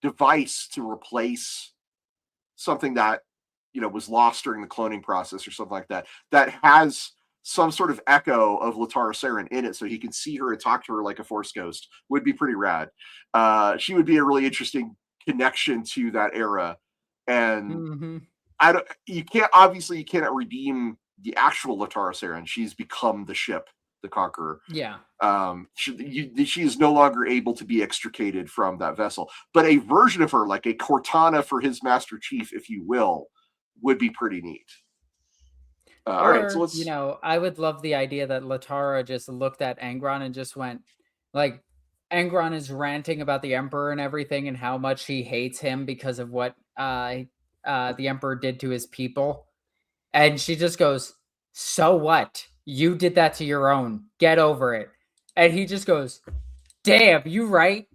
device to replace something that was lost during the cloning process or something like that has some sort of echo of Latara Sauron in it, so he can see her and talk to her like a Force ghost. Would be pretty rad. She would be a really interesting connection to that era. And you cannot redeem the actual Latara Sauron. She's become the ship, the Conqueror. Yeah. She is no longer able to be extricated from that vessel. But a version of her, like a Cortana for his Master Chief, if you will, would be pretty neat. All right, so let's. I would love the idea that Latara just looked at Angron and just went, like, Angron is ranting about the Emperor and everything and how much he hates him because of what the Emperor did to his people. And she just goes, "So what? You did that to your own. Get over it." And he just goes, "Damn, you right."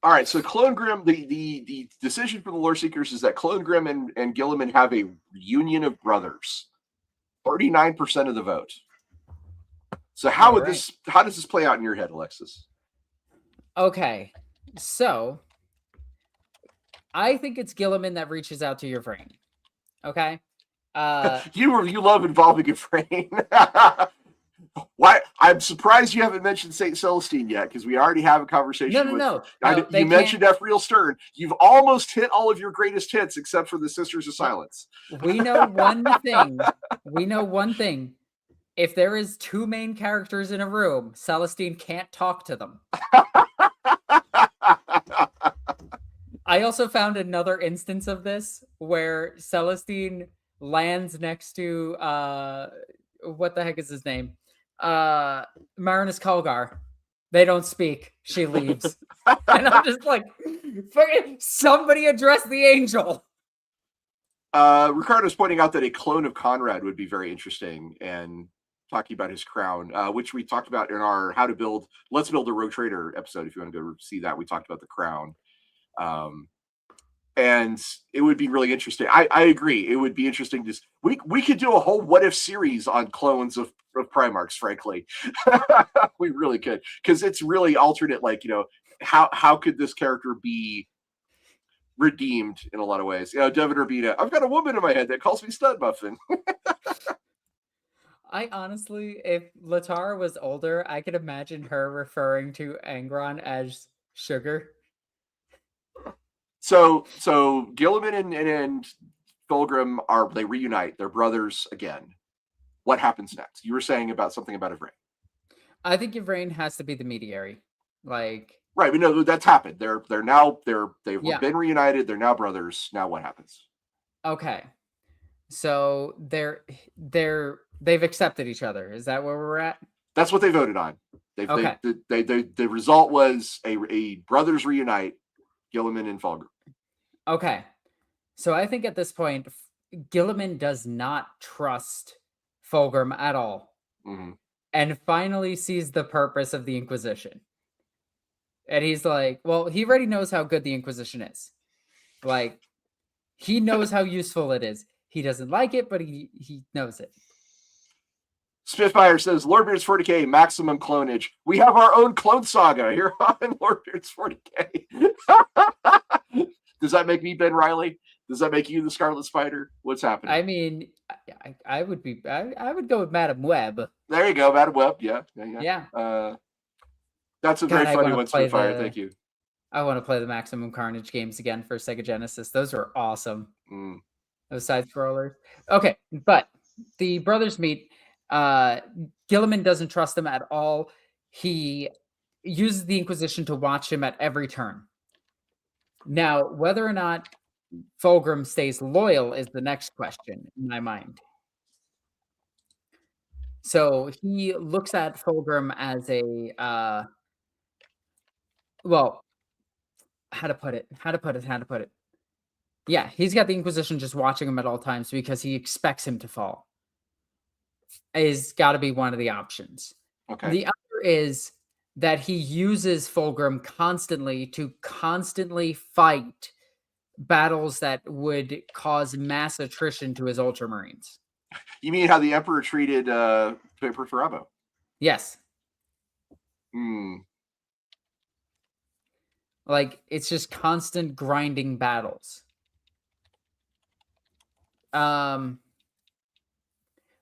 All right, so Clone Grim, the decision for the Lore Seekers is that Clone Grim and Gilliman have a union of brothers. 39% of the vote. So how does this play out in your head, Alexis? Okay, so I think it's Gilliman that reaches out to your brain. Okay, you love involving your brain. Why? I'm surprised you haven't mentioned Saint Celestine yet, because we already have a conversation. No. You mentioned F. Real Stern. You've almost hit all of your greatest hits, except for the Sisters of Silence. We know one thing. We know one thing. If there is two main characters in a room, Celestine can't talk to them. I also found another instance of this where Celestine lands next to what the heck is his name? Marinus Kalgar. They don't speak. She leaves. And I'm just like, somebody address the angel. Ricardo's pointing out that a clone of Conrad would be very interesting, and talking about his crown, which we talked about in our Let's Build a Rogue Trader episode. If you want to go see that, we talked about the crown. And it would be really interesting. I agree. It would be interesting. We could do a whole what if series on clones of Primarchs, frankly. We really could, because it's really alternate, like, how could this character be redeemed in a lot of ways? Devin Urbina, I've got a woman in my head that calls me Stud Muffin. I honestly, if Latara was older, I could imagine her referring to Angron as sugar. So Gilliman and Fauxgrim they reunite. They're brothers again. What happens next? You were saying about something about Yvraine. I think Yvraine has to be the mediary. Like, right, but no, that's happened. They've been reunited. They're now brothers. Now what happens? Okay. So they've accepted each other. Is that where we're at? That's what they voted on. The result was a brothers reunite, Gilliman and Fauxgrim. Okay. So I think at this point, Gilliman does not trust Fauxgrim at all. Mm-hmm. And finally sees the purpose of the Inquisition. And he's like, well, he already knows how good the Inquisition is. Like, he knows how useful it is. He doesn't like it, but he knows it. Spitfire says, Lorebeards 40K, maximum clonage. We have our own clone saga here on Lorebeards 40K. Does that make me Ben Riley? Does that make you the Scarlet Spider? What's happening? I mean, I would go with Madam Web. There you go, Madam Web. Yeah. That's a very funny one, Spitfire. Thank you. I want to play the Maximum Carnage games again for Sega Genesis. Those were awesome. Those side scrollers. Okay, but the brothers meet. Gilliman doesn't trust them at all. He uses the Inquisition to watch him at every turn. Now, whether or not Fauxgrim stays loyal is the next question in my mind. So he looks at Fauxgrim as a how to put it. Yeah, he's got the Inquisition just watching him at all times because he expects him to fall. Is got to be one of the options. Okay. The other is that he uses Fauxgrim constantly to fight battles that would cause mass attrition to his Ultramarines. You mean how the Emperor treated Perforabo? Yes. Like, it's just constant grinding battles.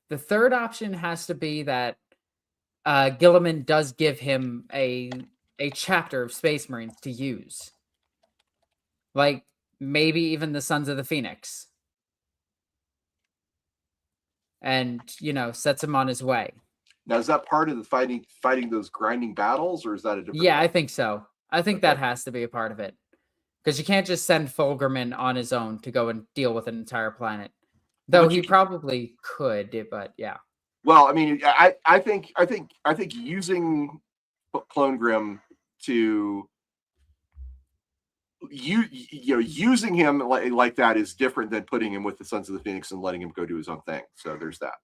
The third option has to be that Gilliman does give him a chapter of Space Marines to use. Like, maybe even the Sons of the Phoenix. And, sets him on his way. Now, is that part of the fighting those grinding battles, or is that a different one? I think so. I think that has to be a part of it. Because you can't just send Fauxgrim in on his own to go and deal with an entire planet. Though he probably could, but yeah. Well, I mean, I think using Clone Grim to using him like that is different than putting him with the Sons of the Phoenix and letting him go do his own thing. So there's that.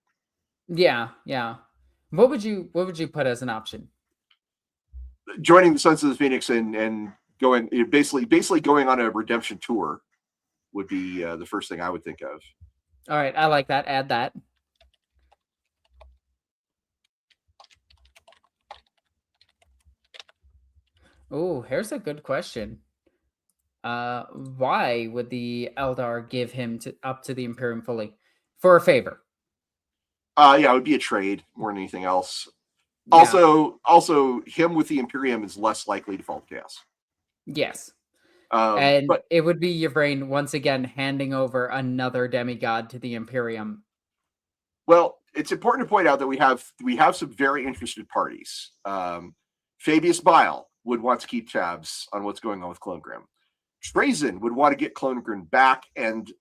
Yeah. What would you put as an option? Joining the Sons of the Phoenix and going basically going on a redemption tour would be the first thing I would think of. All right, I like that. Add that. Oh, here's a good question. Why would the Eldar give him up to the Imperium fully? For a favor. Yeah, it would be a trade more than anything else. Yeah. Also, him with the Imperium is less likely to fall to chaos. Yes. And But it would be Yvraine once again handing over another demigod to the Imperium. well, it's important to point out that we have some very interested parties. Fabius Bile would want to keep tabs on what's going on with Clonegrim. Trazyn would want to get Clonegrim back, and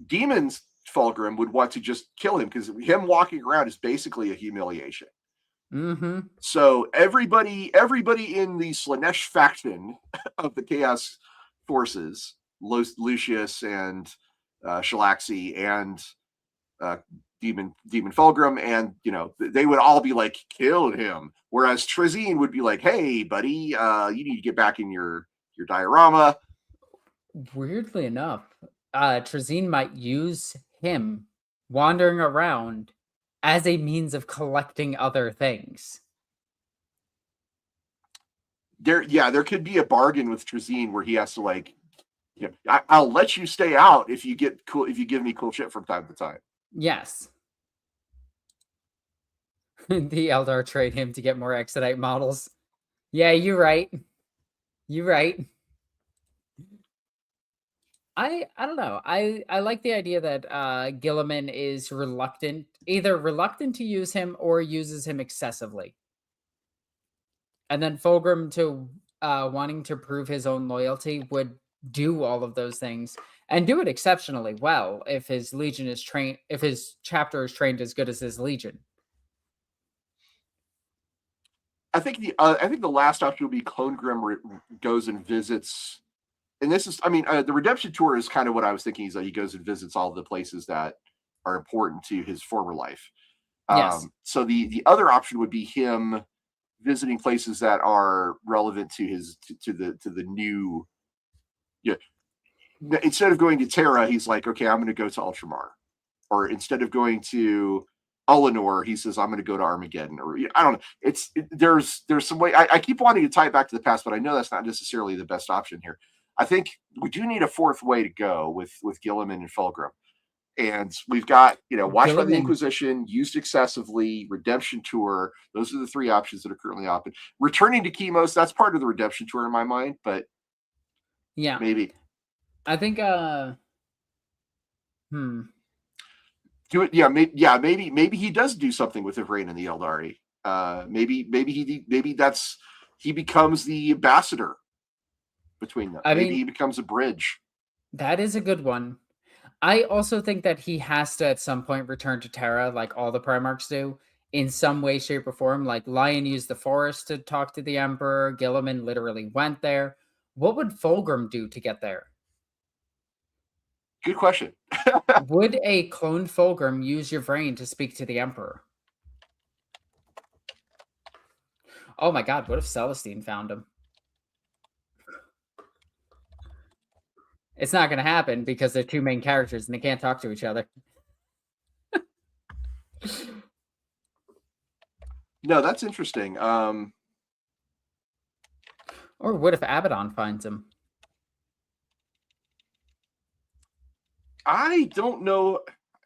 Demons Fauxgrim would want to just kill him because him walking around is basically a humiliation. Mm-hmm. So everybody in the Slaanesh faction of the Chaos Forces, Lucius and Shalaxi and Demon Fulgrim, and they would all be like, kill him. Whereas Trazyn would be like, hey, buddy, you need to get back in your diorama. Weirdly enough, Trazyn might use him wandering around as a means of collecting other things. There could be a bargain with Trazyn where he has to like, I'll let you stay out if you give me cool shit from time to time. Yes. The Eldar trade him to get more Exodite models. Yeah, you're right. You're right. I don't know. I like the idea that Gilliman is either reluctant to use him or uses him excessively. And then Fulgrim to wanting to prove his own loyalty would do all of those things and do it exceptionally well if his legion is trained, if his chapter is trained as good as his legion. I think the last option will be Clonegrim goes and visits, and this is, the redemption tour is kind of what I was thinking, is that he goes and visits all the places that are important to his former life. Yes. So the other option would be him visiting places that are relevant to his to the new. Yeah. Instead of going to Terra, he's like, okay, I'm going to go to Ultramar, or instead of going to Eleanor, he says, I'm going to go to Armageddon, or I don't know. There's some way. I keep wanting to tie it back to the past, but I know that's not necessarily the best option here. I think we do need a fourth way to go with Gilliman and Fulgrim. And we've got, Watch by the Inquisition, used excessively, Redemption Tour. Those are the three options that are currently open. Returning to Chemos, that's part of the Redemption Tour in my mind, but yeah, maybe. I think Do it, maybe he does do something with Yvraine and the Eldari. Maybe that's he becomes the ambassador between them. Maybe he becomes a bridge. That is a good one. I also think that he has to at some point return to Terra, like all the Primarchs do, in some way, shape, or form. Like Lion used the forest to talk to the Emperor. Gilliman literally went there. What would Fulgrim do to get there? Good question. Would a cloned Fulgrim use Yvraine to speak to the Emperor? Oh my god, what if Celestine found him? It's not going to happen because they're two main characters and they can't talk to each other. No, that's interesting. Or what if Abaddon finds him? I don't know.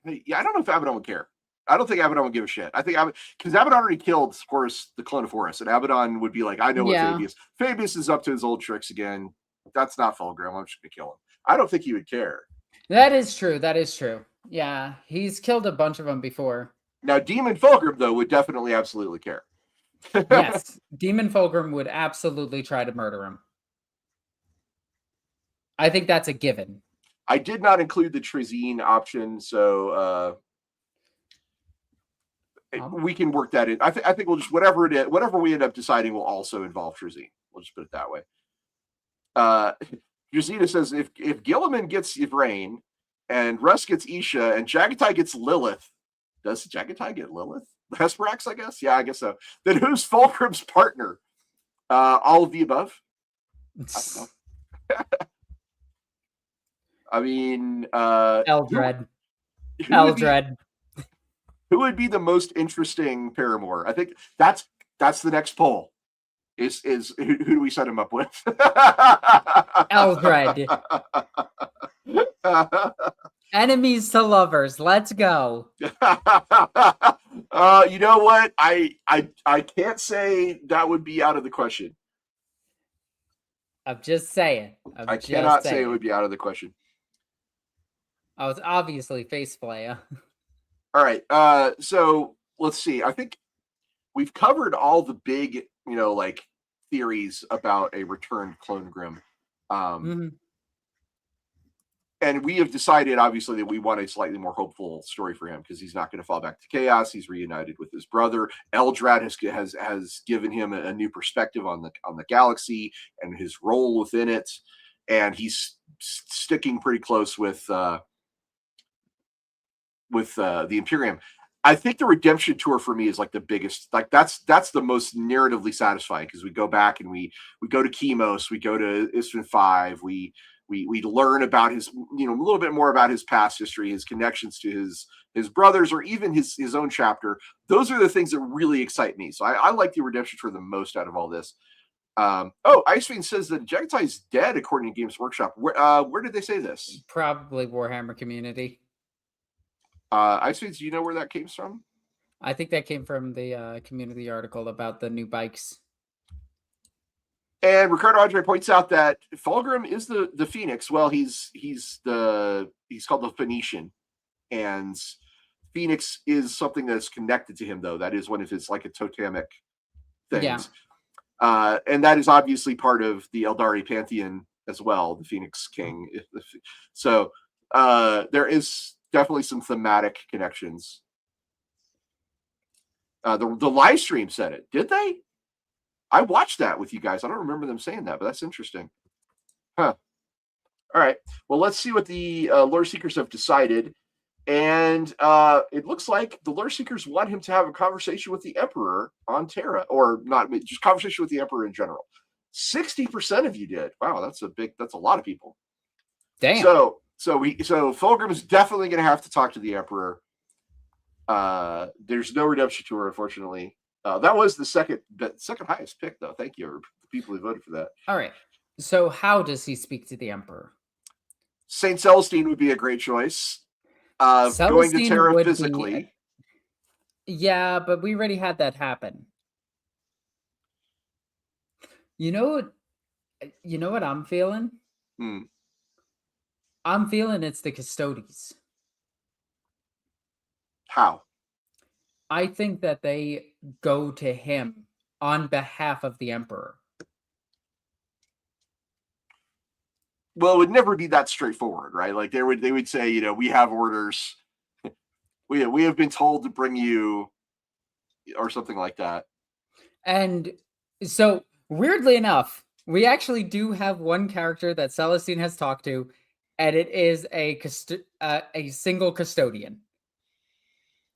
Yeah, I don't know if Abaddon would care. I don't think Abaddon would give a shit. I think because Abaddon already killed Horus, the clone of Horus, and Abaddon would be like, I know what Fabius. Fabius is up to his old tricks again. That's not Fulgrim. I'm just gonna kill him. I don't think he would care. That is true. That is true. Yeah, he's killed a bunch of them before. Now, Demon Fulgrim, though, would definitely absolutely care. Yes, Demon Fulgrim would absolutely try to murder him. I think that's a given. I did not include the Trazyn option, so we can work that in. I think we'll just whatever we end up deciding will also involve Trazyn. We'll just put it that way. Yuzina says if Gilliman gets Yvraine and Russ gets Isha and Jagatai gets Lilith, does Jagatai get Lilith? Hesperax, I guess. Yeah, I guess so. Then who's Fauxgrim's partner? All of the above. I don't know. I mean, Eldred. Eldred. Who would be the most interesting paramour? I think that's the next poll. Is who do we set him up with? Eldred. Enemies to lovers. Let's go. You know what? I can't say that would be out of the question. I'm just saying. I cannot say it would be out of the question. I was obviously face player. All right. So let's see. I think we've covered all the big, like theories about a returned Clone Grim. And we have decided, obviously, that we want a slightly more hopeful story for him because he's not going to fall back to chaos. He's reunited with his brother. Eldrad has given him a new perspective on the galaxy and his role within it, and he's sticking pretty close with the Imperium. I think the redemption tour for me is like the biggest. Like that's the most narratively satisfying because we go back and we go to Chemos, we go to Isfin 5, we learn about his, a little bit more about his past history, his connections to his brothers, or even his own chapter. Those are the things that really excite me. So I like the redemption tour the most out of all this. Icefiend says that Jagatai is dead, according to Games Workshop. Where did they say this? Probably Warhammer Community. Icefiend, do you know where that came from? I think that came from the community article about the new bikes. And Ricardo Andre points out that Fauxgrim is the Phoenix. Well, he's called the Phoenician, and Phoenix is something that's connected to him, though. That is one of his like a totemic things. Yeah. And that is obviously part of the Eldari pantheon as well, the Phoenix King. So there is definitely some thematic connections. The live stream said it. Did they? I watched that with you guys. I don't remember them saying that, but that's interesting. Huh. All right. Well, let's see what the Lore Seekers have decided. And it looks like the Lore Seekers want him to have a conversation with the Emperor on Terra, or not, just conversation with the Emperor in general. 60% of you did. Wow, that's a lot of people. Damn. So Fauxgrim is definitely going to have to talk to the Emperor. There's no redemption tour, unfortunately. That was the second highest pick, though. Thank you, the people who voted for that. All right. So how does he speak to the Emperor? Saint Celestine would be a great choice. Going to Terra physically. Yeah, but we already had that happen. You know what I'm feeling? I'm feeling it's the Custodes. How? I think that they go to him on behalf of the Emperor. Well, it would never be that straightforward, right? Like they would say, we have orders. We have been told to bring you, or something like that. And so, weirdly enough, we actually do have one character that Celestine has talked to, and it is a single custodian.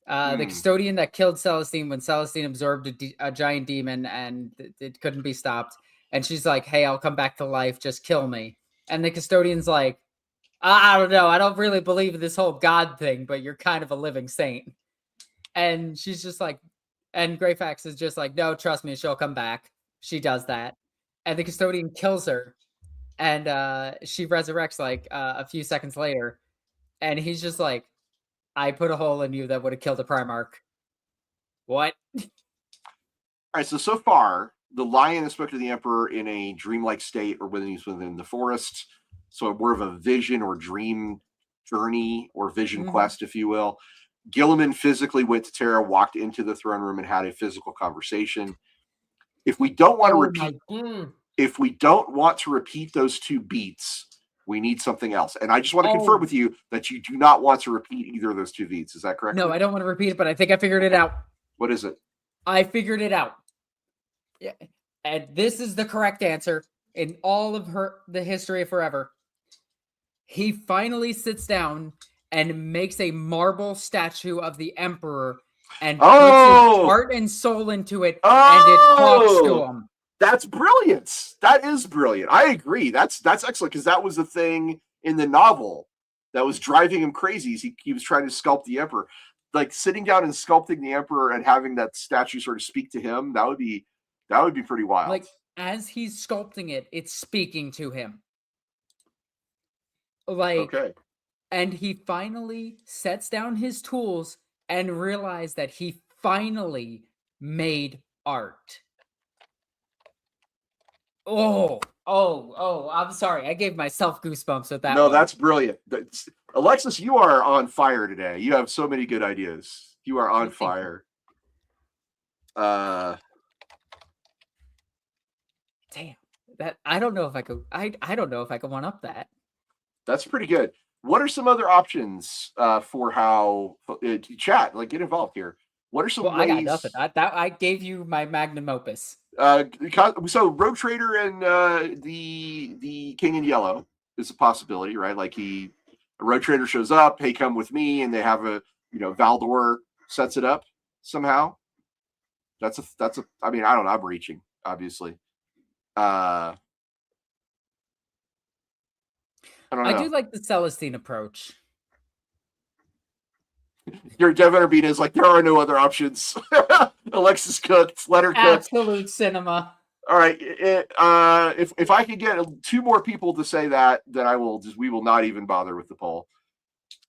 The custodian that killed Celestine when Celestine absorbed a giant demon and it couldn't be stopped. And she's like, hey, I'll come back to life. Just kill me. And the custodian's like, I don't know. I don't really believe in this whole God thing, but you're kind of a living saint. And she's just like, and Greyfax is just like, no, trust me, she'll come back. She does that. And the custodian kills her. And she resurrects like a few seconds later. And he's just like, I put a hole in you that would have killed a Primarch. What? All right, so far, the lion has spoken to the Emperor in a dreamlike state or when he's within the forest. So more of a vision or dream journey or vision quest, if you will. Gilliman physically went to Terra, walked into the throne room, and had a physical conversation. If we don't want to repeat those two beats, we need something else. And I just want to confirm with you that you do not want to repeat either of those two beats. Is that correct? No, I don't want to repeat it, but I think I figured it out. What is it? I figured it out. Yeah. And this is the correct answer in all of the history of forever. He finally sits down and makes a marble statue of the Emperor and puts his Oh, heart and soul into it, and it talks to oh, him. that's brilliant. That is brilliant. I agree. That's excellent because that was the thing in the novel that was driving him crazy. He was trying to sculpt the emperor, like sitting down and sculpting the emperor and having that statue sort of speak to him. That would be pretty wild. Like, as he's sculpting it, it's speaking to him. Like, Okay. and he finally sets down his tools and realized that he finally made art. Oh, I'm sorry. I gave myself goosebumps with that No, one. that's brilliant. Alexis, you are on fire today. You have so many good ideas. You are on Thank you. fire. Uh, Damn. That I don't know if I could I don't know if I could one up that. that's pretty good. What are some other options for how chat? Like, get involved here. What are some Well, I got nothing. ways? I gave you my magnum opus. So Rogue Trader and the King in Yellow is a possibility, right? Like a Rogue Trader shows up, hey, come with me, and they have a Valdor sets it up somehow. That's a. I mean, I don't know. I'm reaching, obviously. I don't I know. do like the Celestine approach. Your Devin Urbina is like, there are no other options. Alexis cooked, let her cook. Absolute cinema. All right. If I could get two more people to say that, then we will not even bother with the poll.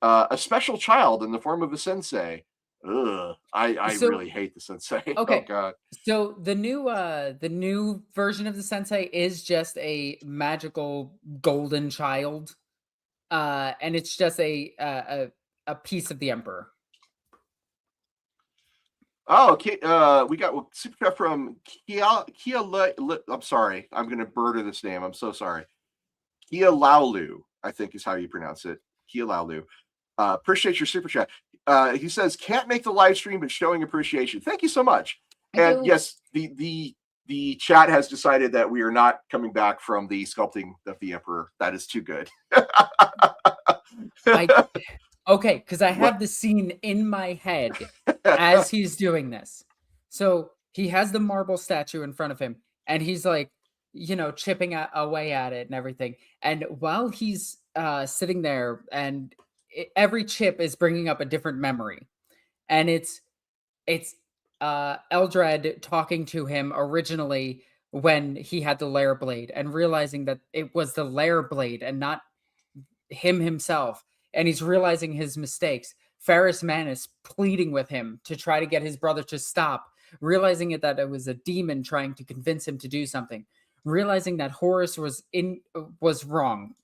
A special child in the form of a sensei. Ugh, I really hate the sensei. Okay. Oh god. So the new version of the sensei is just a magical golden child. And it's just a piece of the emperor. Oh, okay. We got super chat from Kia. I'm sorry. I'm going to murder this name. I'm so sorry. Kia Laulu, I think is how you pronounce it. Kia Laulu. Appreciate your super chat. He says, can't make the live stream, but showing appreciation. Thank you so much. And yes, the chat has decided that we are not coming back from the sculpting of the emperor. That is too good. Okay, because I have the scene in my head as he's doing this. So he has the marble statue in front of him, and he's like, chipping away at it and everything. And while he's sitting there, and every chip is bringing up a different memory, and it's Eldred talking to him originally when he had the lair blade, and realizing that it was the lair blade and not him himself, and he's realizing his mistakes. Ferrus Manus pleading with him to try to get his brother to stop, realizing that it was a demon trying to convince him to do something, realizing that Horus was wrong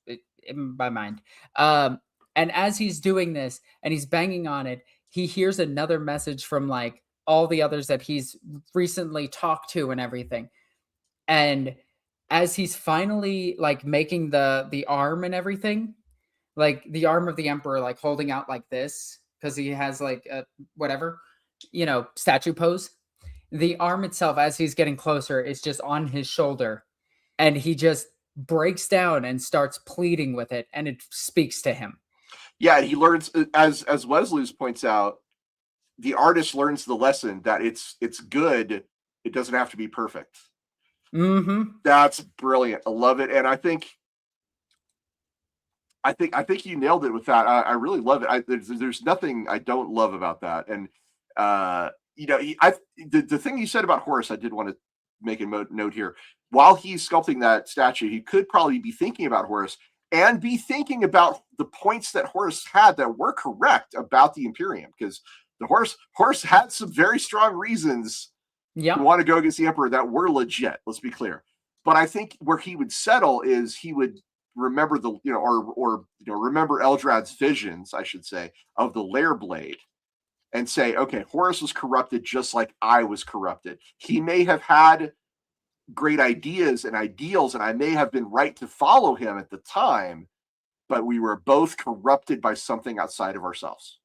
in my mind. And as he's doing this and he's banging on it, he hears another message from like all the others that he's recently talked to and everything. And as he's finally like making the arm and everything, like the arm of the emperor, like holding out like this, because he has like a whatever, statue pose. The arm itself, as he's getting closer, is just on his shoulder, and he just breaks down and starts pleading with it, and it speaks to him. Yeah, he learns, as Wesley's points out, the artist learns the lesson that it's good. It doesn't have to be perfect. Mm-hmm. That's brilliant. I love it, and I think you nailed it with that. I really love it. There's nothing I don't love about that. And the thing you said about Horus, I did want to make a note here. While he's sculpting that statue, he could probably be thinking about Horus and be thinking about the points that Horus had that were correct about the Imperium, because the Horus had some very strong reasons to want to go against the Emperor that were legit. Let's be clear. But I think where he would settle is he would remember remember Eldrad's visions, I should say, of the lair blade, and say, okay, Horus was corrupted just like I was corrupted. He may have had great ideas and ideals, and I may have been right to follow him at the time, but we were both corrupted by something outside of ourselves.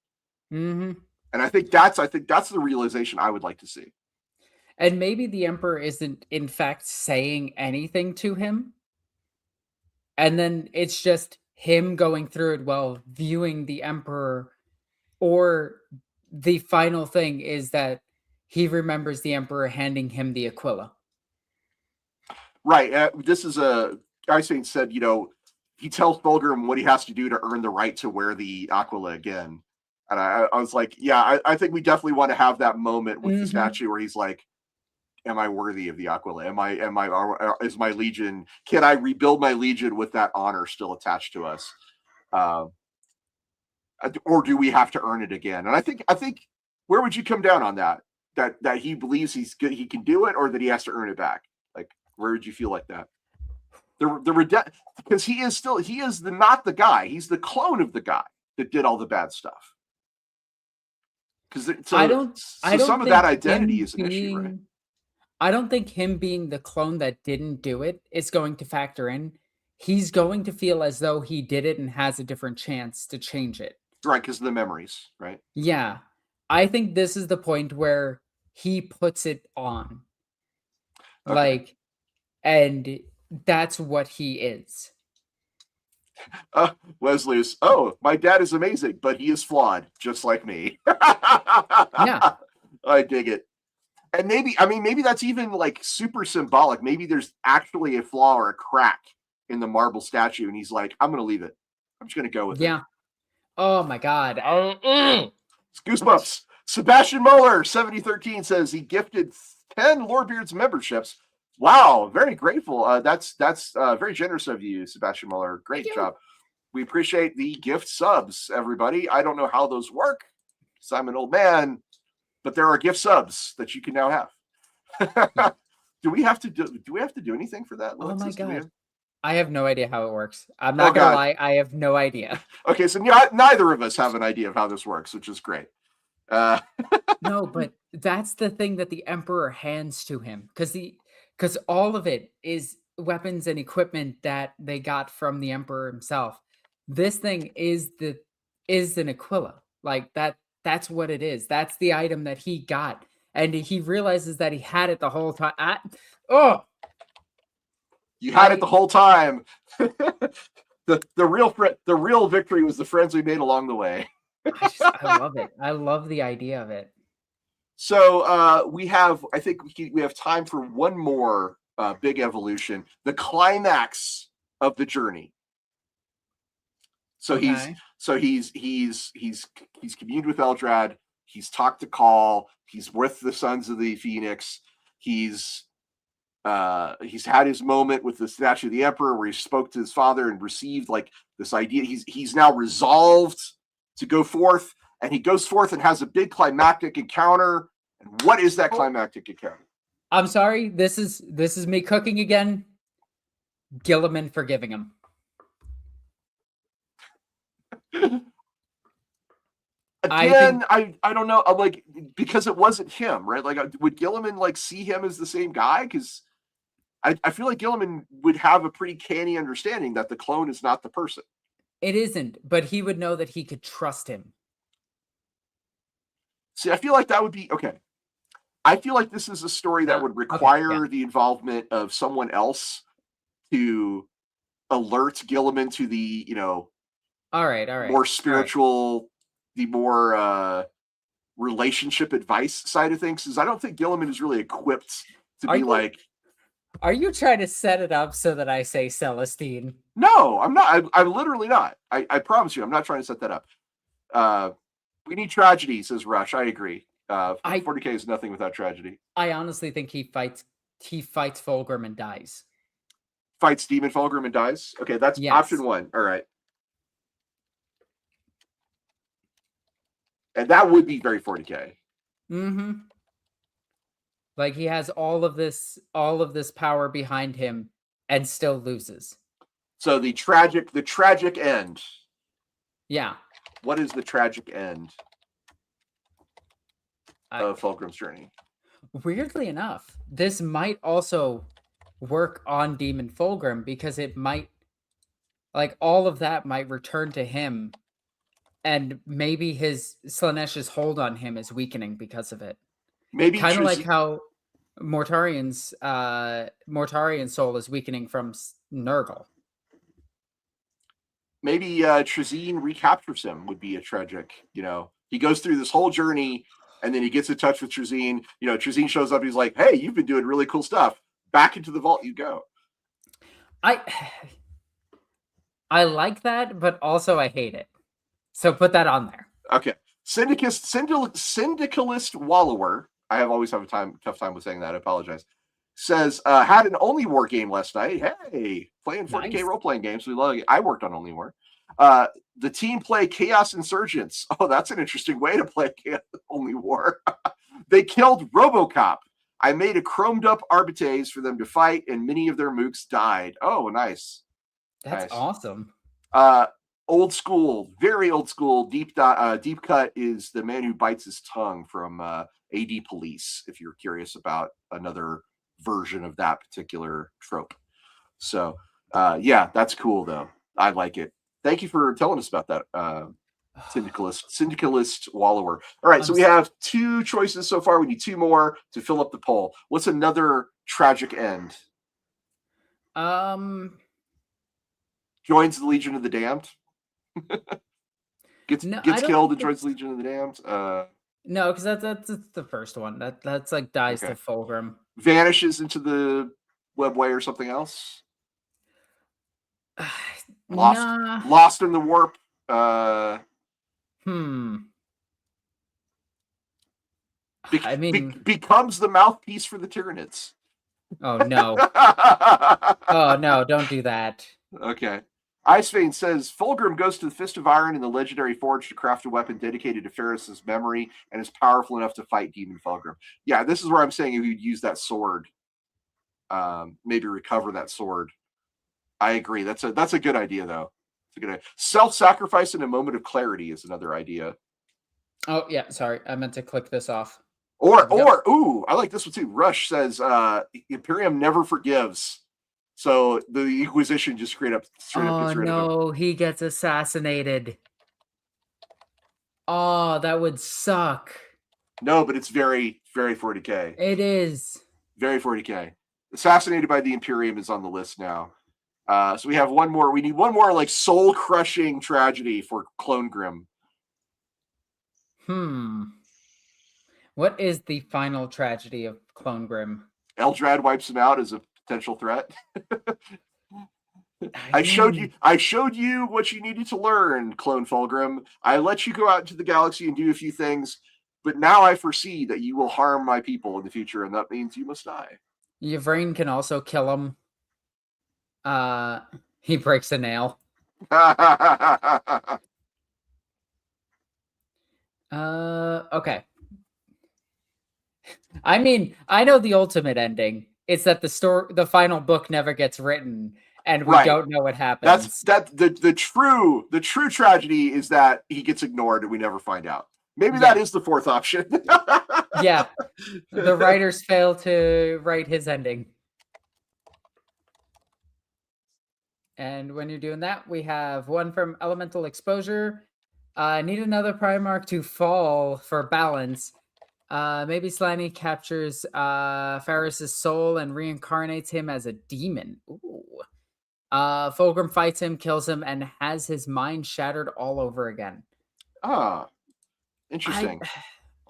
Mm-hmm. And I think that's the realization I would like to see. And maybe the Emperor isn't in fact saying anything to him, and then it's just him going through it while viewing the Emperor, or the final thing is that he remembers the Emperor handing him the Aquila. Right. This is a guy saying said, he tells Fauxgrim what he has to do to earn the right to wear the Aquila again. And I was like, yeah, I think we definitely want to have that moment with the statue where he's like, am I worthy of the Aquila? Is my legion, can I rebuild my legion with that honor still attached to us? Or do we have to earn it again? And I think, where would you come down on that? That he believes he's good, he can do it, or that he has to earn it back? Like, where would you feel like that? Because he is not the guy. He's the clone of the guy that did all the bad stuff. Because I don't some of that identity is an issue, right? I don't think him being the clone that didn't do it is going to factor in. He's going to feel as though he did it and has a different chance to change it. Right, because of the memories, right? Yeah. I think this is the point where he puts it on. Okay. Like, and that's what he is. Wesley's, my dad is amazing, but he is flawed, just like me. Yeah. I dig it. And maybe that's even like super symbolic. Maybe there's actually a flaw or a crack in the marble statue, and he's like, I'm going to leave it. I'm just going to go with it. Yeah. Oh my God. It's goosebumps. Sebastian Muller, 7013, says he gifted 10 Lorebeards memberships. Wow, very grateful. That's very generous of you, Sebastian Muller. Great job. We appreciate the gift subs, everybody. I don't know how those work because I'm an old man, but there are gift subs that you can now have. Do we have to do anything for that, Alexis? Oh my God. I have no idea how it works. I'm not gonna lie, I have no idea. Okay, so neither of us have an idea of how this works, which is great. No, but that's the thing that the Emperor hands to him, because all of it is weapons and equipment that they got from the Emperor himself. This thing is an Aquila. Like that's what it is. That's the item that he got. And he realizes that he had it the whole time. You had it the whole time. The real victory was the friends we made along the way. I love it. I love the idea of it. So I think we have time for one more big evolution, the climax of the journey. So Okay. he's communed with Eldrad. He's talked to Call. He's with the Sons of the Phoenix. He's had his moment with the statue of the Emperor where he spoke to his father and received like this idea. He's now resolved to go forth, and he goes forth and has a big climactic encounter. And what is that climactic encounter? I'm sorry, this is me cooking again. Gilliman forgiving him. Again, I don't know. I'm like, because it wasn't him, right? Like, would Gilliman like see him as the same guy? Because I feel like Gilliman would have a pretty canny understanding that the clone is not the person. It isn't, but he would know that he could trust him. See, I feel like that would be okay. I feel like this is a story that would require the involvement of someone else to alert Gilliman to the, all right, more spiritual, the more relationship advice side of things. Because I don't think Gilliman is really equipped to be like. Are you trying to set it up so that I say Celestine? No, I'm not. I'm literally not. I promise you, I'm not trying to set that up. We need tragedy, says Rush. I agree. 40K is nothing without tragedy. I honestly think he fights Fauxgrim and dies. Fights Demon Fauxgrim and dies? Okay, that's option one. All right. And that would be very 40K. Mm-hmm. Like he has all of this power behind him and still loses. So the tragic end. Yeah. What is the tragic end of Fauxgrim's journey? Weirdly enough, this might also work on Demon Fauxgrim because it might, like, all of that might return to him, and maybe his Slaaneish's hold on him is weakening because of it. Maybe kind of like how Mortarian's soul is weakening from Nurgle. Maybe Trazyn recaptures him would be a tragic, He goes through this whole journey, and then he gets in touch with Trazyn. Trazyn shows up. He's like, "Hey, you've been doing really cool stuff. Back into the vault you go." I like that, but also I hate it. So put that on there. Okay. Syndicalist Wallower. I always have a tough time with saying that. I apologize. Says, had an Only War game last night. Hey, playing 40K Nice. role-playing games. We love it. I worked on Only War. The team play Chaos Insurgents. Oh, that's an interesting way to play Only War. They killed RoboCop. I made a chromed up Arbites for them to fight, and many of their mooks died. Oh, nice. That's awesome. Old school, very old school. Deep Cut is the man who bites his tongue from AD Police, if you're curious about another version of that particular trope. So, yeah, that's cool, though. I like it. Thank you for telling us about that, Syndicalist Wallower. All right, so we have 2 choices so far. We need 2 more to fill up the poll. What's another tragic end? Joins the Legion of the Damned. gets killed and joins the Legion of the Damned. No, because that's the first one. That's like dies to Fauxgrim. Vanishes into the webway or something else. Lost in the warp. Becomes the mouthpiece for the Tyranids. Oh no! Oh no! Don't do that. Okay. Icevane says, Fauxgrim goes to the Fist of Iron in the legendary forge to craft a weapon dedicated to Ferris's memory and is powerful enough to fight Demon Fauxgrim. Yeah, this is where I'm saying if you'd use that sword, maybe recover that sword. I agree. That's a good idea, though. It's a good idea. Self-sacrifice in a moment of clarity is another idea. Oh, yeah. Sorry. I meant to click this off. Ooh, I like this one too. Rush says, Imperium never forgives. So the Inquisition just straight up gets rid of him. No, he gets assassinated. Oh, that would suck. No, but it's very, very 40K. It is. Very 40K. Assassinated by the Imperium is on the list now. So we have one more. We need one more like soul-crushing tragedy for Clone Grim. What is the final tragedy of Clone Grim? Eldrad wipes him out as a potential threat. I showed you what you needed to learn, Clone Fulgrim. I let you go out into the galaxy and do a few things, but now I foresee that you will harm my people in the future, and that means you must die. Yvrain can also kill him. He breaks a nail. Okay. I mean, I know the ultimate ending. It's that the final book never gets written, and we don't know what happens. The true tragedy is that he gets ignored and we never find out. Maybe that is the fourth option. Yeah. The writers fail to write his ending. And when you're doing that, we have one from Elemental Exposure. Need another Primarch to fall for balance. Maybe Slimy captures Ferris's soul and reincarnates him as a demon. Ooh. Fauxgrim fights him, kills him, and has his mind shattered all over again. Interesting.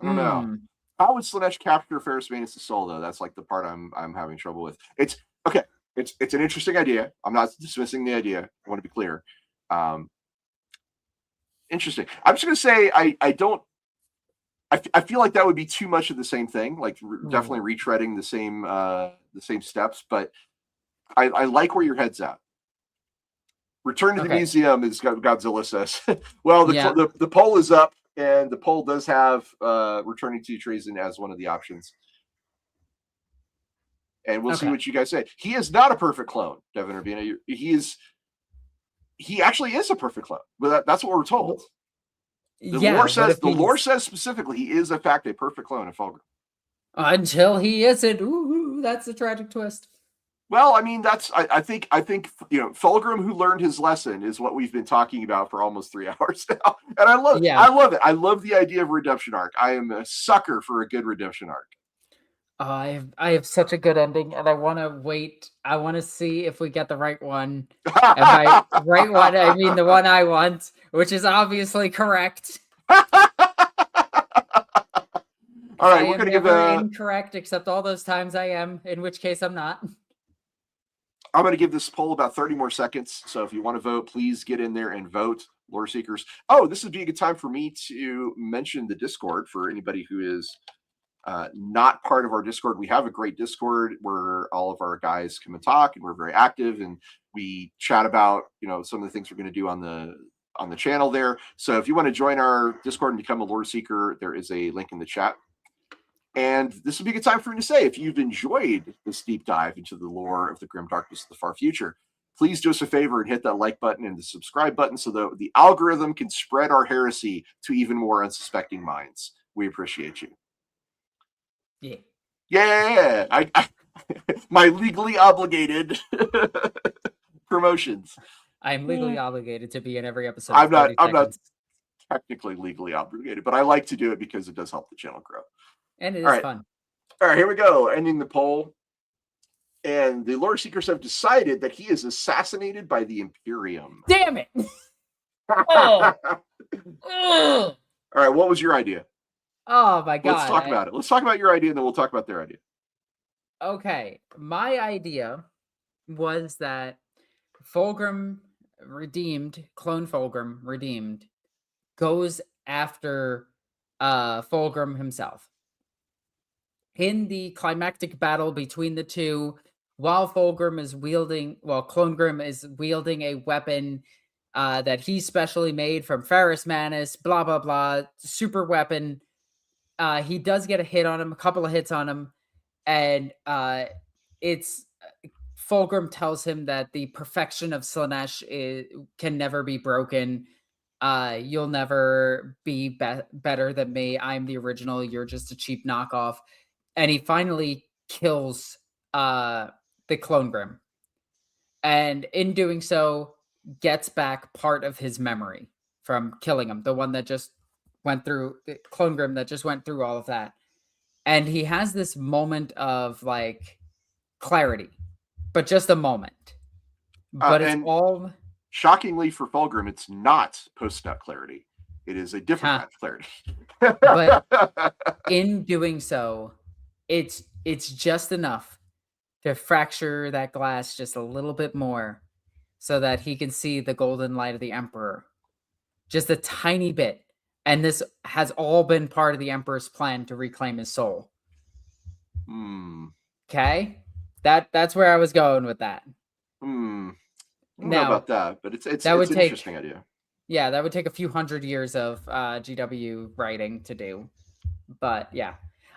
I don't know. How would Slaanesh capture Ferris Venus' soul, though? That's like the part I'm having trouble with. It's okay. It's an interesting idea. I'm not dismissing the idea. I want to be clear. Interesting. I'm just gonna say I don't. I feel like that would be too much of the same thing. Like definitely retreading the same steps. But I like where your head's at. Return to the museum, as Godzilla says. Well, the poll is up, and the poll does have returning to Trazyn as one of the options. And we'll see what you guys say. He is not a perfect clone, Devin Urbina. He actually is a perfect clone. But that's what we're told. The lore says specifically he is in fact a perfect clone of Fauxgrim. Until he isn't. Ooh, that's a tragic twist. Well, I mean, I think Fauxgrim, who learned his lesson, is what we've been talking about for almost 3 hours now. And I love it. I love the idea of redemption arc. I am a sucker for a good redemption arc. I have such a good ending, and I want to wait. I want to see if we get the right one. And by right one, I mean the one I want, which is obviously correct. All right, I we're am gonna give never incorrect except all those times I am, in which case I'm not. I'm going to give this poll about 30 more seconds. So if you want to vote, please get in there and vote, Lore Seekers. Oh, this would be a good time for me to mention the Discord for anybody who is not part of our Discord. We have a great Discord where all of our guys come and talk, and we're very active, and we chat about some of the things we're going to do on the channel there. So if you want to join our Discord and become a Lore Seeker, there is a link in the chat. And this would be a good time for me to say, if you've enjoyed this deep dive into the lore of the grim darkness of the far future, please do us a favor and hit that like button and the subscribe button so that the algorithm can spread our heresy to even more unsuspecting minds. We appreciate you. Yeah. Yeah. I my legally obligated promotions. I'm legally obligated to be in every episode. I'm not technically legally obligated, but I like to do it because it does help the channel grow. And it is fun. All right, here we go. Ending the poll. And the Lore Seekers have decided that he is assassinated by the Imperium. Damn it! Oh. All right, what was your idea? Oh my god. Let's talk about it. Let's talk about your idea and then we'll talk about their idea. Okay. My idea was that Fauxgrim redeemed, clone Fauxgrim redeemed, goes after Fauxgrim himself. In the climactic battle between the two, while Fauxgrim is Clone Grim is wielding a weapon that he specially made from Ferrus Manus, blah, blah, blah, super weapon. He does get a couple of hits on him, and Fauxgrim tells him that the perfection of Slaanesh can never be broken. You'll never be better than me. I'm the original. You're just a cheap knockoff. And he finally kills the Clone Grim. And in doing so, gets back part of his memory from killing him. The one that just went through, the Clone Grim that just went through all of that. And he has this moment of, like, clarity. But just a moment. But it's all... Shockingly for Fauxgrim, it's not post-nut clarity. It is a different kind of clarity. But in doing so... It's just enough to fracture that glass just a little bit more so that he can see the golden light of the Emperor. Just a tiny bit. And this has all been part of the Emperor's plan to reclaim his soul. Okay? That's where I was going with that. I don't know about that, but it's an interesting idea. Yeah, that would take a few hundred years of GW writing to do. But yeah.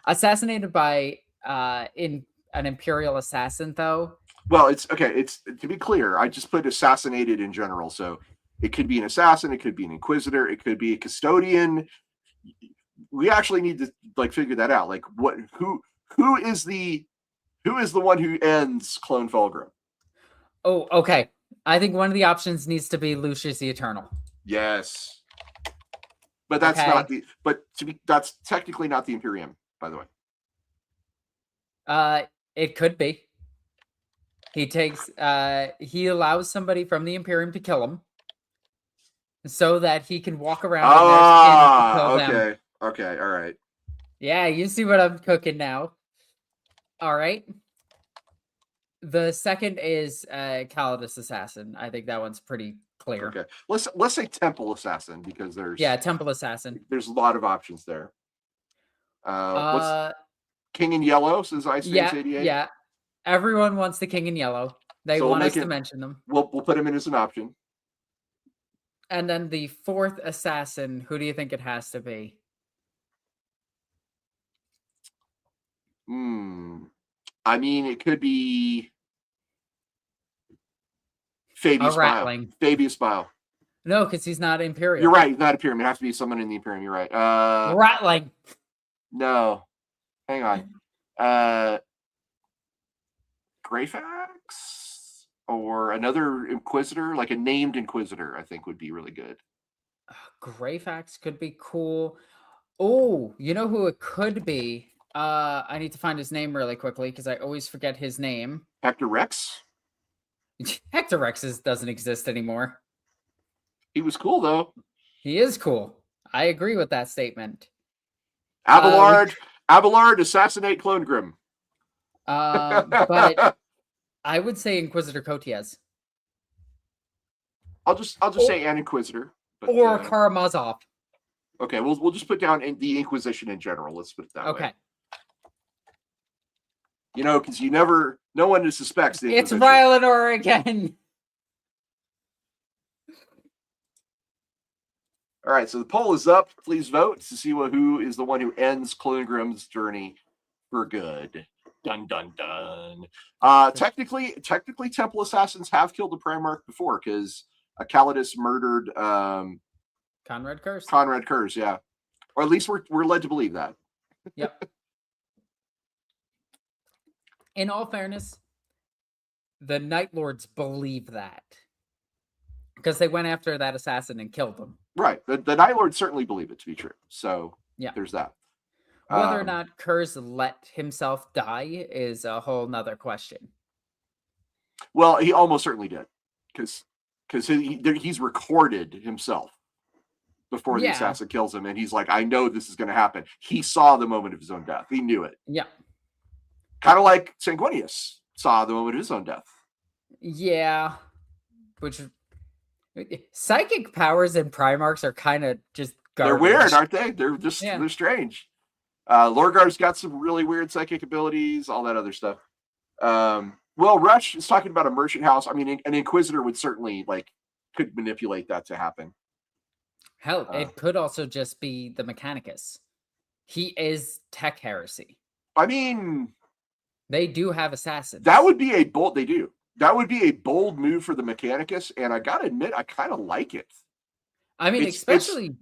Assassinated by an Imperial assassin, though. Well, it's okay. It's to be clear. I just put assassinated in general, so it could be an assassin, it could be an inquisitor, it could be a custodian. We actually need to figure that out. Like, who is the one who ends Clone Fauxgrim? Oh, okay. I think one of the options needs to be Lucius the Eternal. Yes, but that's not the. But that's technically not the Imperium. By the way, it could be. He allows somebody from the Imperium to kill him, so that he can walk around in their skin to kill them. Okay, all right. Yeah, you see what I'm cooking now. All right. The second is Calidus Assassin. I think that one's pretty clear. Okay, let's say Temple Assassin because there's Temple Assassin. There's a lot of options there. What's King in Yellow, says Ice Face 88. Yeah. Everyone wants the King in Yellow. They want us to mention them. We'll put him in as an option. And then the fourth assassin, who do you think it has to be? I mean, it could be Fabius Bile. Fabius Bile. No, because he's not Imperial. You're right, not Imperium. It has to be someone in the Imperium. You're right. Ratling. No. Hang on. Greyfax? Or another Inquisitor? Like a named Inquisitor, I think would be really good. Greyfax could be cool. Oh, you know who it could be? I need to find his name really quickly because I always forget his name. Hector Rex? Hector Rex doesn't exist anymore. He was cool, though. He is cool. I agree with that statement. Abelard Abelard, assassinate Clongrim. But I would say Inquisitor Kotias. I'll just say an Inquisitor. But, or Karamazov. Okay, we'll just put down the Inquisition in general. Let's put it that way. Okay. Because no one suspects the Inquisition. It's Rylanor again. All right, so the poll is up. Please vote to see who is the one who ends Clongrim's journey for good. Dun dun dun. Technically, Temple assassins have killed the Primarch before because Calidus murdered Conrad Curse. Conrad Curse, yeah, or at least we're led to believe that. Yep. In all fairness, the Night Lords believe that because they went after that assassin and killed him. Right. The Night Lords certainly believe it to be true. So yeah, there's that. Whether or not Kurz let himself die is a whole nother question. Well, he almost certainly did, because he's recorded himself before the assassin kills him, and he's like, "I know this is going to happen." He saw the moment of his own death. He knew it. Yeah. Kind of like Sanguinius saw the moment of his own death. Yeah. Which psychic powers and Primarchs are kind of just garbage. They're weird, aren't they? They're just they're strange. Lorgar's got some really weird psychic abilities, all that other stuff. Well, Rush is talking about a merchant house. I mean, an Inquisitor would certainly could manipulate that to happen. Hell, it could also just be the Mechanicus. He is tech heresy. I mean, they do have assassins. That would be a bold. They do. That would be a bold move for the Mechanicus, and I gotta admit, I kind of like it. I mean, especially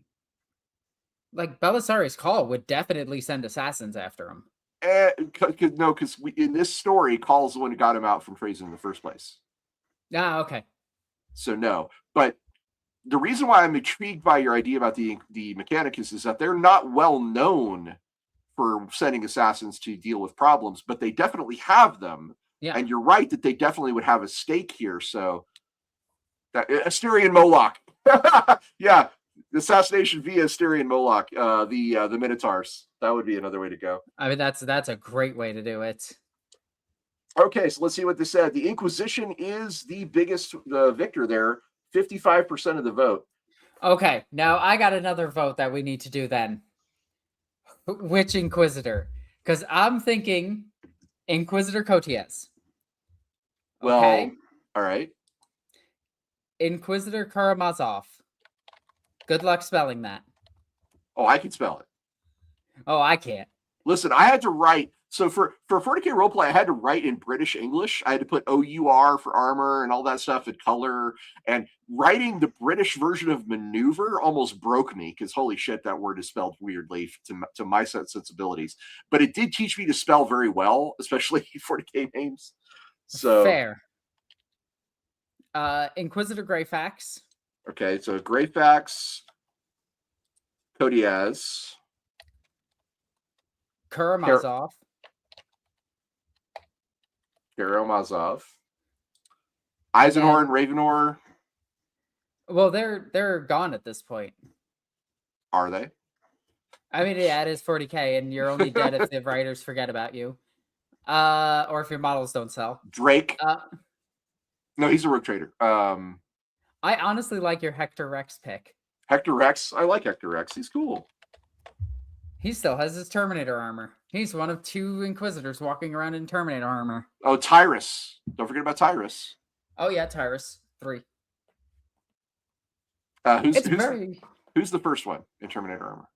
like Belisarius Call would definitely send assassins after him. Because in this story, Call's the one who got him out from Trazyn in the first place. Ah, okay. So no, but the reason why I'm intrigued by your idea about the Mechanicus is that they're not well known for sending assassins to deal with problems, but they definitely have them. Yeah. And you're right that they definitely would have a stake here. So that Asterian Moloch. Yeah. Assassination via Asterian Moloch, the Minotaurs. That would be another way to go. I mean, that's a great way to do it. Okay, so let's see what they said. The Inquisition is the biggest victor there, 55% of the vote. Okay, now I got another vote that we need to do then. Which Inquisitor? Because I'm thinking Inquisitor Kotias. Well, okay. All right. Inquisitor Karamazov. Good luck spelling that. Oh, I can spell it. Oh, I can't. Listen, I had to write. So for 40K roleplay, I had to write in British English. I had to put OUR for armor and all that stuff and color. And writing the British version of maneuver almost broke me because holy shit, that word is spelled weirdly to my sensibilities. But it did teach me to spell very well, especially 40K names. So fair. Inquisitor Greyfax. Okay, so Greyfax, Kotias, Karamazov, Eisenhorn, Ravenor. Well, they're gone at this point. Are they? I mean, yeah, it is 40K, and you're only dead if the writers forget about you, or if your models don't sell. Drake. No, he's a rogue trader. I honestly like your Hector Rex pick. Hector Rex? I like Hector Rex. He's cool. He still has his Terminator armor. He's one of 2 Inquisitors walking around in Terminator armor. Oh, Tyrus. Don't forget about Tyrus. Oh, yeah, Tyrus. 3. Who's the first one in Terminator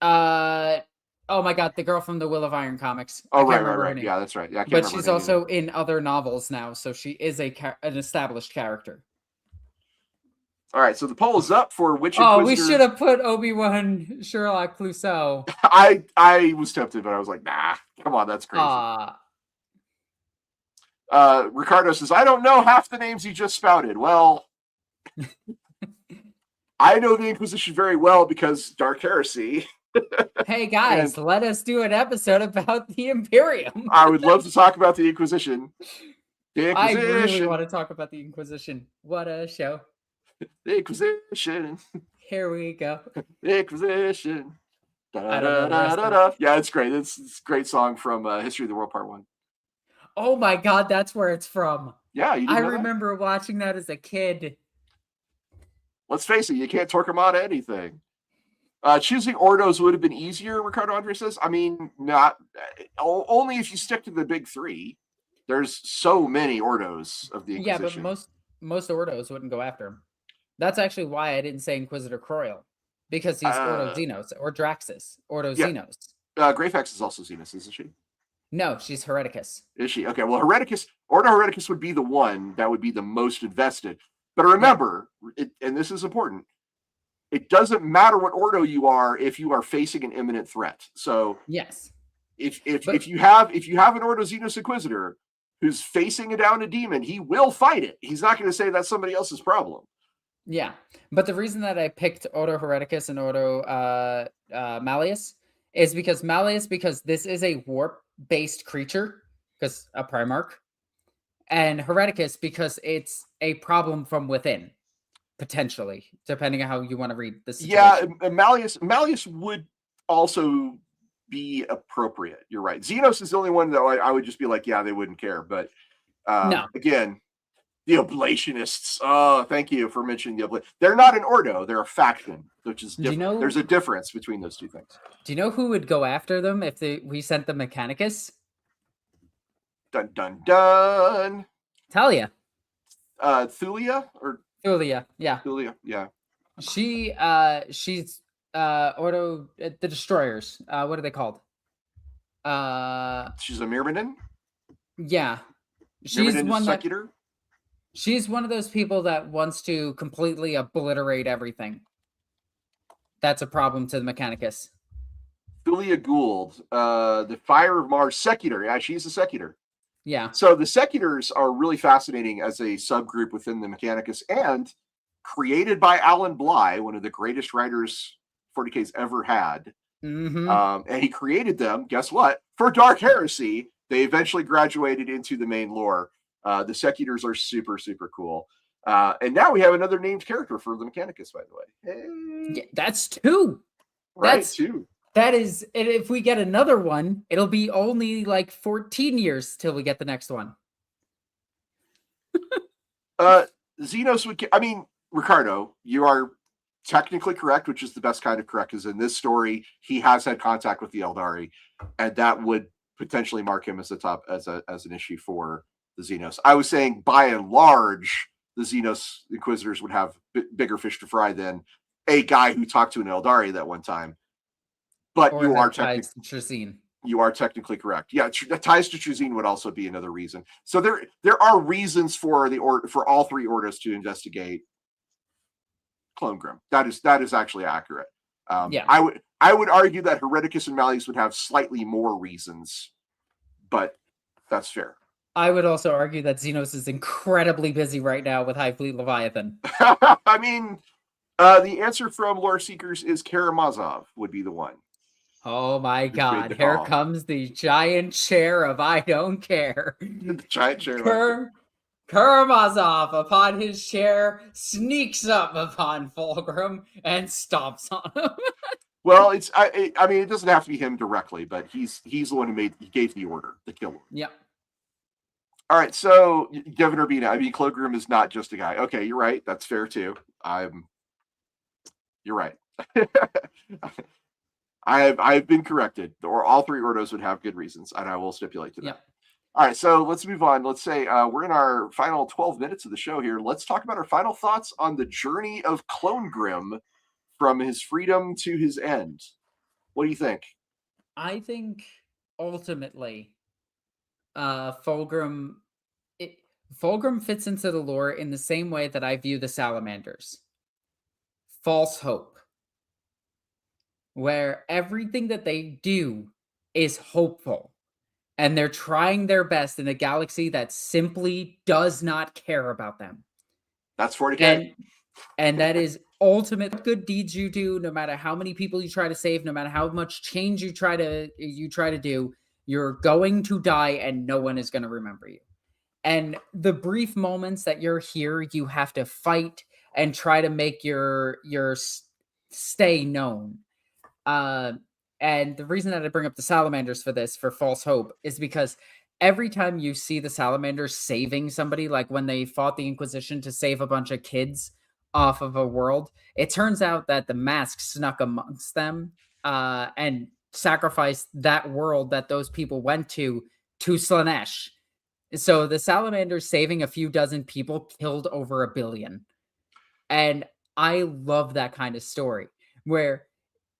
armor? Oh my god, the girl from the Will of Iron comics. Oh, right. Yeah, that's right. Yeah, but she's also in other novels now, so she is an established character. All right, so the poll is up for which Inquisitor... Oh, we should have put Obi-Wan Sherlock Clouseau. I was tempted, but I was like, nah, come on, that's crazy. Ricardo says, I don't know half the names you just spouted. Well, I know the Inquisition very well because Dark Heresy. Hey, guys, let us do an episode about the Imperium. I would love to talk about the Inquisition. I really want to talk about the Inquisition. What a show. The Inquisition. Here we go. The Inquisition. I don't know the rest of it. Da-da-da-da-da. Yeah, it's great. It's a great song from History of the World Part 1. Oh my God, that's where it's from. Yeah, you I didn't know that? remember watching that as a kid. Let's face it, you can't Torquemada anything. Choosing Ordos would have been easier, Ricardo Andre says. I mean, not only if you stick to the big three. There's so many Ordos of the Yeah, but Inquisition. most Ordos wouldn't go after him. That's actually why I didn't say Inquisitor Croyle, because he's Ordo Xenos or Draxus. Ordo Xenos. Greyfax is also Xenos, isn't she? No, she's Hereticus. Is she? Okay, well, Ordo Hereticus would be the one that would be the most invested. But remember, and this is important, it doesn't matter what Ordo you are if you are facing an imminent threat. So yes, if you have an Ordo Xenos Inquisitor who's facing down a demon, he will fight it. He's not going to say that's somebody else's problem. Yeah, but the reason that I picked Ordo Hereticus and Ordo Malleus is because this is a warp-based creature, because a Primarch, and Hereticus because it's a problem from within, potentially, depending on how you want to read the situation. Yeah, Malleus would also be appropriate. You're right. Xenos is the only one that I would just be like, yeah, they wouldn't care. But no. Again, the Ablationists. Oh, thank you for mentioning the Ablationists. They're not an Ordo. They're a faction, which is different. There's a difference between those two things. Do you know who would go after them if we sent the Mechanicus? Dun, dun, dun. Talia. Thulia? Or Thulia, yeah. Thulia, yeah. She's Ordo, the Destroyers. What are they called? She's a Myrmidon? Yeah. She's one of those people that wants to completely obliterate everything. That's a problem to the Mechanicus. Thulia Gould, the Fire of Mars Secutor. Yeah, she's a Secutor. Yeah. So the Secutors are really fascinating as a subgroup within the Mechanicus, and created by Alan Bly, one of the greatest writers 40K's ever had. Mm-hmm. And he created them, guess what? For Dark Heresy. They eventually graduated into the main lore. The Secutors are super, super cool. And now we have another named character for the Mechanicus, by the way. Hey. Yeah, that's two. Right, that's two. That is, if we get another one, it'll be only like 14 years till we get the next one. Xenos would, I mean, Ricardo, you are technically correct, which is the best kind of correct, because in this story, he has had contact with the Eldari, and that would potentially mark him as as an issue for the Xenos. I was saying, by and large, the Xenos Inquisitors would have bigger fish to fry than a guy who talked to an Eldari that one time. But or you are technically correct. Yeah, ties to Trazyn would also be another reason. So there are reasons for all three Ordos to investigate Fauxgrim. That is actually accurate. Yeah, I would argue that Hereticus and Malleus would have slightly more reasons, but that's fair. I would also argue that Xenos is incredibly busy right now with High Fleet Leviathan. I mean, the answer from Lore Seekers is Karamazov would be the one. Oh my God, here comes the giant chair of I don't care. The giant chair. Karamazov, upon his chair, sneaks up upon Fauxgrim and stomps on him. Well, I mean, it doesn't have to be him directly, but he's the one who gave the order, the kill order. Yep. All right, so Devin Urbina, I mean, Fauxgrim is not just a guy. Okay, you're right. That's fair too. You're right. I've been corrected. Or all three Ordos would have good reasons, and I will stipulate to that. Yep. All right, so let's move on. Let's say we're in our final 12 minutes of the show here. Let's talk about our final thoughts on the journey of Fauxgrim from his freedom to his end. What do you think? I think ultimately, Fauxgrim fits into the lore in the same way that I view the Salamanders. False hope. Where everything that they do is hopeful. And they're trying their best in a galaxy that simply does not care about them. That's 40K. And that is ultimate good deeds you do, no matter how many people you try to save, no matter how much change you try to do, you're going to die and no one is going to remember you. And the brief moments that you're here, you have to fight and try to make your stay known. And the reason that I bring up the salamanders for this, for false hope, is because every time you see the salamanders saving somebody, like when they fought the Inquisition to save a bunch of kids off of a world, it turns out that the mask snuck amongst them and sacrificed that world that those people went to Slanesh. So the salamanders saving a few dozen people killed over 1 billion. And I love that kind of story where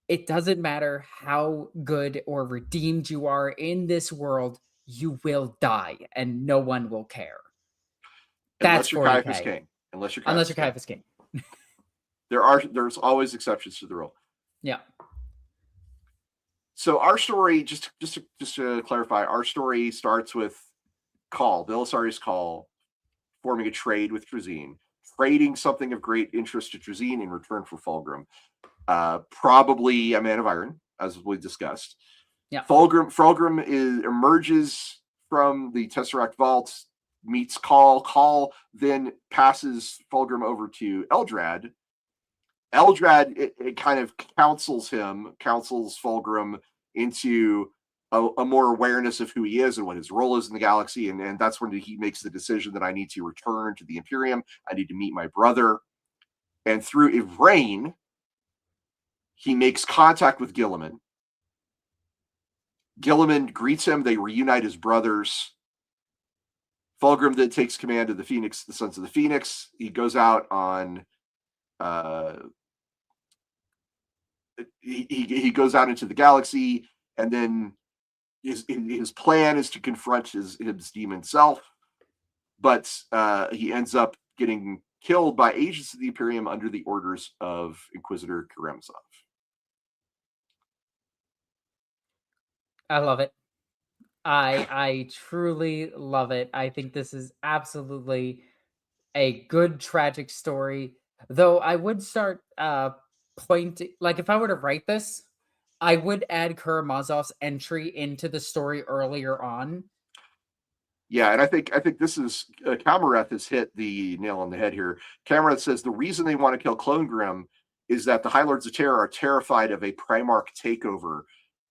it doesn't matter how good or redeemed you are in this world, you will die and no one will care. That's Unless you're Caiaphas 40K. King. Unless you're Unless Caiaphas you're King. Caiaphas King. There's always exceptions to the rule. Yeah. So our story, just to clarify, our story starts with Belisarius Call forming a trade with Trazyn, trading something of great interest to Trazyn in return for Fauxgrim. Probably a man of iron, as we discussed. Yeah. Fauxgrim emerges from the Tesseract Vault, meets Call. Call then passes Fauxgrim over to Eldrad. Eldrad it kind of counsels Fauxgrim into a more awareness of who he is and what his role is in the galaxy, and that's when he makes the decision that I need to return to the Imperium. I need to meet my brother, and through Ivrain, he makes contact with Guilliman. Guilliman greets him. They reunite as brothers. Fauxgrim then takes command of the Sons of the Phoenix. He goes out on he goes out into the galaxy, and then his plan is to confront his demon self, but he ends up getting killed by agents of the Imperium under the orders of Inquisitor Karamazov. I love it. I truly love it. I think this is absolutely a good tragic story. Though I would start pointing, like if I were to write this, I would add Karamazov's entry into the story earlier on. Yeah, and I think this is Kamareth has hit the nail on the head here. Kamareth says the reason they want to kill Clonegrim is that the High Lords of Terror are terrified of a Primarch takeover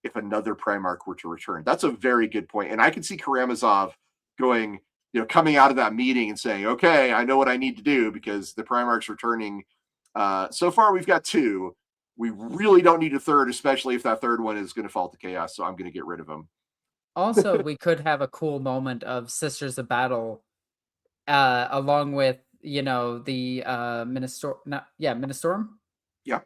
if another Primarch were to return. That's a very good point, and I can see Karamazov going, coming out of that meeting and saying, "Okay, I know what I need to do because the Primarch's returning. So far, we've got 2. We really don't need a third, especially if that third one is going to fall to chaos. So I'm going to get rid of him." Also, we could have a cool moment of Sisters of Battle, along with the Ministorum. Yeah.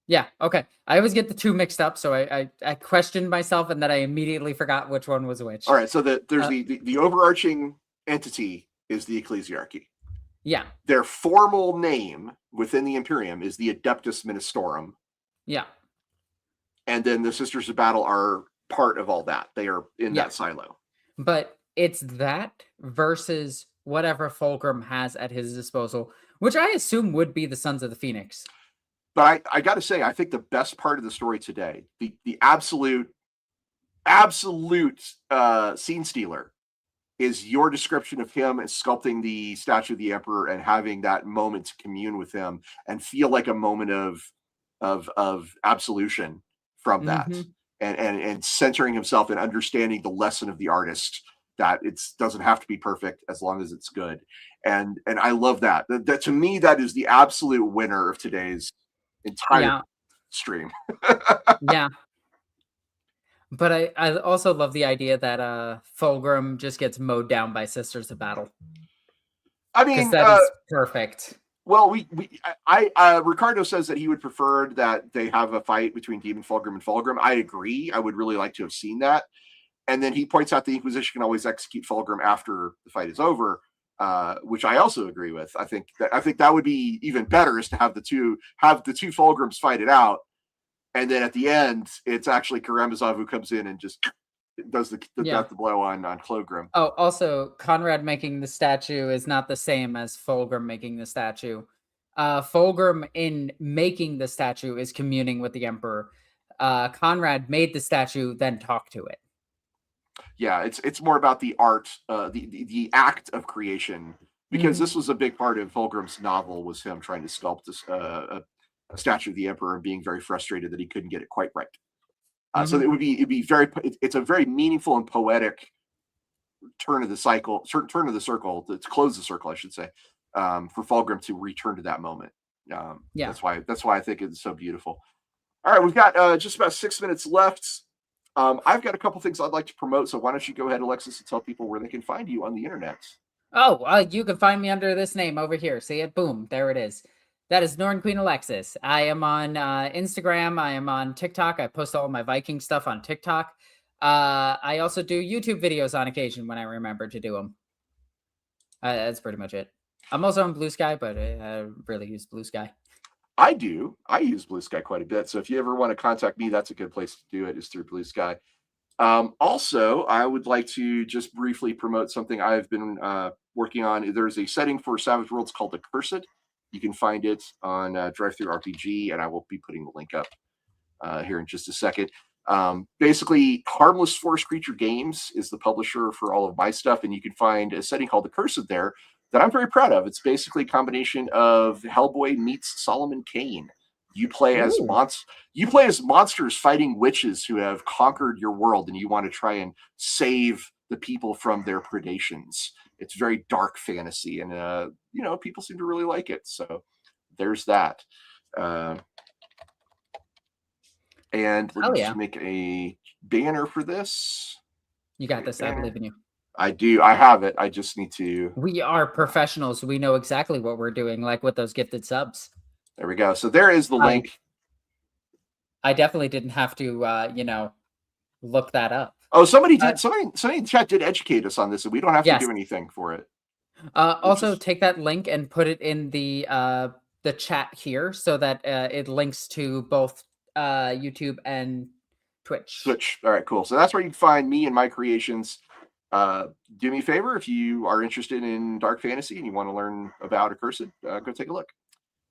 Yeah. Okay. I always get the 2 mixed up, so I questioned myself, and then I immediately forgot which one was which. All right. So there's the overarching entity is the Ecclesiarchy. Yeah. Their formal name within the Imperium is the Adeptus Ministorum. Yeah. And then the Sisters of Battle are part of all that. They are in that silo. But it's that versus whatever Fauxgrim has at his disposal, which I assume would be the Sons of the Phoenix. But I got to say, I think the best part of the story today, the absolute scene stealer, is your description of him as sculpting the statue of the Emperor and having that moment to commune with him and feel like a moment of absolution from that. And centering himself and understanding the lesson of the artist, that it doesn't have to be perfect as long as it's good. And I love that. That to me, that is the absolute winner of today's entire stream. Yeah. But I also love the idea that Fauxgrim just gets mowed down by Sisters of Battle. I mean, that is perfect. Well, Ricardo says that he would prefer that they have a fight between Demon Fauxgrim and Fauxgrim. I agree. I would really like to have seen that. And then he points out the Inquisition can always execute Fauxgrim after the fight is over, which I also agree with. I think that would be even better, is to have the two Fauxgrims fight it out, and then at the end, it's actually Karamazov who comes in and just does the death blow on Clogrim. Oh, also, Conrad making the statue is not the same as Fauxgrim making the statue. Fauxgrim, in making the statue, is communing with the Emperor. Conrad made the statue, then talked to it. Yeah, it's more about the art, the act of creation, because this was a big part of Fulgrim's novel, was him trying to sculpt this a statue of the Emperor and being very frustrated that he couldn't get it quite right. So it'd be very. It's a very meaningful and poetic turn of the cycle, turn of the circle. To close the circle, I should say, for Fauxgrim to return to that moment. Yeah. That's why I think it's so beautiful. All right, we've got just about 6 minutes left. I've got a couple things I'd like to promote, so why don't you go ahead, Alexis, and tell people where they can find you on the internet. Oh, you can find me under this name over here. See it? Boom. There it is. That is Norn Queen Alexis. I am on Instagram. I am on TikTok. I post all my Viking stuff on TikTok. I also do YouTube videos on occasion when I remember to do them. That's pretty much it. I'm also on Blue Sky, but I really use Blue Sky. I do. I use Blue Sky quite a bit. So if you ever want to contact me, that's a good place to do it, is through Blue Sky. Also, I would like to just briefly promote something I've been working on. There's a setting for Savage Worlds called Accursed. You can find it on Drive-Thru RPG, and I will be putting the link up here in just a second. Basically, Harmless Forest Creature Games is the publisher for all of my stuff, and you can find a setting called Accursed there that I'm very proud of. It's basically a combination of Hellboy meets Solomon Kane. You play as monsters fighting witches who have conquered your world, and you want to try and save the people from their predations. It's very dark fantasy, and people seem to really like it. So there's that. And let me just make a banner for this. You got this. I believe in you. I do. I have it. I just need to. We are professionals. We know exactly what we're doing, like with those gifted subs. There we go. So there is the link. I definitely didn't have to, look that up. Oh, somebody did. Somebody in chat did educate us on this, and we don't have to do anything for it. Also, take that link and put it in the chat here so that it links to both YouTube and Twitch. All right, cool. So that's where you can find me and my creations. Do me a favor, if you are interested in dark fantasy and you want to learn about Accursed, go take a look.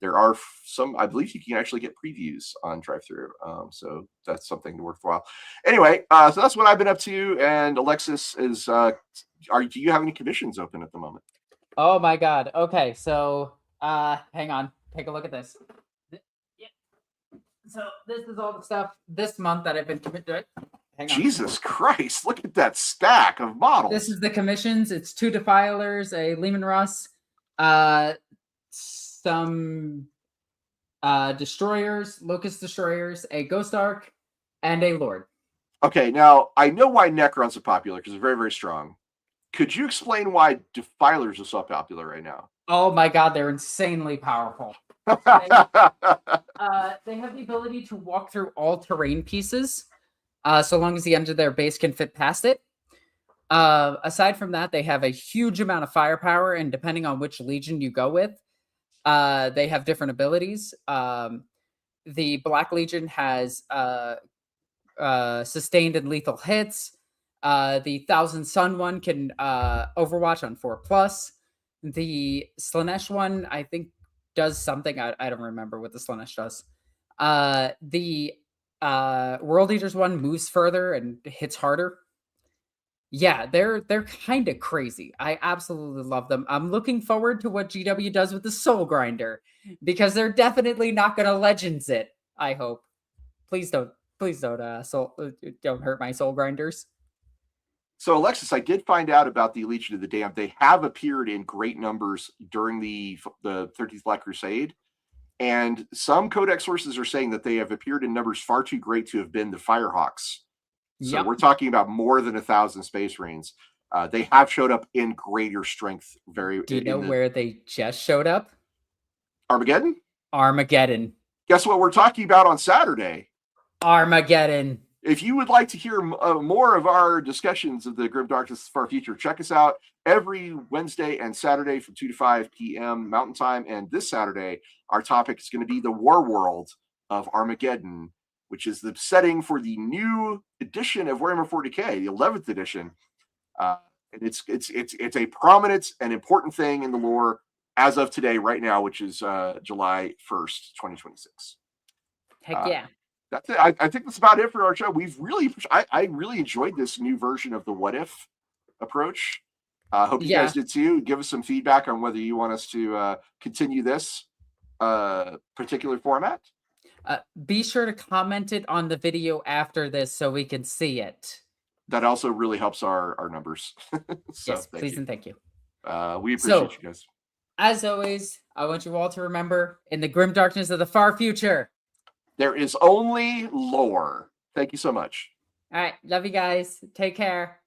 There are some, I believe you can actually get previews on Drive-Thru, so that's something worthwhile. Anyway, so that's what I've been up to. And Alexis is, do you have any commissions open at the moment? Oh my God. Okay, so hang on, take a look at this. So this is all the stuff this month that I've been committed. Jesus Christ, look at that stack of models. This is the commissions. It's 2 Defilers, a Lehman Russ, some Destroyers, Locust Destroyers, a Ghost Ark, and a Lord. Okay, now I know why Necrons are popular because they're very, very strong. Could you explain why Defilers are so popular right now? Oh my God, they're insanely powerful. They have the ability to walk through all terrain pieces, so long as the end of their base can fit past it. Aside from that, they have a huge amount of firepower, and depending on which legion you go with, they have different abilities. The Black Legion has sustained and lethal hits. The Thousand Sun one can Overwatch on 4+. The Slanesh one, I think, does something. I don't remember what the Slanesh does. The World Eaters one moves further and hits harder. Yeah, they're kind of crazy. I absolutely love them. I'm looking forward to what GW does with the Soul Grinder, because they're definitely not going to Legends it. I hope. Please don't don't hurt my Soul Grinders. So, Alexis, I did find out about the Legion of the Damned. They have appeared in great numbers during the 13th Black Crusade, and some Codex sources are saying that they have appeared in numbers far too great to have been the Firehawks. So we're talking about more than 1,000 Space Marines. They have showed up in greater strength. Do you know where they just showed up? Armageddon? Armageddon. Guess what we're talking about on Saturday? Armageddon. If you would like to hear more of our discussions of the Grim Darkness of the Far Future, check us out every Wednesday and Saturday from 2 to 5 p.m. Mountain Time. And this Saturday, our topic is going to be the War World of Armageddon, which is the setting for the new edition of Warhammer 40K, the 11th edition. And it's a prominent and important thing in the lore as of today, right now, which is July 1st, 2026. Heck yeah. That's it. I think that's about it for our show. I really enjoyed this new version of the What If approach. Hope you guys did too. Give us some feedback on whether you want us to continue this particular format. Be sure to comment it on the video after this so we can see it. That also really helps our numbers. So Yes, thank please you. and thank you. We appreciate you guys. As always, I want you all to remember, in the grim darkness of the far future, there is only lore. Thank you so much. All right. Love you guys. Take care.